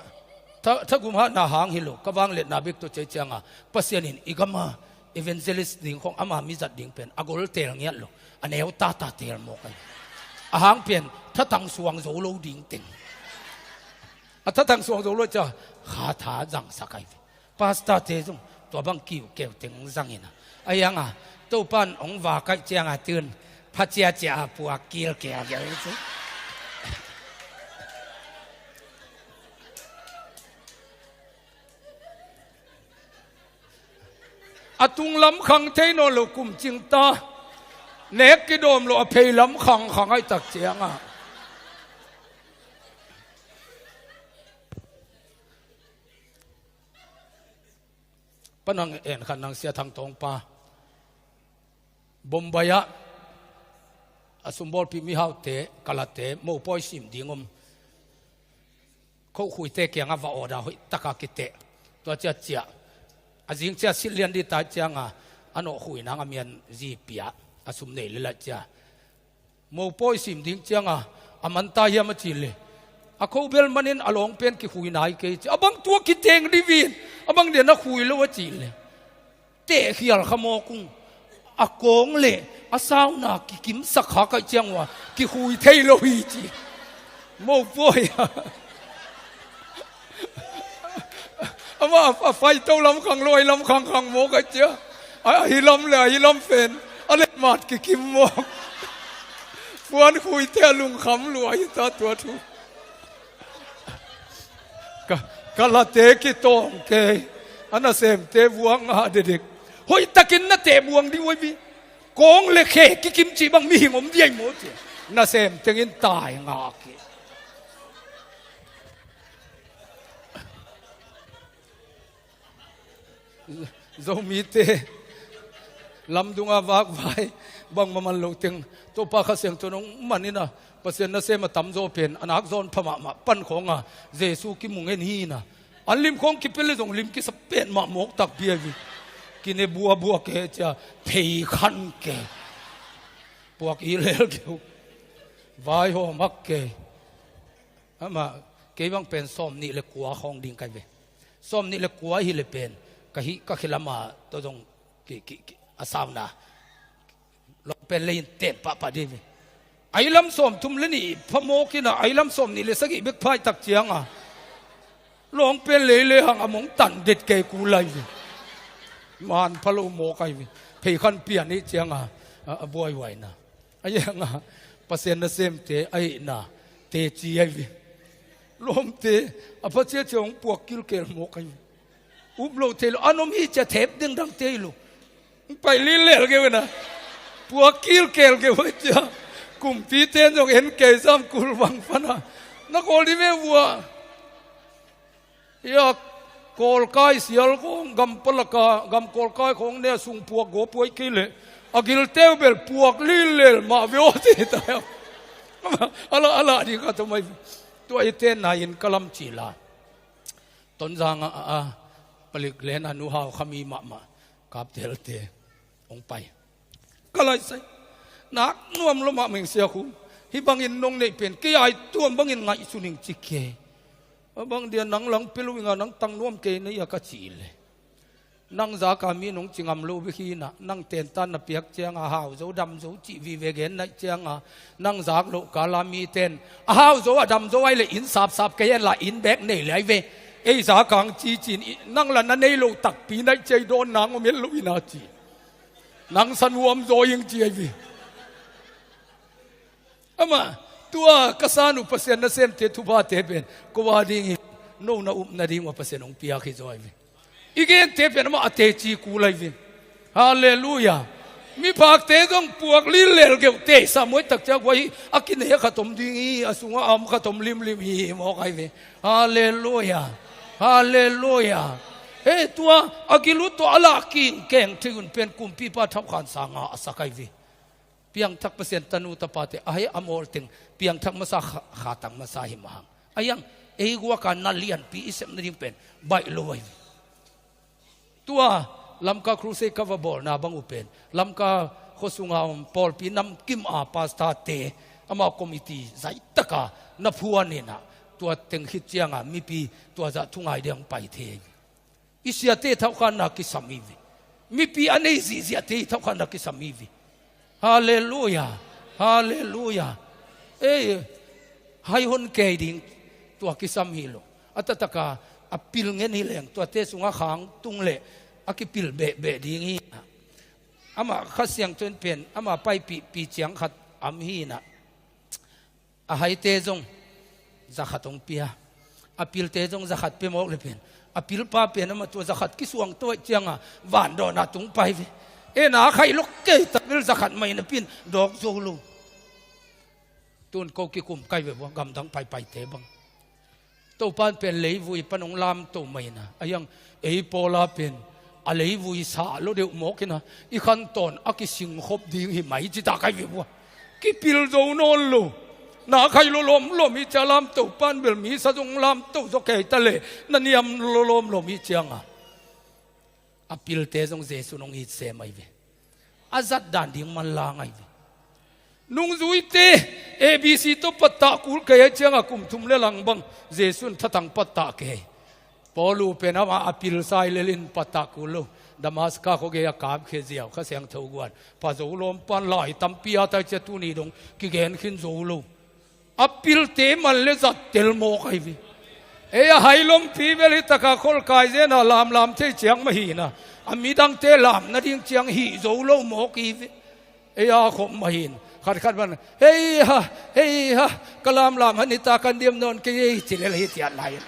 Speaker 2: ถ้ากุมหาหน้าหางฮิโลกบางเล็ดนาบิกตัวเจียงอ่ะปัสยานินอีกมาเอเวนเจลิสดิ่งของอามามิจัดดิ่งเป็นอากอลเตลเงี้ยโลอันเอวตาเตลมอกันอาหางเป็นถ้าตั้งสวงโซโลดิ่งติงถ้าตั้งสวงโซโลจะขาถาจังสักไอพาสต้าเทจงตัวบังกิวเกวติงจังอินะไอ้ยังอ่ะตัวปั้นองว่ากัจเจียงอ่ะตื่นพัชเจียปัวกิลเกลเกลซิอตุงล้ำขังเทนโลกุมจิงตาเนกกิโดมโลอเพยล้ำขังขังไอ้ตักเจียงอ่ะปนังเอ็นขันนังเสียทางตรงป่าบอมบายะสมบูรณ์พิมิฮาวเตกลาเตโมปอยสิมดิงมเขาคุยเตเกียงอ่ะว่าอดาหุยตะกากิเตตัวเจียอาจิงเจ้าสิเลียนดีตาจังอ่ะอันโอคุยนางเมียนจีเปียอาสุมเนลิละจ้าโมปอยสิมดิ้งจังอ่ะอามันตายามาจิเลอาเขาเบลมันินอลองเป็นกิคุยนายเกจอาบังตัวกิเตงดิวินอาบังเดียนนักคุยแล้วว่าจิเลเตะขี้ยลขโมกุงอากงเลอาสาวนากิกิมสักขากจังวะกิคุยเทโลฮีจีโมปอยอามาไฟเต้าลำขังลอยลำขังโมกเจ้าไอ้ลำเลยไอ้ลำเฟนอะไรมาดกิมโมกฟวนคุยเที่ยลุงขำรวยตาตัวทุกกะละเตกิโตงเกยอันนั้นเสมเตบวงอาเด็กเฮ้ยตะกินน่ะเตบวงดิววิโกงเล็กกิมจีบังมีงมเดียงหมดน่ะเสมตึงอินตายงาเกเรามีเตลำดุงอาวากไว้บางมันลงถึงตัวปากเสียงตัวน้องมันนี่นะเปอร์เซ็นต์นั่นเสมาตั้มโจเป็นอนาคตพม่าปั้นของเยซูกิมุงเงินฮีนะอันลิมของกิเป็นเลยตรงลิมกิสเปนมาหมกตักเบียวิกินเนบัวเกจะเพยขันเกพวกอิเลลเกววายหัวมักเกมาเกบังเป็นส้มนี่เลยกัวของดิ่งกันเวส้มนี่เลยกัวฮิเลเป็นก็คิดละมาตัวตรงอาสาวนาลงเป็นเลยเตะปะดีวิไอ้ลำส้มทุ่มเลยนี่พะโมกินะไอ้ลำส้มนี่เลยสักอีเบกพายตักเจียงอ่ะลงเป็นเลยหังอมงตันเด็ดเกกูเลยวิมันพะโลโมกไอ้วิเพยขันเปียนี่เจียงอ่ะบวยไหวนะไอ้ยังอ่ะเปอร์เซ็นต์เซมเตไอ้น่ะเตจีไอ้วิลมเตอภัสเจ้าของพวกกิลเกลโมกไอ้อุบโลเทลอันนมฮีจะเทปดึงดังเตลูไปลิเลลเกวนะพวกกิลเกลเกวจ้ากุมพีเตนจงเห็นเกยซ้ำกุลวังพนะนักโอลิเมวัวยากโกลกายเสียลของกำปลกากำโกลกายของเนี่ยสุงพวกโกปวยกิเลอากิลเตวเบลพวกลิเลลมาเวอติตายอะไรนี่ก็ทำไมตัวไอเตนนายนกลัมจีลาตนจางผลิตเลนอนุหาวขมีมากับเทลเตองไปก็เลยใส่นักนวมลมาเมืองเสียคุ้มฮิบังอินนงเนี่ยเป็นกี่ไอตัวบังอินไงสุนิงจิเกบางเดียนนังหลังปิลุงานังตังนวมเกนี่ยากระจีเลยนังจากามีนงจิงามลูวิคีนะนังเตนตันนับเปียกเจียงหาวโจดำโจจีวีเวเกนนักเจียงนังจากโลกาลามีเตนหาวโจดำโจไอเลยอินสับเกยนละอินแบกเนี่ยเลยเวไอ้สากังจีจีนนั่งละนั่นในโลตักปีนักใจโดนนางอเมลุยนาจีนางสันวมโจยังจีไอวีอามาตัวกษานุเปอร์เซ็นต์นั่นเซมเตทุบาเตเป็นกว่าดิ่งโน่นอุปนาดิ่งว่าเปอร์เซ็นต์องเปียกิจอยวีอีกเองเตเป็นมาเตจีกูเลยวีฮาเลลูยามีภาคเตต้องปวกลิเลลเกี่ยวเตสามวยตักจากไว้อากินเหขตมดิ่งอสุงอามขตมลิมฮีมอกไอวีฮาเลลูยา ฮาเลลูยาตัวอากิลุตัวala king keng tingun pen kumpi pa thap khan sanga asakai vi piang thak pasien tanu tapate ahe amol ting piang thak masa khatang masa hi mahang ayang gua kan nalian pi isem na pen bai loi tua lamka cruise cover ball na bang upen lamka khosunga pol pi nam kim a pasta te ama committee zai taka na phuanina tua teng hit chianga mi pi tua za thungai deng pai the isia te thau khan na ki samivi mi pi anei zia te thau khan na ki samivi hallelujah hallelujah hai hon ke ding tua ki samhilo atataka apil ngen hi leng tua te sunga khang tung le akipil be ding hi ama khasiang tun pen ama pai pi chiang khat am hi na a hai te jong zakhatong pia apil te jong zakhat pe mok le pen apil pa pen ama tu zakhat ki suang toi chianga van do na tung pai na khai lok ke tapil zakhat mai na pin dok zolu tun ko ki kum kai ve bo gam dang pai te bang to pan pen lei vui panong lam to mai na ayang pola pen a lei vui sa lo de mo kina I khan ton aki sing khop ding hi mai chi ta kai ve bo ki pil zo non lo na khai lo lom hi chalam to pan bel mi sa jong lam to zo ke ta le na niam lom hi chianga apil te jong jesu nong hi se mai ve azat dan ding man la ngai ve nung zui te abc to patta kul ke chianga kum thum le lang bang jesu thatang patta ke polu penama apil sai lelin patta kulo damaska ko ge akam khe jiaw kha siang thogwan pa zo lom pan lai tampia ta che tu ni dong ki gen khin zo lo apil te man le zat tel mo kai vi hailom pi beli taka khol kai je na lam the chiang ma hi na amidang te lam na ding chiang hi zo lo mo ki vi khom ma hin khat ban ha kalam lam hanita kan diam non ke chi le hi tian lai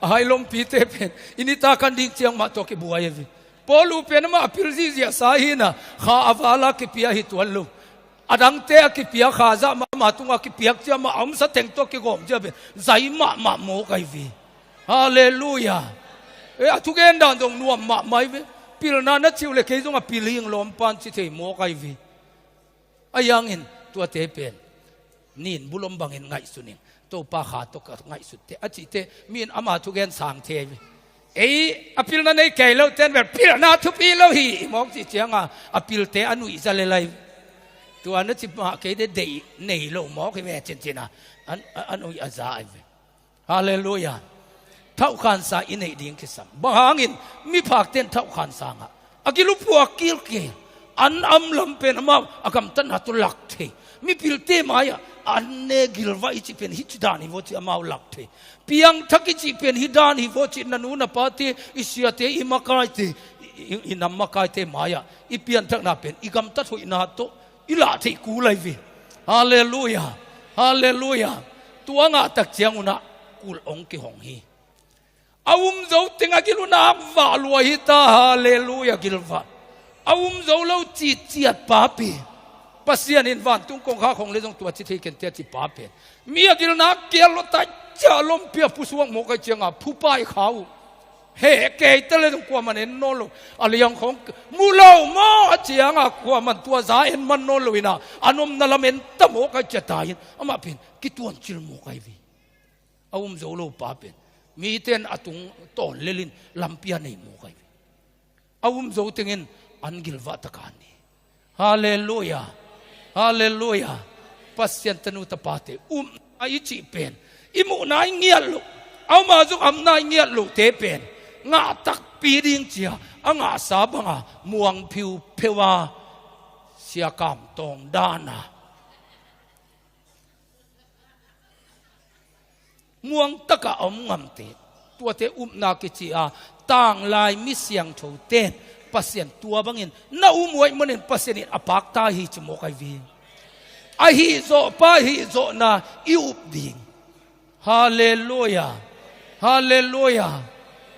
Speaker 2: hailom pi te pen inita kan ding chiang ma to ke buai vi polu pen ma apil ji ya sa hi na kha avala ke pia hi tuallu adang te ki pia khaza ma tunga ki piak cha ma am sa teng to ki gom ja be zai ma mo kai vi hallelujah atugen dan dong nuam ma mai ve pil na na chiu le ke jong a piling lom pan chi thei mo kai vi ayang in tua te pen nin bulom bangin ngai suning to pa kha to ka ngai su te achi te min ama tugen sang the vi apil na nei ke lo ten ver pil na thu pi lo hi mok chi chianga apil te anu i za le laiตัวนั้นจิมาเกดเดย์ในโลกมอคือแม่เจนเจนะอันอุยอาซาอิฮาเลลูยาเท่าขันสาอินในดิ่งคิสัมบางอินมีภาคเต้นเท่าขันสางะอากิลุปัวกิลเกอันอัมลำเป็นมาอากำตันหัตุลักเทมีพิลเตมายอันเนกิลวาอิจิเป็นฮิจดานิโวจิอามาลักเทเพียงทักอิจิเป็นฮิดานิโวจินันูนปาเตอิเสียเตอิมากายเตอินัมมากายเตมายอิเพียงทักนาเป็นอิกำตัดหุยนาโตอิลาที่กูเลยวิฮาเลลูยาฮาเลลูยาตัวงาตักเจียงอุนะกูลองกิหงฮีอาวุมโจติงากิลุนักวาลวหิตาฮาเลลูยากิลวาอาวุมโจเราจีเจียดป้าปีปัสยานินวันตุงกงข้าของเลจงตัวจิตให้เกันเตียจิป้าปีมีกิลนักเกียรติจ่าลมเปียผู้สวงโมกเจียงอ่ะผู้ป้ายเขาเฮ้เกยตะเลยตรงกว่ามันเอ็นโนโลอะไรอย่างของมูลาวมาเจียงอ่ะกว่ามันตัวสายเอ็นมันโนโลวินะอันนมนั่นละเมนตะโมกจะตายอามาเป็นกิตัวจิลโมกไอวีอาวุมโจโลป้าเป็นมีเต้นอตุงต้นเลลินลำเปียในโมกไอวีอาวุมโจติงินอันกิลวัตการนี่ฮาเลลูยาฮาเลลูยาปัสยันตนุตปาเตไอจิเป็นอิมุนายเงียลุเอามาจุกอำนายเงียลุเตเป็นงาตักปีดิ่งเจียงาสาบังะมวงผิวเพวาเสียกามตองดานาม่วงตะกะอมงำเตตัวเตนากิจิอาต่างลายมิเสียงโถเตนปัสเซียนตัวบังอินน่ามวยมันเห็นปัสเซียนอปากตาฮิจโมกไอวีไอฮิโซปาฮิโซนาอิอุบดิงฮาเลลูยาฮาเลลูยา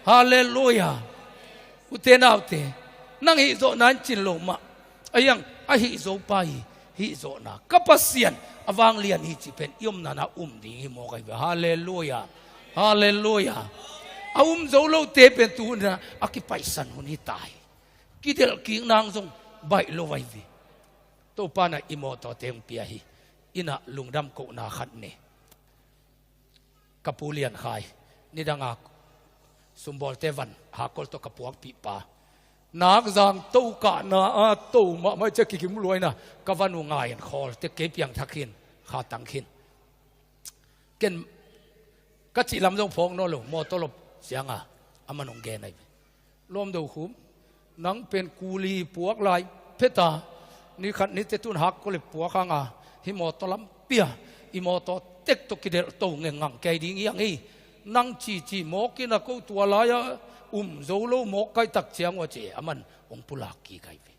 Speaker 2: ฮาเลลูยาอุเทนเอาเตนั่งฮิโซนั้นจินโลมาไอยังไอฮิโซไป hi zo na kapasian awang lian hi chi pen yom na na ding hi mo kai hallelujah hallelujah zo lo te pen tu na akipaisan huni tai kidel king nang zong bai lo vai vi to pa na imo to teng pia hi ina lungdam ko na khat ne kapulian khai ni danga sumbol tevan hakol to kapuak pi pa nak zang to ka na to ma mai che ki kim loi na kavanu ngai an khol te ke piang thakin kha tang khin ken ka chi lam jong phong no lo mo to lop sianga amanong ge nai lom do khum nang pen kuli puak lai pheta ni khat ni te tun hak ko le puak anga hi mo to lam pia i mo to tek to ki der to nge ngang ke ding yang hi nang chi mo ki na ko tua la ya zo lo mo kai tak chiang wa che aman ong pulak ki kai ve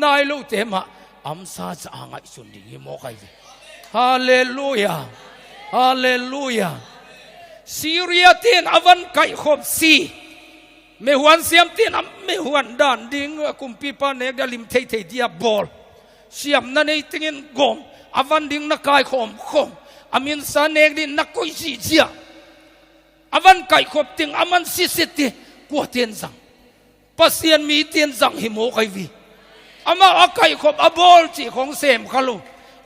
Speaker 2: nai lo te ma am sa cha anga sun ding hi mo kai ve hallelujah hallelujah Syria tin avan kai khop si me huan siam tin am me huan dan ding kumpi pa ne ga lim thei dia bol siam na nei tingin gom avan ding na kai khom amin sa ne din na koi si chia avan kai khop ting aman si ti ko ten sang pasien mi ten sang hi mo kai vi ama akai khop abol chi khong sem khalu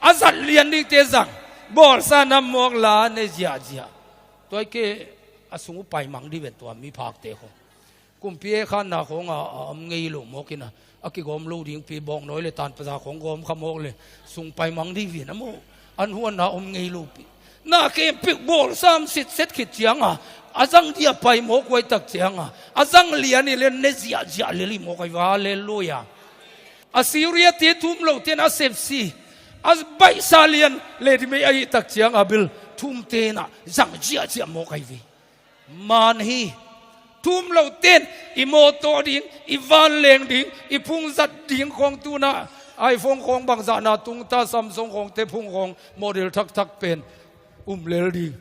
Speaker 2: azal lian ni te sang bol sa nam mok la ne jia toy ke asungu pai mang di ven to mi phak te ho kumpi khan na khong am ngei lo mokina aki gom lo ding pi bong noi le tan pa khong gom khamok le sung pai mang di vi na mo an huan na ngei lo pi na ke pi bol sam sit set khit chianga azang dia pai mo koi tak chianga azang liani le ne zia le li mo kai hallelujah Assyria te thum lo ten asef si as bai salian le di me ai tak chianga bil thum te na zang jia mo kai vi man hi thum lo ten i mo to ding i van leng ding i phung zat ding khong tu na iPhone khong bang za na tung ta Samsung khong te phung khong model thak pen lel ding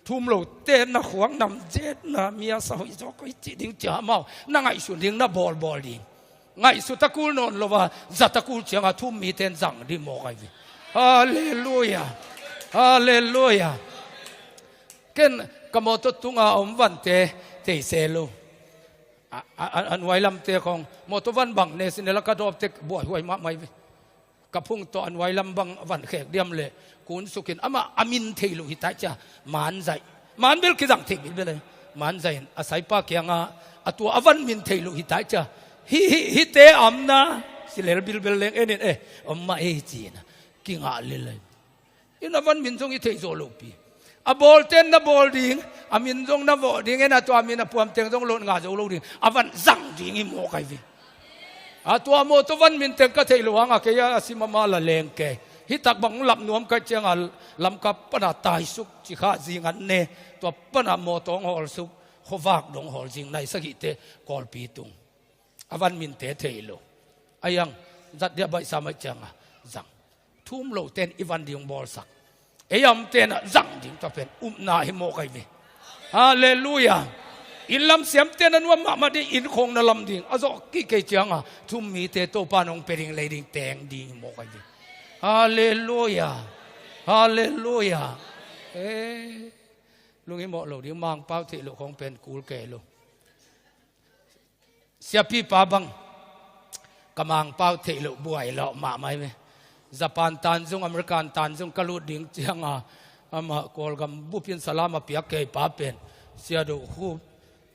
Speaker 2: thum lo ten na khwang nam jet na mia sa hoi zo koi chi ding cha mau na ngai su ding na bol ding ngai su takul non lo wa za takul chianga thum mi ten zang di mo kai vi hallelujah hallelujah ken kamoto tunga van te selo an wailam te khong moto van bang ne sinela ka dop te boy huai ma mai kapung to an wailam bang van khek diam le kun sukin ama amin theilu hi ta cha man bil ki jang thik bil le man zai asai pa kyanga atua avan min theilu hi ta cha hi te amna silel bil leng enin amma chi na ki nga le in avan min jong i thei zo lo pi a bol ten na bol ding amin jong na vo ding ena to amin na puam teng jong lo nga zo lo ding avan zang ding i mo kai vi a to mo to van min teng ka thei lo anga ke ya simama la leng ke hi tak bang lap nuam ka chang al lam ka pana tai suk chi kha jing an ne to pana mo tong hol suk khowak dong hol jing nai sa gi te kol pi tung avan min te thei lo ayang zat dia bai sa mai changa zang thum lo ten ivan ding bol sak eyam ten zang ding to pen na hi mo kai ve hallelujah in lam siam ten an wa ma de in khong na lam ding azo ki ke changa thum mi te to pa nong pering le ding teng ding mo kai ve hallelujah hallelujah lungi mo lo ding mang pau thi lo khong pen kul ke lo sia pi pa bang kamang pau thi lo buai lo ma mai me Japan tanjung American tanjung kalu ding chianga ama kolgam bupin salama pia ke pa pen sia do hu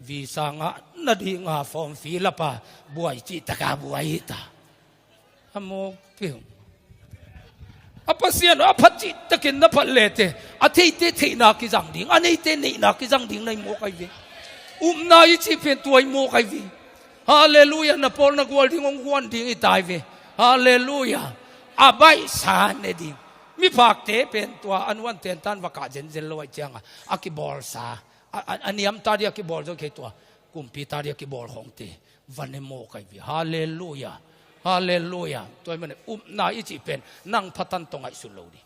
Speaker 2: visa nga na di nga form fill up buai chi taka buai ta amo piu apa sia no apa chi takin na phalete athei te na ki jang ding anei te nei na ki jang ding nai mo kai ve na i chi pen tuai mo kai ve hallelujah na pol na gol ding ong huan ding i tai ve hallelujah abai sa ne ding mi phak te pen tua anwan ten tan waka jen loi changa akibol sa aniam ta dia ki bol jo ke tua kumpi ta dia ki bol hong te vane mo kai vi hallelujah hallelujah toy mane na i chi pen nang phatan tongai su lo di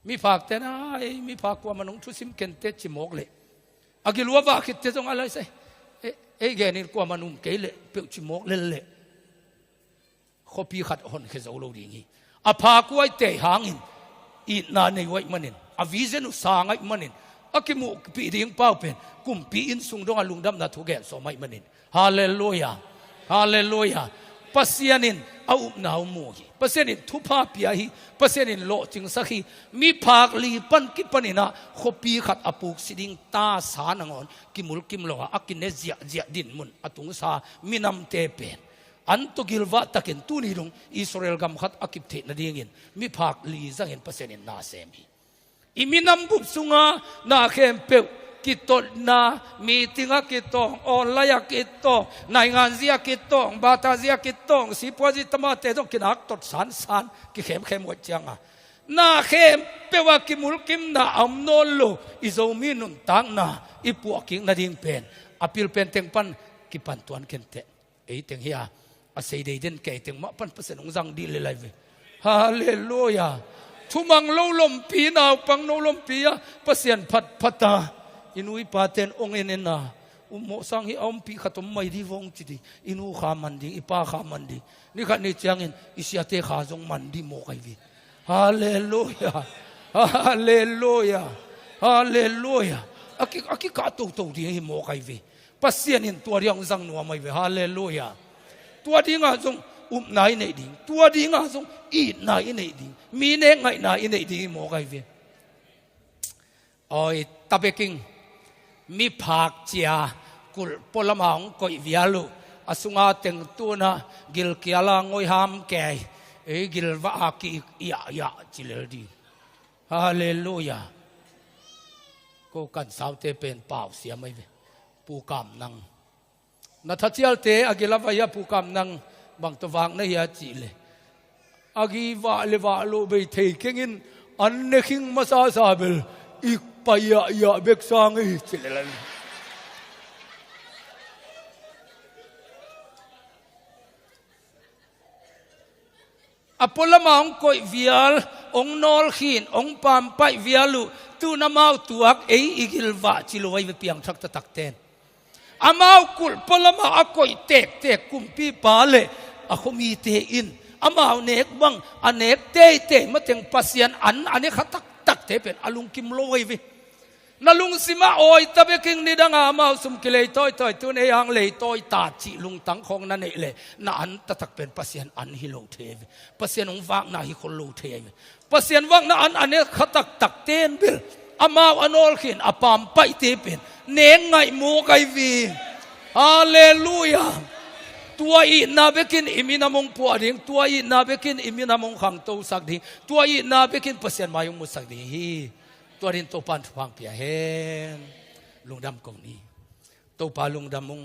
Speaker 2: mi phak te na mi phak kwa manung thu sim ken te chi mok le agilwa wa khit te jong alai sai ge ni kwa manum ke le pe chi mok le ปีขัดหอนเขจเอาลูดีงี้อภากุไอเตะหางอินอีนาในไว้มันินอวิเซนุสางไอมันินอากิมุปีดิ่งเป้าเป็นกุมปีอินสุงดงอลุงดำนาทุกแก่สมัยมันินฮาเลลูยาฮาเลลูยาปัสยานินเอาอุบนาวมูฮีปัสยานินทุพาปียฮีปัสยานินโลจิงสักฮีมีภาคลีปันกิปันินะขปีขัดอปุกสิดิงตาสานงอนกิมุลกิมโลอากินเนเจียเจียดินมุนอตุงสามินำเตเป็นอันตุกิลวะตะเกนตูนีลงอิสราเอลกำขัดอากิบเทนดิ่งมีภาคลีจังเห็นปัสยานินนาเซมีอิมินำบุบสุงานาเข้มเปียวกิตตนามีติงกิตตองออนไลน์กิตตองนายงานเสียกิตตองบาตาเสียกิตตองสิพวจิตมาเตดกินักตดสันกิเข้มหมดจังอ่ะนาเข้มเปว่ากิมุลกิมนาอัมโนโลอิโซมินุนตังนาอิปวกิงนาดิ่งเป็นอภิลเป็นเต็งปันกิปันตวนเข็นเตไอเต็งเฮียอาศัยได้เด่นแก่เต็งมาปันเปอร์เซ็นต์ของจังดีเลยเลยเว้ฮาเลลูยาทุมังโลลมปีนาวปังโนลมปีอะเปอร์เซ็นต์พัดตาอินุยปาเตนองเอเนนาอุโมสังฮิอมปีขัดไม่ดีวงจิตอินูขามันดีอิปาขามันดีนี่ขัดนี่จังอินอิสยาเตขาจงมันดีโมไกวีฮาเลลูยาฮาเลลูยาฮาเลลูยาอากิกาตูดีฮิโมไกวีปัสเซียนินตัวเรียงจังนัวไม่เวฮาเลลูยาตัวดีงาจงนายในดิ่งตัวดีงาจงอีนายในดิ่งมีเนงไงนายในดิ่งโมไกวีโอ้ยตะเบกิงมีภาคเจียกุลพลมาองก็วิอาลุอสุงาเต็งตัวนะกิลกิอาลางอยหามแก่กิลวะอากิยาจิเลดีฮาเลลูยาก็กันสาวเตเป็นเปล่าเสียไม่ปูกามนังนัทเจียลเตอกิลวะยาปูกามนังบางตัววางในยาจิเลอากิวะเลวะโลเบเทกิงินอันเนคิงมาซาซาเบลอีกไปยาเบกซังอีสิเลนอพอลมาองก็วิอาลองนอลขินองปามไปวิอาลุตูนามาวตัวกอีกิลวะจิโลไว้เปียงทักตักเตนอามาวกุลพอลมาอก็เตกกุมปีปาเลอคมีเตอินอามาวเนกบังอเนกเตมาเต็งปัสยันอันนี้ขัดตักเตเป็นอลุงกิมโลไว้นาลุงสิมาโอยตะเบกิงนี่ดังอามาสุมกิเลต้อยตัวนี้ยังเลยต้อยตาจิลุงตังของนั่นเองเลยน่าอันตักเป็นปัสยันอันฮิโลเทวปัสยันองวางน่าฮิคนโลเทวปัสยันวางน่าอันนี้ขัดตักเตนบิลอามาอันอลขินอปามไปเตเป็นเนงไงโมไกวีฮาเลลูยาตัวอีนาเบกินอิมินามงปัวดิ่งตัวอีนาเบกินอิมินามงขังโตสักดิ่งตัวอีนาเบกินปัสยันมายุงมุสักดิ่งฮีตัวดินโตปันฟังเปียเฮนลุงดำกงนี้โตปาลุงดำมง